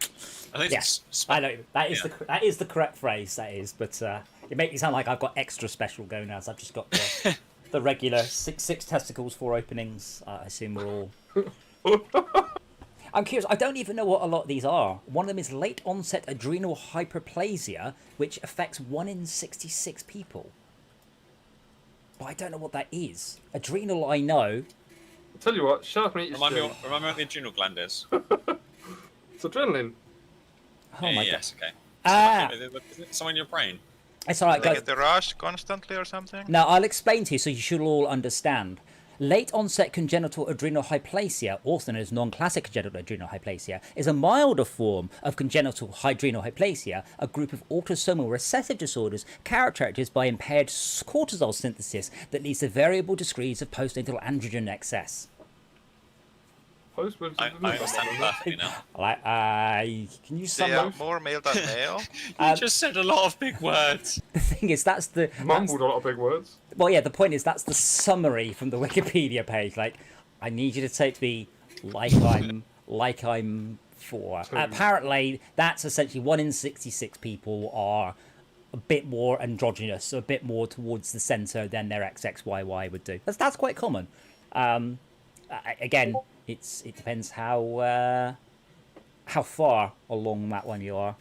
I know that is the correct phrase. That is, but it makes me sound like I've got extra special gonads. I've just got the regular six testicles, 4 openings. I assume we're all. I'm curious. I don't even know what a lot of these are. One of them is late onset adrenal hyperplasia, which affects 1 in 66 people. But I don't know what that is. Adrenal, I know. I'll tell you what. Sharp meat. Remind me what the adrenal gland is. It's adrenaline. Oh my yes, God. okay. Is it somewhere in your brain? It's all right, They guys. get the rush constantly or something? Now, I'll explain to you so you should all understand. Late onset congenital adrenal hyplasia, also known as non-classic congenital adrenal hyplasia, is a milder form of congenital adrenal hyplasia, a group of autosomal recessive disorders characterized by impaired cortisol synthesis that leads to variable degrees of postnatal androgen excess. I understand perfectly now. Like, can you sum They are up? more male than male. You just said a lot of big words. The thing is, that's the Mumbled a lot of big words. well, yeah. The point is, that's the summary from the Wikipedia page. Like, I need you to take me like I'm 4. Apparently, that's essentially 1 in 66 people are a bit more androgynous, so a bit more towards the centre than their XXYY would do. That's quite common. Again, it depends how far along that one you are.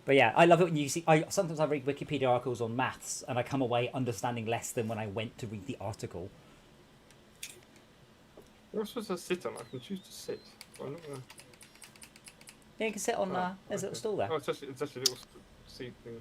But yeah, I love it when you see. Sometimes I read Wikipedia articles on maths, and I come away understanding less than when I went to read the article. You're supposed to sit on. I can choose to sit. So I'm not gonna... Yeah, you can sit on there's a little stool there. Oh, it's actually a little seat thing.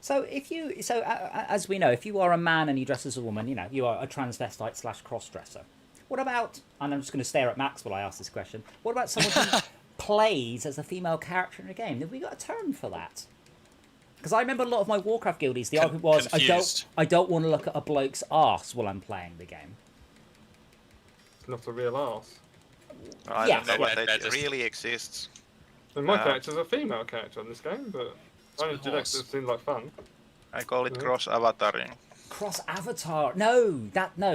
So as we know, if you are a man and you dress as a woman, you know you are a transvestite / cross-dresser. What about? And I'm just going to stare at Max while I ask this question. What about someone who plays as a female character in a game? Have we got a term for that? Because I remember a lot of my Warcraft guildies. The argument was I don't want to look at a bloke's arse while I'm playing the game. It's not a real arse. I Yes. don't know what They're that just- really exists. And my character's a female character in this game, but I only did it 'cause horse. it seemed like fun. I call it cross-avataring. Cross avatar? No,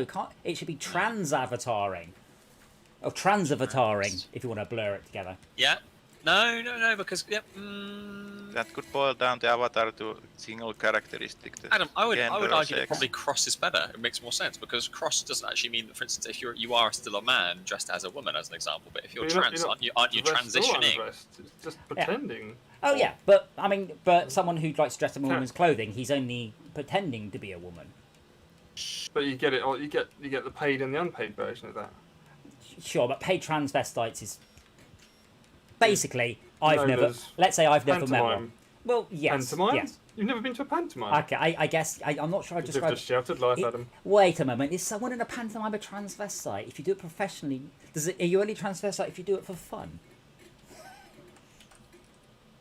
can't. It should be trans avataring, or trans avataring if you want to blur it together. Yeah. No, because That could boil down the avatar to single characteristic. The Adam, I would gender or argue that sex. probably cross is better. It makes more sense because cross doesn't actually mean that, for instance, if you are still a man dressed as a woman, as an example, but if you're But trans, aren't you dressed or transitioning? undressed. It's just pretending. Oh yeah, but I mean, someone who likes to dress in a woman's clothing, he's only pretending to be a woman. But you get it. You get the paid and the unpaid version of that. Sure, but paid transvestites is basically I've Known never. as Let's say I've never met one. Pantomime. Well, yes, Pantomime? yes. You've never been to a pantomime? Okay, I guess I'm not sure I You've described. just shouted life at him. Wait a moment. Is someone in a pantomime a transvestite? If you do it professionally, are you only transvestite if you do it for fun?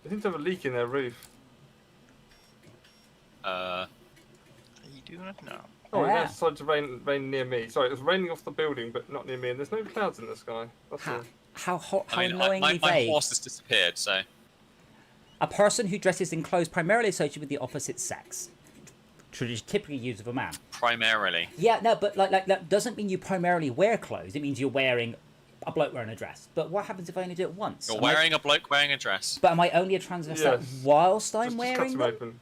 They seem to have a leak in their roof. I do not know. Oh, Yeah. it decided to rain near me. Sorry, it was raining off the building, but not near me. And there's no clouds in the sky. That's all. How hot? How I mean, annoyingly my vague. horse has disappeared, so A person who dresses in clothes primarily associated with the opposite sex, typically used of a man. primarily. Yeah, no, but like that doesn't mean you primarily wear clothes. It means you're wearing a bloke wearing a dress. But what happens if I only do it once? You're Am I- wearing a bloke wearing a dress. But am I only a transvestite Yes. whilst I'm Just cut wearing him them? open.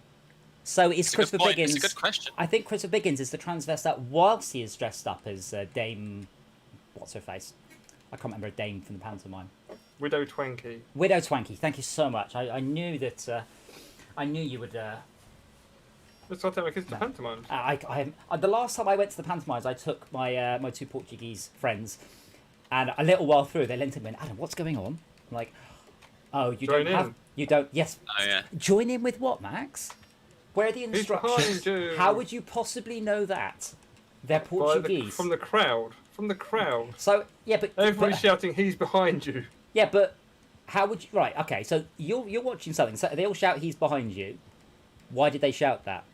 So is It's a good Christopher point. Biggins? It's a good question. I think Christopher Biggins is the transvestite whilst he is dressed up as Dame. What's her face? I can't remember a Dame from the pantomime. Widow Twanky. Widow Twanky. Thank you so much. I knew that. I knew you would. Let's start taking my kids to pantomimes. The last time I went to the pantomimes, I took my my 2 Portuguese friends, and a little while through, they leant to me and Adam, what's going on? I'm like, oh, you Join don't have. in. You don't. Yes. Oh yeah. Join in with what, Max? Where are the He's instructions? behind you. How would you possibly know that? They're Portuguese. From the crowd. From the crowd. So yeah, but Everybody's but, shouting, he's behind you. yeah, but how would you? Right. Okay. So you're watching something. So they all shout, "He's behind you." Why did they shout that?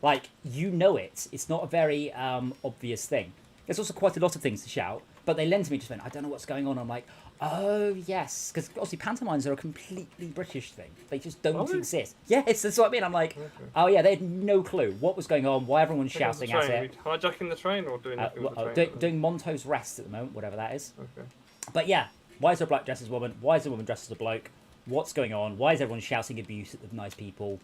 Like, you know it. It's not a very obvious thing. There's also quite a lot of things to shout, but they lend to me just went, I don't know what's going on. I'm like, oh, yes. Because obviously pantomimes are a completely British thing. They just don't Are they? exist. Yes, that's what I mean. I'm like, Okay. oh, yeah, they had no clue what was going on, why everyone's How's the shouting at train? it. Are we hijacking the train or doing nothing with the train? Doing Monto's Rest at the moment, whatever that is. Okay. But yeah, why is there a bloke dressed as a woman? Why is a woman dressed as a bloke? What's going on? Why is everyone shouting abuse at the nice people?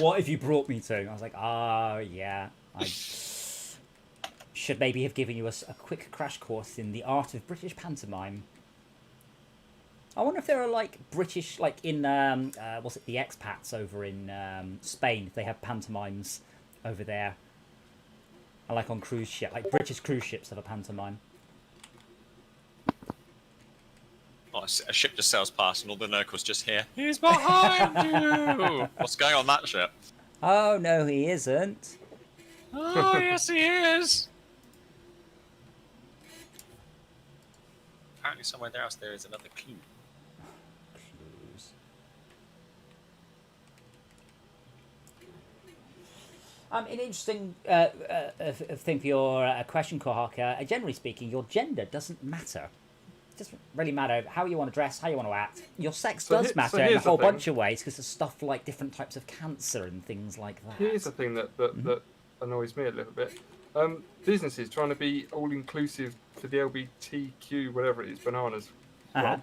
What have you brought me to? I was like, yeah, I should maybe have given you a quick crash course in the art of British pantomime. I wonder if there are like British, like in what's it, the expats over in Spain, if they have pantomimes over there, and like on cruise ship, like British cruise ships have a pantomime. Oh, a ship just sails past and all the locals just hear, "He's behind you!" What's going on that ship? Oh, no, he isn't. Oh, yes, he is! Apparently somewhere else there is another clue. Clues. An interesting thing for your question, Kohaka. Generally speaking, your gender doesn't matter. It doesn't really matter how you want to dress, how you want to act. Your sex does matter in a whole bunch of ways because there's stuff like different types of cancer and things like that. Here's the thing that annoys me a little bit. Businesses trying to be all-inclusive for the LGBTQ, whatever it is, bananas. Uh-huh.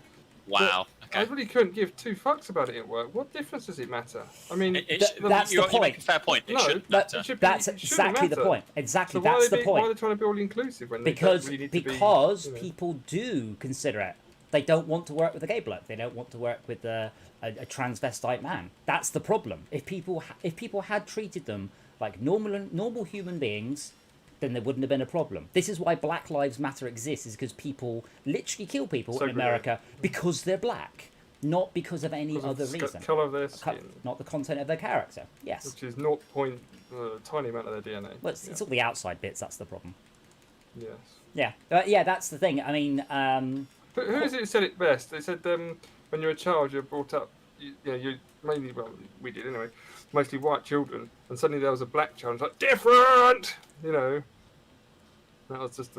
Wow. Okay. I really couldn't give two fucks about it at work. What difference does it matter? I mean, that's the point. You make a fair point. It shouldn't matter. That's exactly the point. Exactly, so that's the point. Why are they trying to be all-inclusive when they don't really need to be? Because people do consider it. They don't want to work with a gay bloke. They don't want to work with a transvestite man. That's the problem. If people had treated them like normal human beings, then there wouldn't have been a problem. This is why Black Lives Matter exists, is because people literally kill people in America because they're black, not because of any other reason. Colour of their skin. Not the content of their character, yes. Which is tiny amount of their DNA. Well, it's all the outside bits, that's the problem. Yes. Yeah, yeah, that's the thing. I mean... but who is it who said it best? They said when you're a child, you're brought up, you mainly, well, we did anyway, mostly white children, and suddenly there was a black child, it's like, different! That was just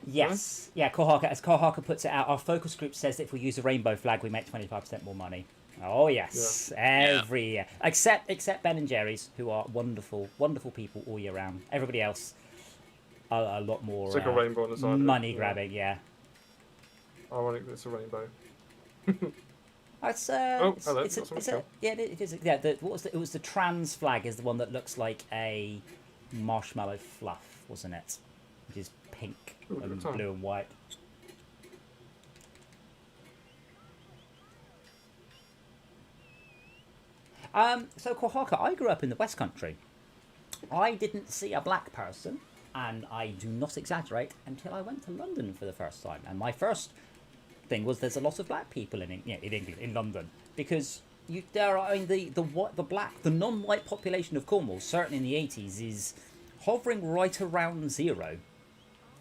Yes. Yeah, Kohaka, as Kohaka puts it out, our focus group says that if we use a rainbow flag, we make 25% more money. Oh, yes. Yeah. Every year. Except Ben and Jerry's, who are wonderful, wonderful people all year round. Everybody else are a lot more it's like a rainbow on the side money grabbing, yeah. Ironic that it's a rainbow. It's hello. Yeah, it is. Yeah, it was the trans flag is the one that looks like a marshmallow fluff, wasn't it? Which is pink and blue and white. So Kohaka, I grew up in the West Country. I didn't see a black person, and I do not exaggerate, until I went to London for the first time. And my first thing was there's a lot of black people in England, in London, because the non-white population of Cornwall, certainly in the 80s, is hovering right around zero.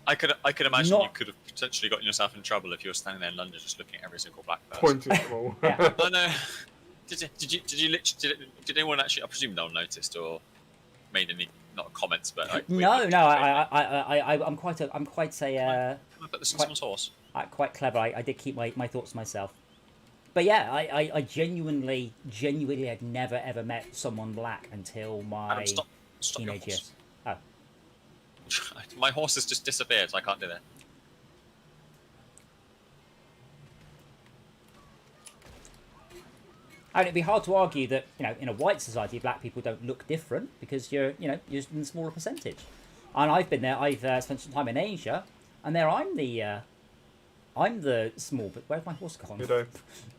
I could imagine you could have potentially gotten yourself in trouble if you were standing there in London just looking at every single black person. Pointing at them all. Oh no! Did anyone actually? I presume no one noticed or made any not comments, but like, I'm quite a. Can I put this on someone's horse? Quite clever. I did keep my thoughts to myself. But yeah, I genuinely had never ever met someone black until my Stop teenage years. Oh. My horse has just disappeared, so I can't do that. And it'd be hard to argue that, in a white society, black people don't look different because you're in a smaller percentage. And I've been there. I've spent some time in Asia, and there I'm the small. But where's my horse gone? Weirdo.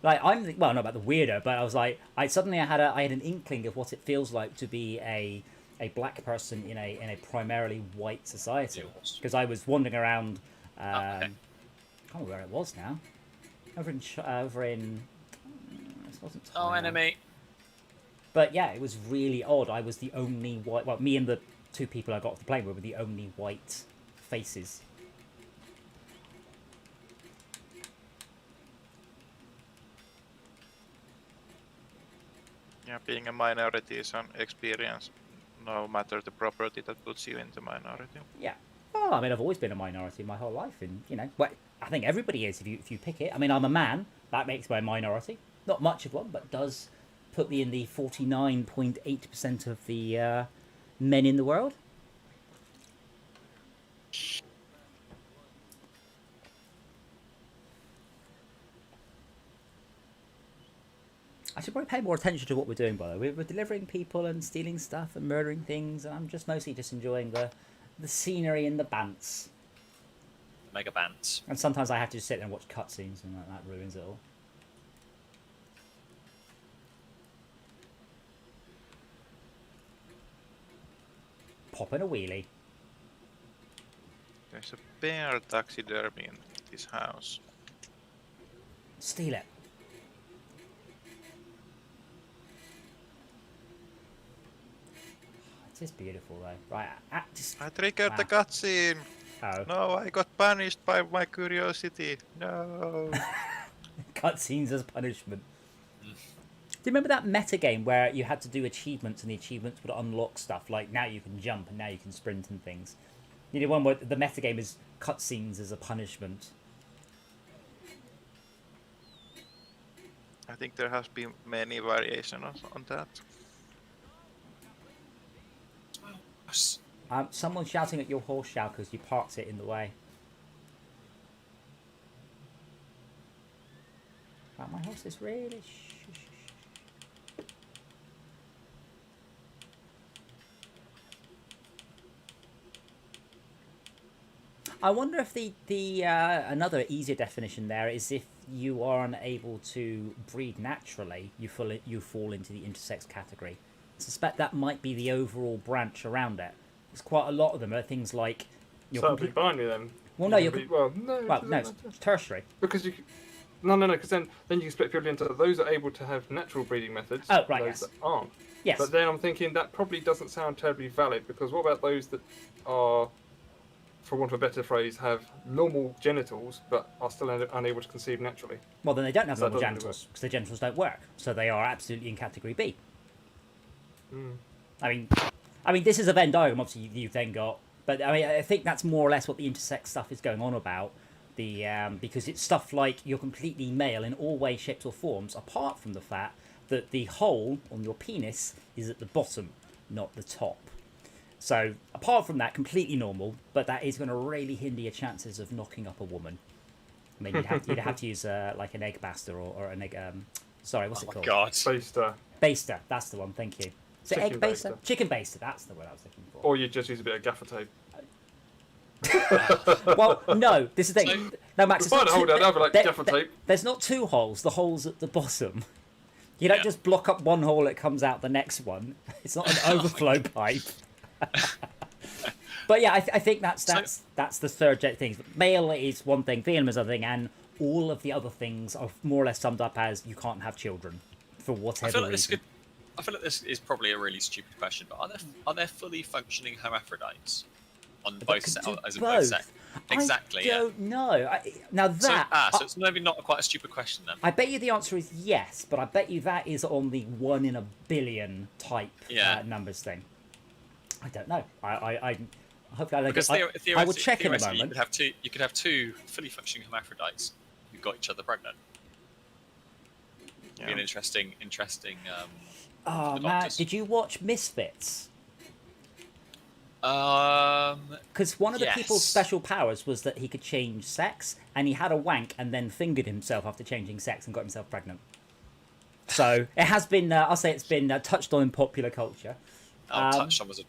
I'm not about the weirdo, but I was like, I had an inkling of what it feels like to be a black person in a primarily white society, because I was wandering around. I can't remember where it was now. Over in. Enemy. But yeah, it was really odd. I was the only white. Well, me and the two people I got off the plane were the only white faces. Yeah, being a minority is an experience, no matter the property that puts you into minority. Yeah. Well, I mean, I've always been a minority my whole life, and I think everybody is if you pick it. I mean, I'm a man. That makes me a minority. Not much of one, but does put me in the 49.8% of the men in the world. I should probably pay more attention to what we're doing, by the way. We're delivering people and stealing stuff and murdering things, and I'm mostly enjoying the scenery and the bants. Mega bants. And sometimes I have to just sit there and watch cutscenes, and that ruins it all. Popping a wheelie. There's a bear taxidermy in this house. Steal it. It is beautiful though. Right, I triggered the wow. cutscene. Oh. No, I got punished by my curiosity. No. Cutscenes as punishment. Do you remember that meta game where you had to do achievements and the achievements would unlock stuff like now you can jump and now you can sprint and things? You know, one where the meta game is cutscenes as a punishment. I think there has been many variations on that. Someone's shouting at your horse shout because you parked it in the way. Wow, my horse is really... I wonder if the another easier definition there is if you are unable to breed naturally, you fall into the intersex category. I suspect that might be the overall branch around it. There's quite a lot of them are things like. So that'd be binary then. Well, no, no, it's tertiary. Because you. No, because then you can split people into those that are able to have natural breeding methods. Oh, right, and yes. those that aren't. Yes. But then I'm thinking that probably doesn't sound terribly valid because what about those that are, for want of a better phrase, have normal genitals but are still unable to conceive naturally? Well, then they don't have So that normal doesn't genitals because their genitals don't work, so they are absolutely in category B. I mean, this is a Venn diagram. Obviously, you've then got, but I mean, I think that's more or less what the intersex stuff is going on about. Because it's stuff like you're completely male in all ways, shapes, or forms, apart from the fact that the hole on your penis is at the bottom, not the top. So, apart from that, completely normal, but that is going to really hinder your chances of knocking up a woman. I mean, you'd have to use like an egg baster or an egg. Sorry, what's it called? God. Baster. Baster. That's the one. Thank you. So Chicken egg baster? baster. Chicken baster. That's the word I was looking for. Or you just use a bit of gaffer tape. Well, no. This is the thing. No, Max. It's not Hold on, have like gaffer tape. There's not two holes. The hole's at the bottom. You don't just block up one hole; it comes out the next one. It's not an overflow pipe. But yeah, I think that's the third thing. Male is one thing, female is another thing, and all of the other things are more or less summed up as you can't have children for whatever reason. I feel like this is probably a really stupid question, but are there fully functioning hermaphrodites on both sexes? Exactly. I don't know. So it's maybe not quite a stupid question then. I bet you the answer is yes, but I bet you that is on the 1 in a billion type numbers thing. I don't know. I hopefully I will check in a moment. You could have two fully functioning hermaphrodites who got each other pregnant. Be an interesting. Oh, Matt, did you watch Misfits? Because one of the people's special powers was that he could change sex, and he had a wank and then fingered himself after changing sex and got himself pregnant. So it has been, I'll say it's been touched on in popular culture. Touched on was a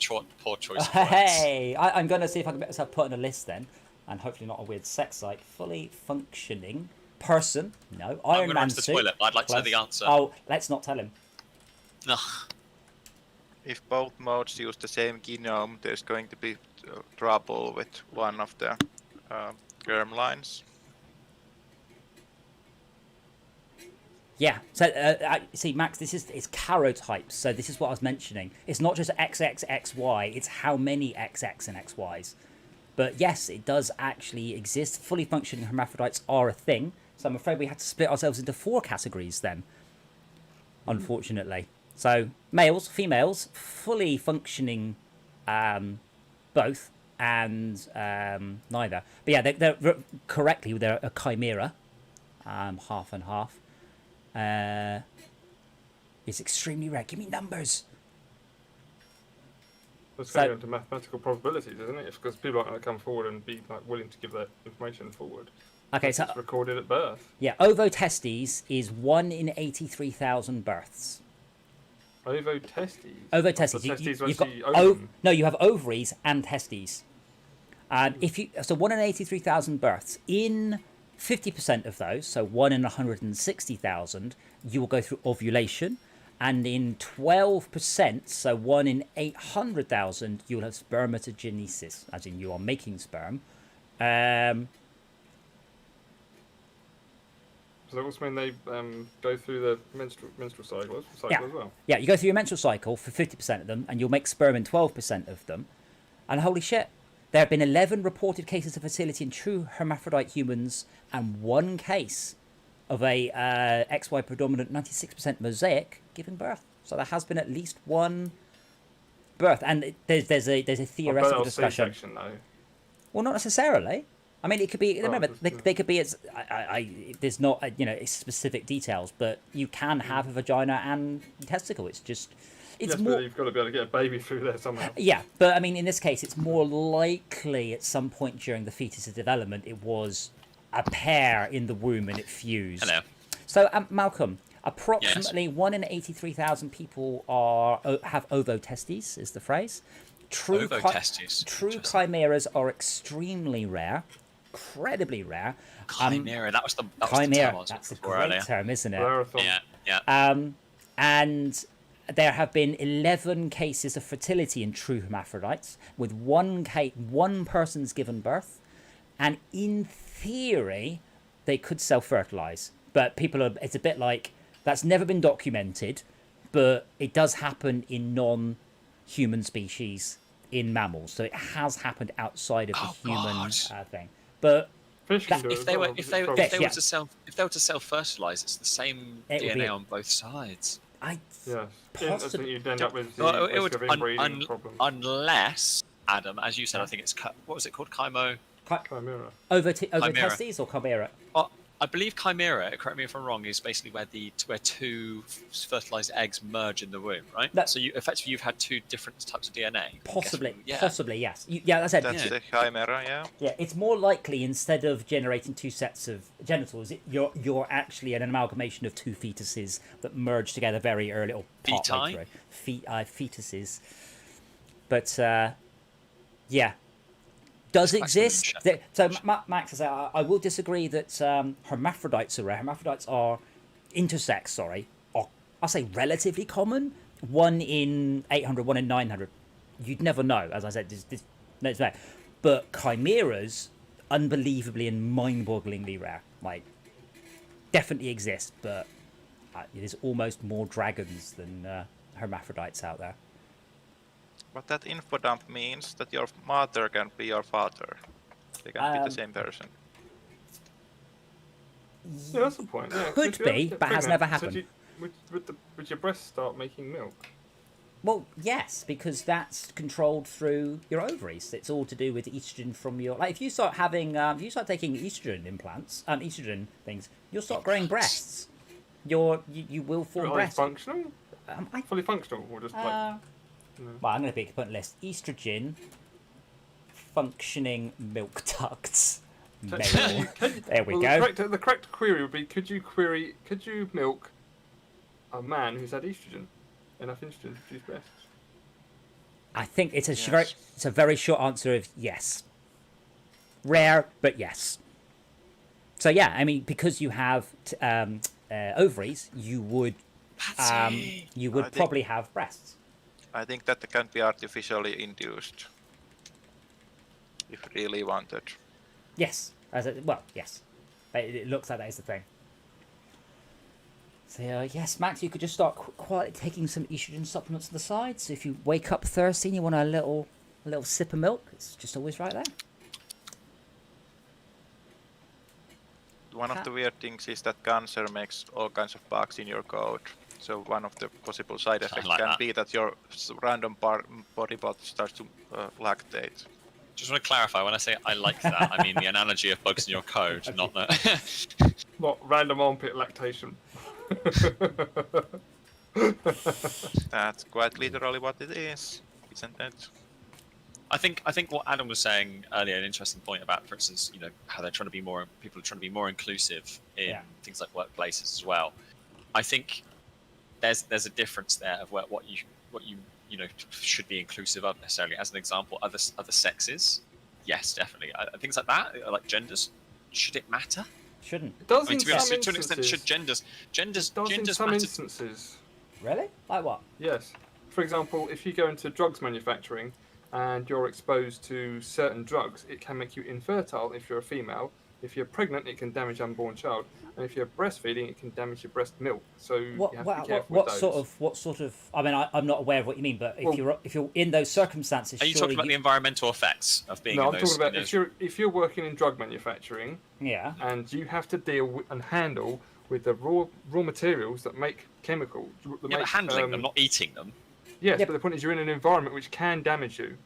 poor choice of words. Hey, I'm going to see if I can get myself put on a list then, and hopefully not a weird sex site. Fully functioning person. No, Iron Man suit. The toilet. I'd like to know the answer. Oh, let's not tell him. No. If both modes use the same genome, there's going to be trouble with one of the germ lines. Yeah, so see, Max, it's karyotypes. So this is what I was mentioning. It's not just XXXY, it's how many XX and XYs. But yes, it does actually exist. Fully functioning hermaphrodites are a thing. So I'm afraid we had to split ourselves into 4 categories then, unfortunately. So males, females, fully functioning both, and neither. But yeah, they're correctly, they're a chimera, half and half. It's extremely rare. Give me numbers. It's going into mathematical probabilities, isn't it? Because people aren't going to come forward and be willing to give that information forward. Okay, so it's recorded at birth. Yeah, ovotestes is 1 in 83,000 births. Ovotestes. Ovotestes. You've got no, you have ovaries and testes. So 1 in 83,000 births. In 50% of those, so 1 in 160,000, you will go through ovulation, and in 12%, so 1 in 800,000, you will have spermatogenesis, as in you are making sperm. Does that also mean they go through the menstrual cycle as well? Yeah, you go through your menstrual cycle for 50% of them, and you'll make sperm in 12% of them. And holy shit, there have been 11 reported cases of fertility in true hermaphrodite humans, and 1 case of a XY predominant 96% mosaic giving birth. So there has been at least 1 birth, and there's a theoretical discussion. C-section, though. Well, not necessarily. I mean, it could be. Remember, they could be. It's. There's not specific details, but you can have a vagina and testicle. It's just. It's more. But you've got to be able to get a baby through there somehow. Yeah, but I mean, in this case, it's more likely at some point during the fetus's development, it was a pair in the womb and it fused. Hello. So, Malcolm, approximately 1 in 83,000 people have ovotestes, is the phrase. True chimeras are extremely rare, incredibly rare. Chimera, that was the chimera. term That's a great term, isn't it? Marathon. Yeah. And there have been 11 cases of fertility in true hermaphrodites, with one person's given birth, and in theory, they could self-fertilize. But it's a bit like, that's never been documented, but it does happen in non-human species in mammals. So it has happened outside of the human thing. But Fish can do it if as they well. were to self-fertilize, it's the same DNA on both sides. I think you'd end up with the risk of inbreeding problems. Unless, Adam, as you said, I think it's what was it called? Chimera. Ovotestes or chimera? I believe chimera, correct me if I'm wrong, is basically where 2 fertilized eggs merge in the womb, right? So effectively you've had 2 different types of DNA. Possibly, yes. That's it. That's the chimera, yeah. Yeah, it's more likely instead of generating 2 sets of genitals, you're actually an amalgamation of 2 fetuses that merge together very early or partway through. Fetuses. But yeah. Does exist. So Max says, I will disagree that hermaphrodites are rare. Hermaphrodites are intersex, I'll say relatively common. 1 in 800, 1 in 900. You'd never know, as I said. But chimeras, unbelievably and mind-bogglingly rare. Like, definitely exist, but there's almost more dragons than hermaphrodites out there. But that info dump means that your mother can be your father. They can be the same person. Yeah, that's the point. Yeah, Could be, but has never happened. Would your breasts start making milk? Well, yes, because that's controlled through your ovaries. It's all to do with estrogen from your. Like, if you start having, if you start taking estrogen implants, estrogen things, you'll start growing breasts. You will form breasts. Functional? Fully functional, or just like. Well, I'm going to put a list. Estrogen, functioning milk ducts. There we go. The correct query would be: Could you milk a man who's had estrogen, enough estrogen to produce breasts? I think it's a very short answer of yes. Rare, but yes. So yeah, I mean, because you have ovaries, you would probably have breasts. I think that can be artificially induced, if really wanted. Yes, yes. It looks like that is the thing. So yes, Max, you could just start quietly taking some estrogen supplements on the side. So if you wake up thirsty and you want a little sip of milk, it's just always right there. One of the weird things is that cancer makes all kinds of bugs in your code. So one of the possible side effects can be that your random body part starts to lactate. Just want to clarify, when I say I like that, I mean the analogy of bugs in your code, not that. Not random armpit lactation. That's quite literally what it is, isn't it? I think what Adam was saying earlier, an interesting point about, for instance, how they're trying to be people are trying to be more inclusive in things like workplaces as well. I think there's a difference there of what you should be inclusive of necessarily. As an example, other sexes, yes, definitely. Things like that, like genders, should it matter? Shouldn't. It does to be honest, to an extent, should genders in some matter? instances. Really? Like what? Yes. For example, if you go into drugs manufacturing and you're exposed to certain drugs, it can make you infertile if you're a female, If you're pregnant, it can damage unborn child, and if you're breastfeeding, it can damage your breast milk. So you have to be careful with those. What sort of? I mean, I'm not aware of what you mean, but if you're in those circumstances, are you talking about the environmental effects of being? No, in I'm those, talking about if you're working in drug manufacturing. Yeah. And you have to deal with, and handle with the raw materials that make chemicals. But handling them, not eating them. Yes, but the point is you're in an environment which can damage you.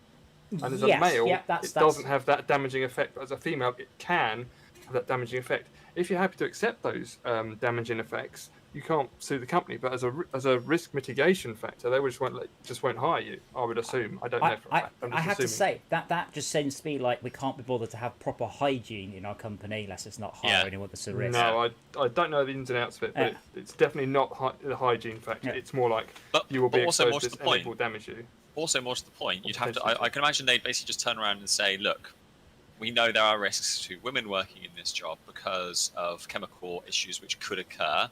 And as a male, it doesn't have that damaging effect. But as a female, it can have that damaging effect. If you're happy to accept those damaging effects, you can't sue the company. But as a risk mitigation factor, they just won't hire you. I would assume. I don't know for a fact. I have to say that just seems to be like we can't be bothered to have proper hygiene in our company unless it's not hire anyone that's a risk. No, I don't know the ins and outs of it, but it's definitely not the hygiene factor. It's more like you will be exposed to this and it will damage you. Also, more to the point, you'd have to. I can imagine they'd basically just turn around and say, "Look, we know there are risks to women working in this job because of chemical issues which could occur.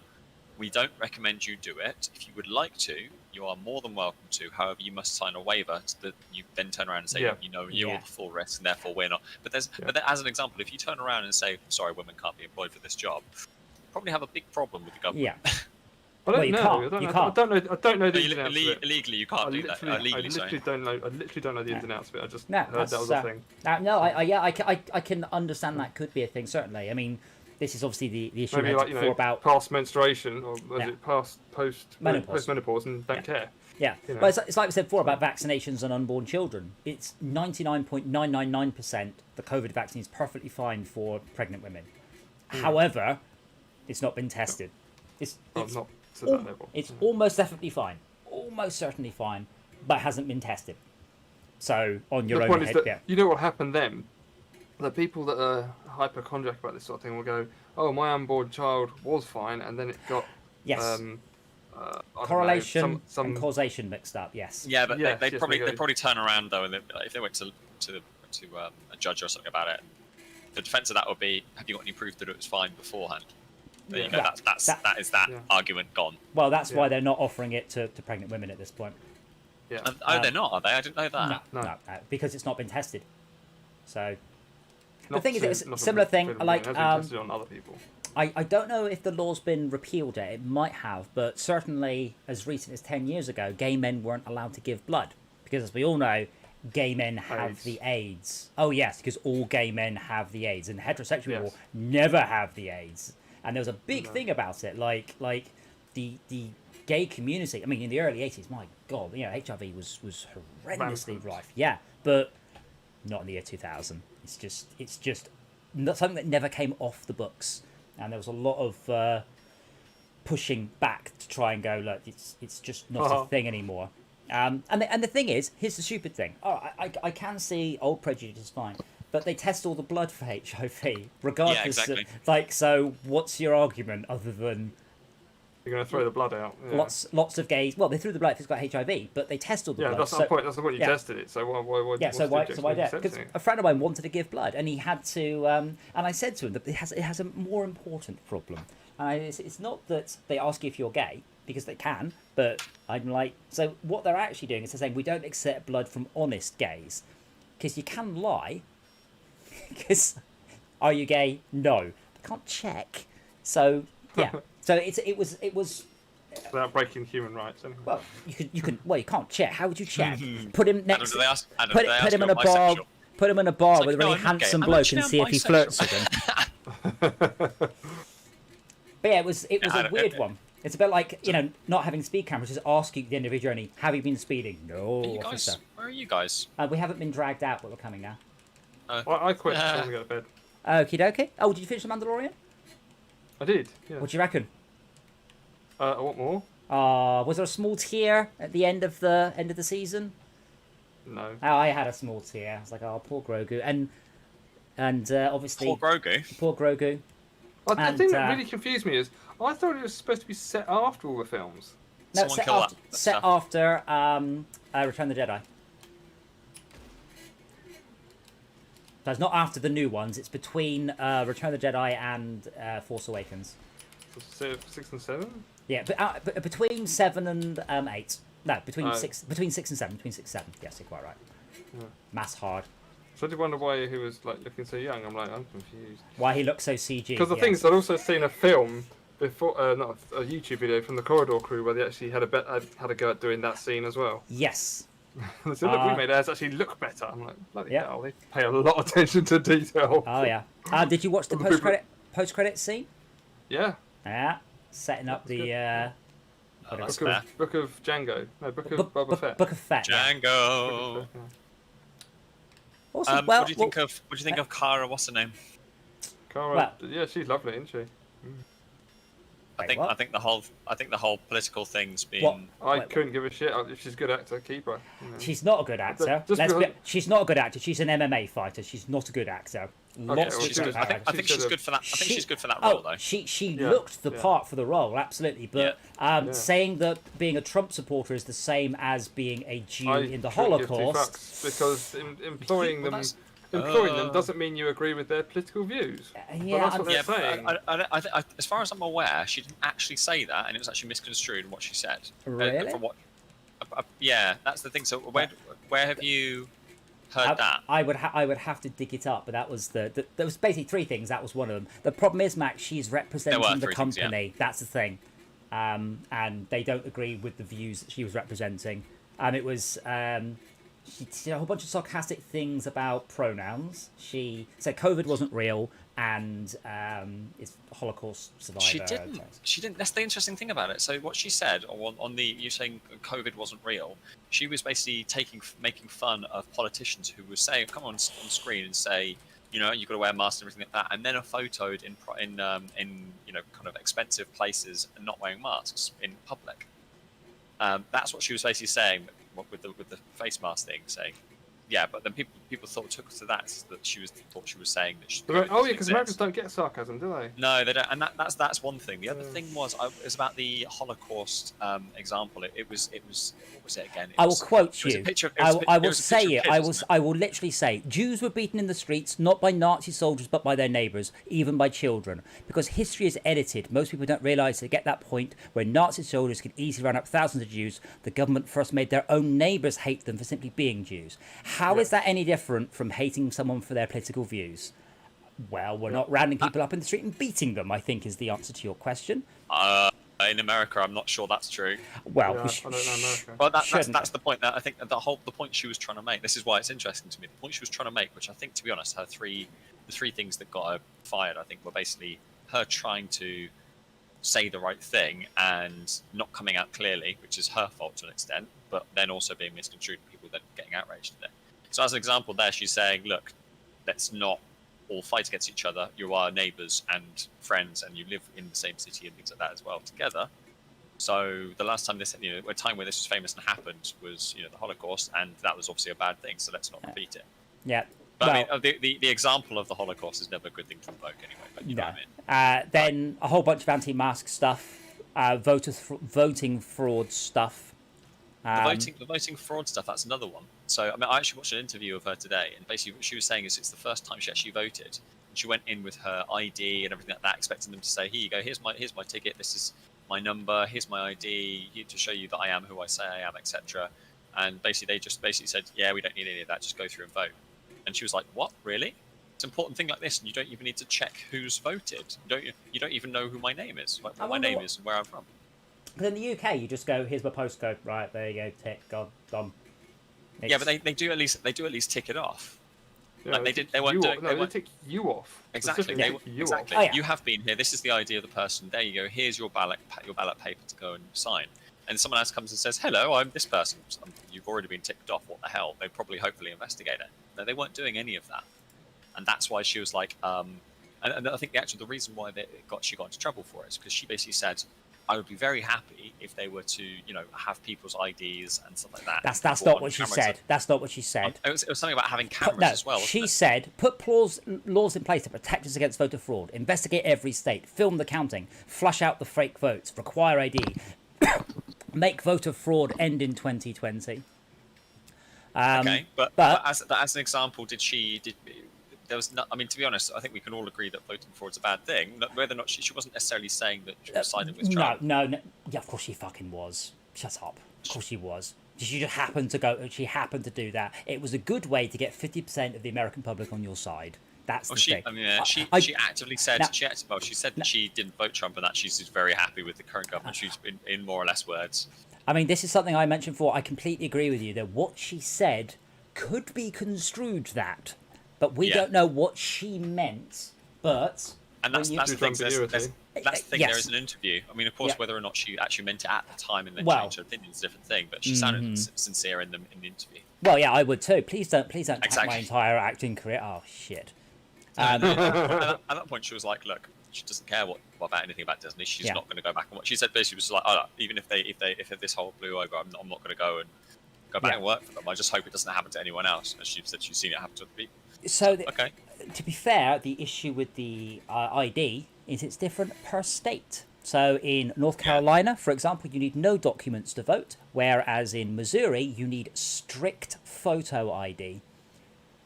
We don't recommend you do it. If you would like to, you are more than welcome to. However, you must sign a waiver so that you then turn around and say, you're the full risk, and therefore we're not." But as an example, if you turn around and say, "Sorry, women can't be employed for this job," you probably have a big problem with the government. Yeah. I don't know. I don't know the ins and outs of it. Illegally, you can't do that. I literally don't know the ins and outs of it. I just heard that was a thing. I can understand that could be a thing. Certainly. I mean, this is obviously the issue maybe about past menstruation or was it post menopause and don't care. Yeah, but it's like we said before about vaccinations on unborn children. It's 99.999% the COVID vaccine is perfectly fine for pregnant women. However, it's not been tested. It's not to that level. It's almost definitely fine, almost certainly fine, but hasn't been tested. So on your own head, you know what happened then? The people that are hypochondriac about this sort of thing will go, "Oh, my unborn child was fine," and then it got correlation and causation mixed up. Yes. Yeah, but they probably turn around though, and if they went to a judge or something about it, the defence of that would be, "Have you got any proof that it was fine beforehand?" There you go. That is that argument gone. Well, that's why they're not offering it to pregnant women at this point. Yeah. They're not, are they? I didn't know that. No, because it's not been tested. So the thing is, it's a similar thing. Like tested on other people. I don't know if the law's been repealed yet. It might have, but certainly as recent as 10 years ago, gay men weren't allowed to give blood because, as we all know, gay men have the AIDS. Oh yes, because all gay men have the AIDS, and heterosexual people never have the AIDS. And there was a big thing about it, like the gay community. I mean, in the early 80s, my God, HIV was horrendously rife. Yeah, but not in the year 2000. It's just not something that never came off the books, and there was a lot of pushing back to try and go, look, it's just not a thing anymore. And the thing is, here's the stupid thing. I can see old prejudice is fine. But they test all the blood for HIV, regardless. Yeah, exactly. So what's your argument other than you're going to throw the blood out? Yeah. Lots of gays. Well, they threw the blood if it's got HIV, but they test all the blood. Yeah, that's the point. That's the point. You tested it. So why? Yeah. So why? Because a friend of mine wanted to give blood, and he had to. And I said to him that it has a more important problem. It's not that they ask you if you're gay, because they can. But I'm like, so what they're actually doing is they're saying we don't accept blood from honest gays, because you can lie. Because are you gay? No, I can't check. So yeah, so it was without breaking human rights. Anyway. Well, you can. Well, you can't check. How would you check? Put him next. Put him in a bar. Put him in a bar with a really handsome bloke and see if he flirts with him. But yeah, it was a weird one. It's a bit like not having speed cameras. Just ask you at the end of your journey, have you been speeding? No, officer. Where are you guys? We haven't been dragged out, but we're coming now. I quit trying to go to bed. Okie dokie. Oh, did you finish The Mandalorian? I did, yeah. What do you reckon? I want more. Was there a small tear at the end of the season? No. Oh, I had a small tear. I was like, oh, poor Grogu. And obviously... Poor Grogu? Poor Grogu. The thing that really confused me is, I thought it was supposed to be set after all the films. No, set after Return of the Jedi. So it's not after the new ones. It's between Return of the Jedi and Force Awakens. So 6 and 7? Yeah, but between 7 and 8. No, between 6 and 7. Between 6 and 7. Yes, you're quite right. Yeah. Maths hard. So I did wonder why he was like looking so young. I'm confused. Why he looks so CG? Because the thing is, I'd also seen a film before, not a YouTube video from the Corridor crew where they actually had a go at doing that scene as well. Yes. So look, we made ours actually look better. I'm like, bloody hell, they pay a lot of attention to detail. Oh yeah. Did you watch the post credit scene? Yeah. Yeah. Setting up the Book of Django. No, Book of Boba Fett. Book of Fett. Django. Yeah. Awesome. What do you think of Kara? What's her name? Kara. Yeah, she's lovely, isn't she? I think the whole political thing's been. What? I couldn't give a shit if she's a good actor. Keep her. You know. She's not a good actor. She's not a good actor. She's an MMA fighter. She's not a good actor. I think she's good for that. I think she's good for that role, though. She looked the part for the role, absolutely. But saying that being a Trump supporter is the same as being a Jew in the Holocaust, because employing them doesn't mean you agree with their political views. That's what they're saying. As far as I'm aware, she didn't actually say that, and it was actually misconstrued in what she said. Really? That's the thing. So where have you heard that? I would have to dig it up, but that was there was basically three things. That was one of them. The problem is, Max, she's representing the company. Things, That's the thing, and they don't agree with the views that she was representing. And it was she said a whole bunch of sarcastic things about pronouns. She said COVID wasn't real and it's Holocaust survivor. She didn't. That's the interesting thing about it. So what she said on you saying COVID wasn't real, she was basically making fun of politicians who would say, come on screen and say, you've got to wear masks and everything like that, and then are photoed in kind of expensive places and not wearing masks in public. That's what she was basically saying with the face mask thing, saying, but then people took to that she was saying that. Because Americans don't get sarcasm, do they? No, they don't, and that's one thing. The other thing was about the Holocaust example. It was what was it again? I will quote you. I will literally say, Jews were beaten in the streets not by Nazi soldiers but by their neighbours, even by children. Because history is edited, most people don't realise that at that point where Nazi soldiers could easily round up thousands of Jews, the government first made their own neighbours hate them for simply being Jews. How is that any different from hating someone for their political views? Well, we're not rounding people up in the street and beating them, I think, is the answer to your question. In America, I'm not sure that's true. Well, I don't know America. Well, that's the point. That I think the point she was trying to make. This is why it's interesting to me. The point she was trying to make, which I think, to be honest, the three things that got her fired, I think, were basically her trying to say the right thing and not coming out clearly, which is her fault to an extent, but then also being misconstrued and people then getting outraged at it. So as an example there, she's saying, look, let's not all fight against each other. You are neighbours and friends and you live in the same city and things like that as well together. So the last time a time where this was famous and happened was, the Holocaust, and that was obviously a bad thing, so let's not repeat it. Yeah. But I mean, the example of the Holocaust is never a good thing to invoke anyway, but you know what I mean. Then a whole bunch of anti-mask stuff, voting fraud stuff. The voting fraud stuff, that's another one. So, I mean, I actually watched an interview of her today, and basically what she was saying is it's the first time she actually voted. And she went in with her ID and everything like that, expecting them to say, here you go, here's my ticket, this is my number, here's my ID, to show you that I am who I say I am, etc. And basically they just said, yeah, we don't need any of that, just go through and vote. And she was like, what, really? It's an important thing like this, and you don't even need to check who's voted. You don't even know who my name is, what my name is and where I'm from. But in the UK, you just go, here's my postcode, right, there you go, tick, gone. Yeah, but they do at least tick it off. Yeah, like they weren't doing. They tick you off. Exactly. Exactly. Oh, yeah. You have been here. This is the ID of the person. There you go. Here's your ballot paper to go and sign. And someone else comes and says, "Hello, I'm this person." You've already been ticked off. What the hell? They probably, hopefully, investigate it. No, they weren't doing any of that, and that's why she was like. And I think actually the reason why she got into trouble for it is because she basically said, I would be very happy if they were to, have people's IDs and stuff like that. That's not what she said. That's not what she said. It was something about having cameras as well. She said, put laws in place to protect us against voter fraud, investigate every state, film the counting, flush out the fake votes, require ID, make voter fraud end in 2020. Okay, but as an example, there was no, I mean, to be honest, I think we can all agree that voting fraud is a bad thing. Whether or not she wasn't necessarily saying that she was siding with Trump. No. Yeah, of course she fucking was. Shut up. Of course she was. She just happened to go. She happened to do that. It was a good way to get 50% of the American public on your side. That's the thing. I mean, she actively said she said that she didn't vote Trump and that she's very happy with the current government. She's in more or less words. I mean, this is something I mentioned before. I completely agree with you that what she said could be construed that, but we don't know what she meant. But that's the thing. That's the thing. Yes. There is an interview. I mean, of course, whether or not she actually meant it at the time and then changed her opinion is a different thing. But she sounded sincere in the interview. Well, yeah, I would too. Please don't Exactly. hack my entire acting career. Oh shit. At that point, she was like, "Look, she doesn't care about anything about Disney. She's not going to go back on what she said." Basically, was like, "Oh, even if this whole blew over, I'm not going to go back and work for them. I just hope it doesn't happen to anyone else." As she said, she's seen it happen to other people. So, to be fair, the issue with the ID is it's different per state. So in North Carolina, for example, you need no documents to vote, whereas in Missouri, you need strict photo ID.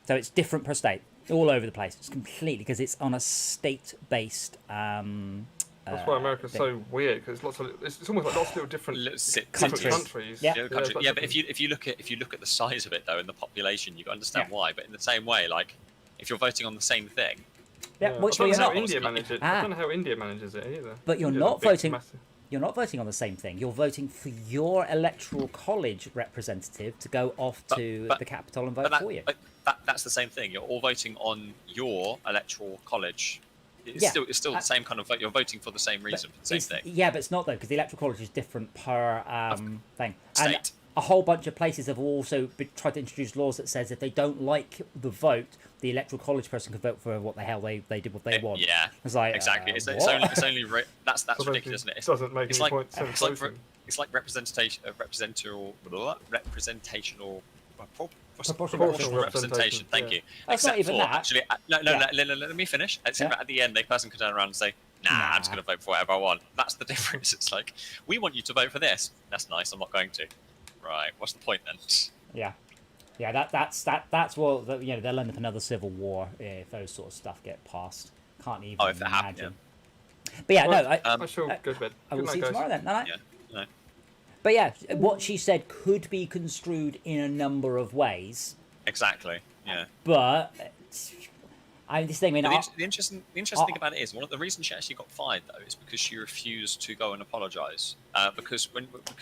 So it's different per state, all over the place. It's completely, because it's on a state-based that's why America's so weird, because it's almost like lots of little different countries. Yeah, but if you look at the size of it though, and the population, you can understand why. But in the same way, like if you're voting on the same thing, I don't know how India manages it. I don't know how India manages it either. But you're not voting. You're not voting on the same thing. You're voting for your electoral college representative to go off to the Capitol and vote for you. But that's the same thing. You're all voting on your electoral college. It's still the same kind of vote. You're voting for the same reason, for the same thing. Yeah, but it's not though, because the electoral college is different per thing. State. And a whole bunch of places have also tried to introduce laws that says if they don't like the vote, the electoral college person can vote for what the hell they did what they want. Yeah, it's like exactly. It's only that's ridiculous, isn't it? It doesn't make any point. It's like representational proportional representation. Thank you. That's not even that. Actually, let me finish. At the end, the person can turn around and say, "Nah, I'm just going to vote for whatever I want." That's the difference. It's like, we want you to vote for this. That's nice. I'm not going to. Right. What's the point then? Yeah. That's what they'll end up another civil war if those sort of stuff get passed. Can't even if that imagine. Happens, But I shall go to bed. I will see you tomorrow then. Yeah. No. But yeah, what she said could be construed in a number of ways. Exactly. Yeah. But the interesting thing about it is one of the reasons she actually got fired though is because she refused to go and apologise. Because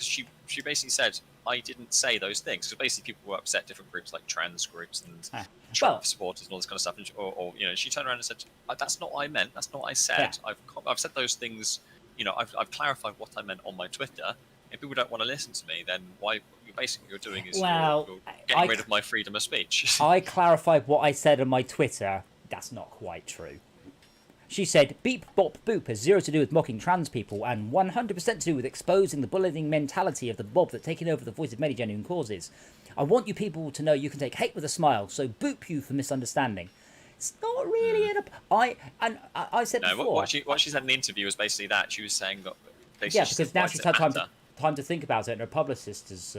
she basically said, "I didn't say those things." So basically, people were upset. Different groups like trans groups and Trump supporters and all this kind of stuff. Or she turned around and said, "That's not what I meant. That's not what I said. Yeah. I've said those things. I've clarified what I meant on my Twitter. If people don't want to listen to me, then why? Basically, what you're doing is you're getting rid of my freedom of speech." I clarified what I said on my Twitter. That's not quite true. She said, "Beep, bop, boop has zero to do with mocking trans people and 100% to do with exposing the bullying mentality of the mob that's taking over the voice of many genuine causes. I want you people to know you can take hate with a smile, so boop you for misunderstanding." It's not really I said before. What she said in the interview was basically that she was saying that. Because now she's had time to think about it, and her publicist is.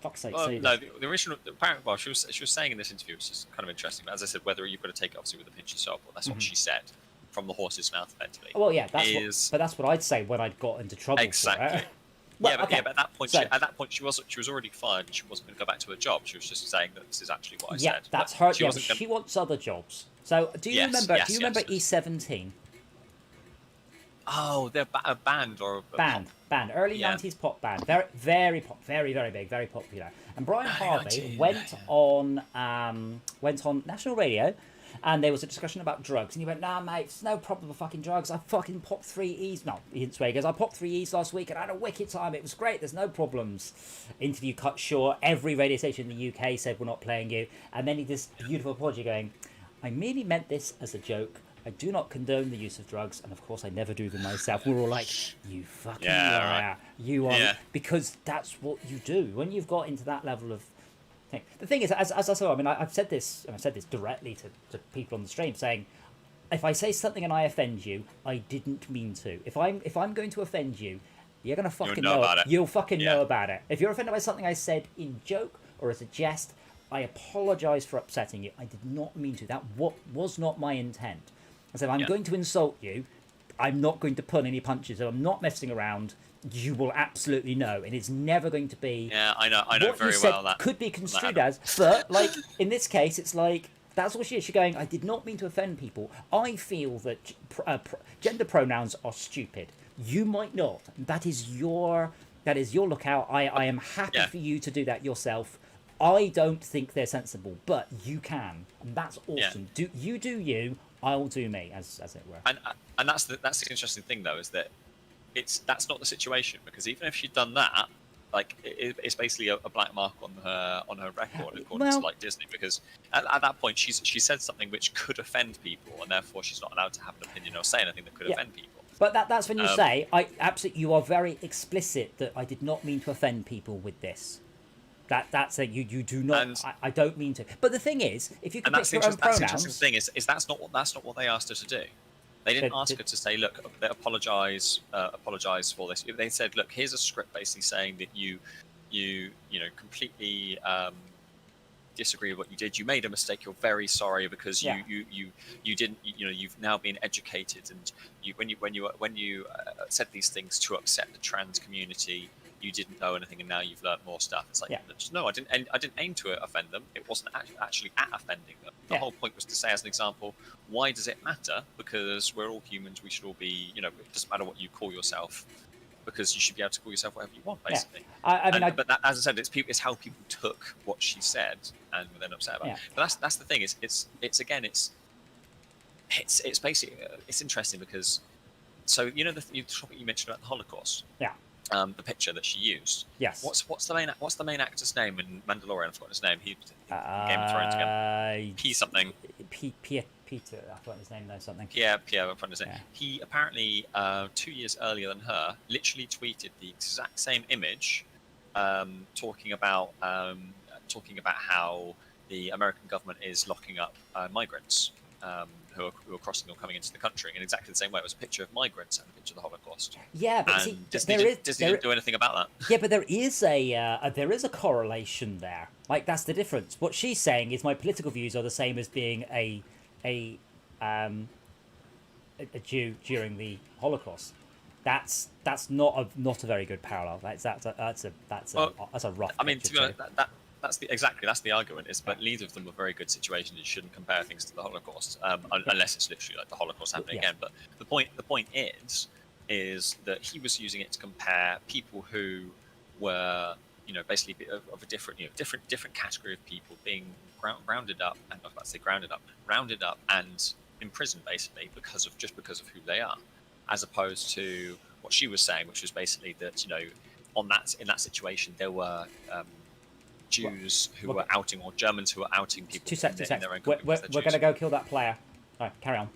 Fuck's sake, the original. Apparently, she was saying in this interview, which is kind of interesting. But as I said, whether you've got to take it obviously with a pinch of salt, but that's what she said from the horse's mouth, effectively. Well, yeah, that's what I'd say when I'd got into trouble. Exactly. For it. But at that point, she was already fired, and she wasn't going to go back to her job. She was just saying that this is actually what I said. Yeah, that's her. She wants other jobs. So, do you remember E17? Oh, they're a band or a band. Early 90s pop band. Very, very pop. Very, very big. Very popular. And Brian Harvey went on national radio, and there was a discussion about drugs. And he went, "Nah, mate, it's no problem with fucking drugs. I fucking popped 3 E's." No, he didn't swear. He goes, "I popped 3 E's last week, and I had a wicked time. It was great. There's no problems." Interview cut short. Every radio station in the UK said, "We're not playing you." And then he did this beautiful apology going, "I merely meant this as a joke. I do not condone the use of drugs, and of course I never do them myself." We're all like, "You fucking liar. Right. You are," because that's what you do when you've got into that level of thing. The thing is, as I said, I mean, I've said this directly to people on the stream, saying, if I say something and I offend you, I didn't mean to. If I'm going to offend you, you're gonna fucking know about it. You'll fucking know about it. If you're offended by something I said in joke or as a jest, I apologise for upsetting you. I did not mean to. That was not my intent. I said, I'm going to insult you. I'm not going to pull any punches. I'm not messing around. you will absolutely know, and it's never going to be. Yeah, I know what very you said well that could be construed as, but like in this case, it's like that's what she is. She's going, I did not mean to offend people. I feel that gender pronouns are stupid. You might not. That is your lookout. I am happy for you to do that yourself. I don't think they're sensible, but you can, and that's awesome. Yeah. Do you? I'll do me, as it were. And that's the interesting thing though, is that that's not the situation, because even if she'd done that, like it's basically a black mark on her record according to like Disney, because at that point she said something which could offend people, and therefore she's not allowed to have an opinion or say anything that could offend people. But that's when you say, you are very explicit that I did not mean to offend people with this. That's a you do not. And, I don't mean to. But the thing is, if you can pick your own pronouns, that's the interesting thing is that's not what they asked her to do. They didn't ask her to say, look, apologize for this. They said, look, here's a script basically saying that you completely disagree with what you did. You made a mistake. You're very sorry because you didn't. You've now been educated, and when you said these things to upset the trans community, you didn't know anything, and now you've learned more stuff. It's like, no, I didn't aim to offend them. It wasn't actually at offending them. The whole point was to say, as an example, why does it matter? Because we're all humans. We should all be, it doesn't matter what you call yourself, because you should be able to call yourself whatever you want, basically. But that, as I said, it's how people took what she said and were then upset about it. But that's the thing. It's basically it's interesting because, so the topic you mentioned about the Holocaust. Yeah. The picture that she used. Yes. What's the main actor's name in Mandalorian? I've forgotten his name. He Game of Thrones again. P something. Peter. I've forgotten his name though. Something. Pierre. I've forgotten his name. He apparently 2 years earlier than her literally tweeted the exact same image, talking about how the American government is locking up migrants. Who are crossing or coming into the country in exactly the same way. It was a picture of migrants and a picture of the Holocaust. Yeah, but Disney didn't do anything about that. Yeah, but there is a correlation there. Like, that's the difference. What she's saying is my political views are the same as being a Jew during the Holocaust. That's not a very good parallel. That's a rough. I mean, to be honest, that's the argument. But neither of them are very good situations. You shouldn't compare things to the Holocaust, unless it's literally like the Holocaust happening again. But the point is that he was using it to compare people who were, basically of a different category of people being rounded up and imprisoned, basically because of who they are, as opposed to what she was saying, which was basically that in that situation there were Jews who were outing, or Germans who were outing people. Two seconds. We're going to go kill that player. All right, carry on.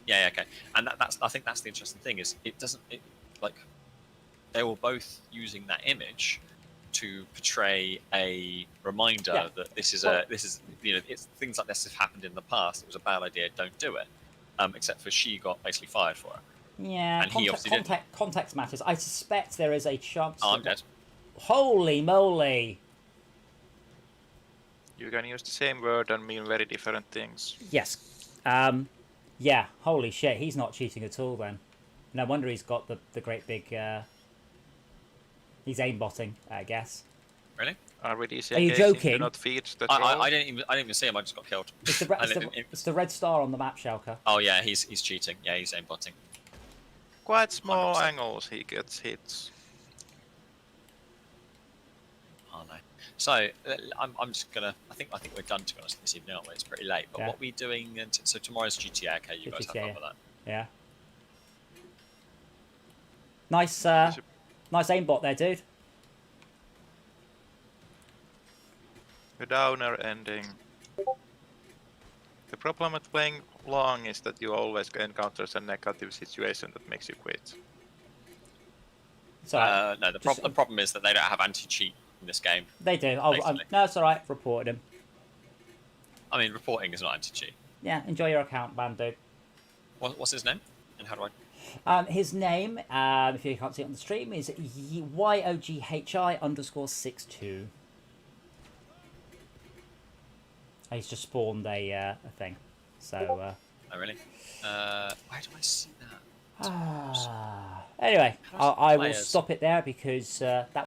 Yeah, okay. And I think that's the interesting thing, is they were both using that image to portray a reminder that this is it's things like this have happened in the past. It was a bad idea. Don't do it. Except for she got basically fired for it. Yeah, and he obviously didn't. Context matters. I suspect there is a chance. Oh, I'm dead. Holy moly! You can use the same word and mean very different things. Yes. Yeah, holy shit, he's not cheating at all then. No wonder he's got the great big... He's aimbotting, I guess. Really? Are you joking? Not feed the I didn't even see him, I just got killed. It's the red star on the map, Schalke. Oh yeah, he's cheating. Yeah, he's aimbotting. Quite small 100%. Angles he gets hits. Oh no. So I'm just gonna. I think we're done, to be honest, this evening, aren't we? It's pretty late. But what are we doing? So tomorrow's GTA. Okay, you guys have fun with that. Yeah. Nice aimbot there, dude. The downer ending. The problem with playing long is that you always encounter a negative situation that makes you quit. No, the problem is that they don't have anti-cheat in this game. They do. No, it's alright. Reported him. I mean, reporting is not anti-cheat. Yeah, enjoy your account, man, dude. What's his name? And how do I... his name, if you can't see it on the stream, is YOGHI_62. He's just spawned a thing. So. Oh really? Where do I see that? Anyway, I will players. stop it there because that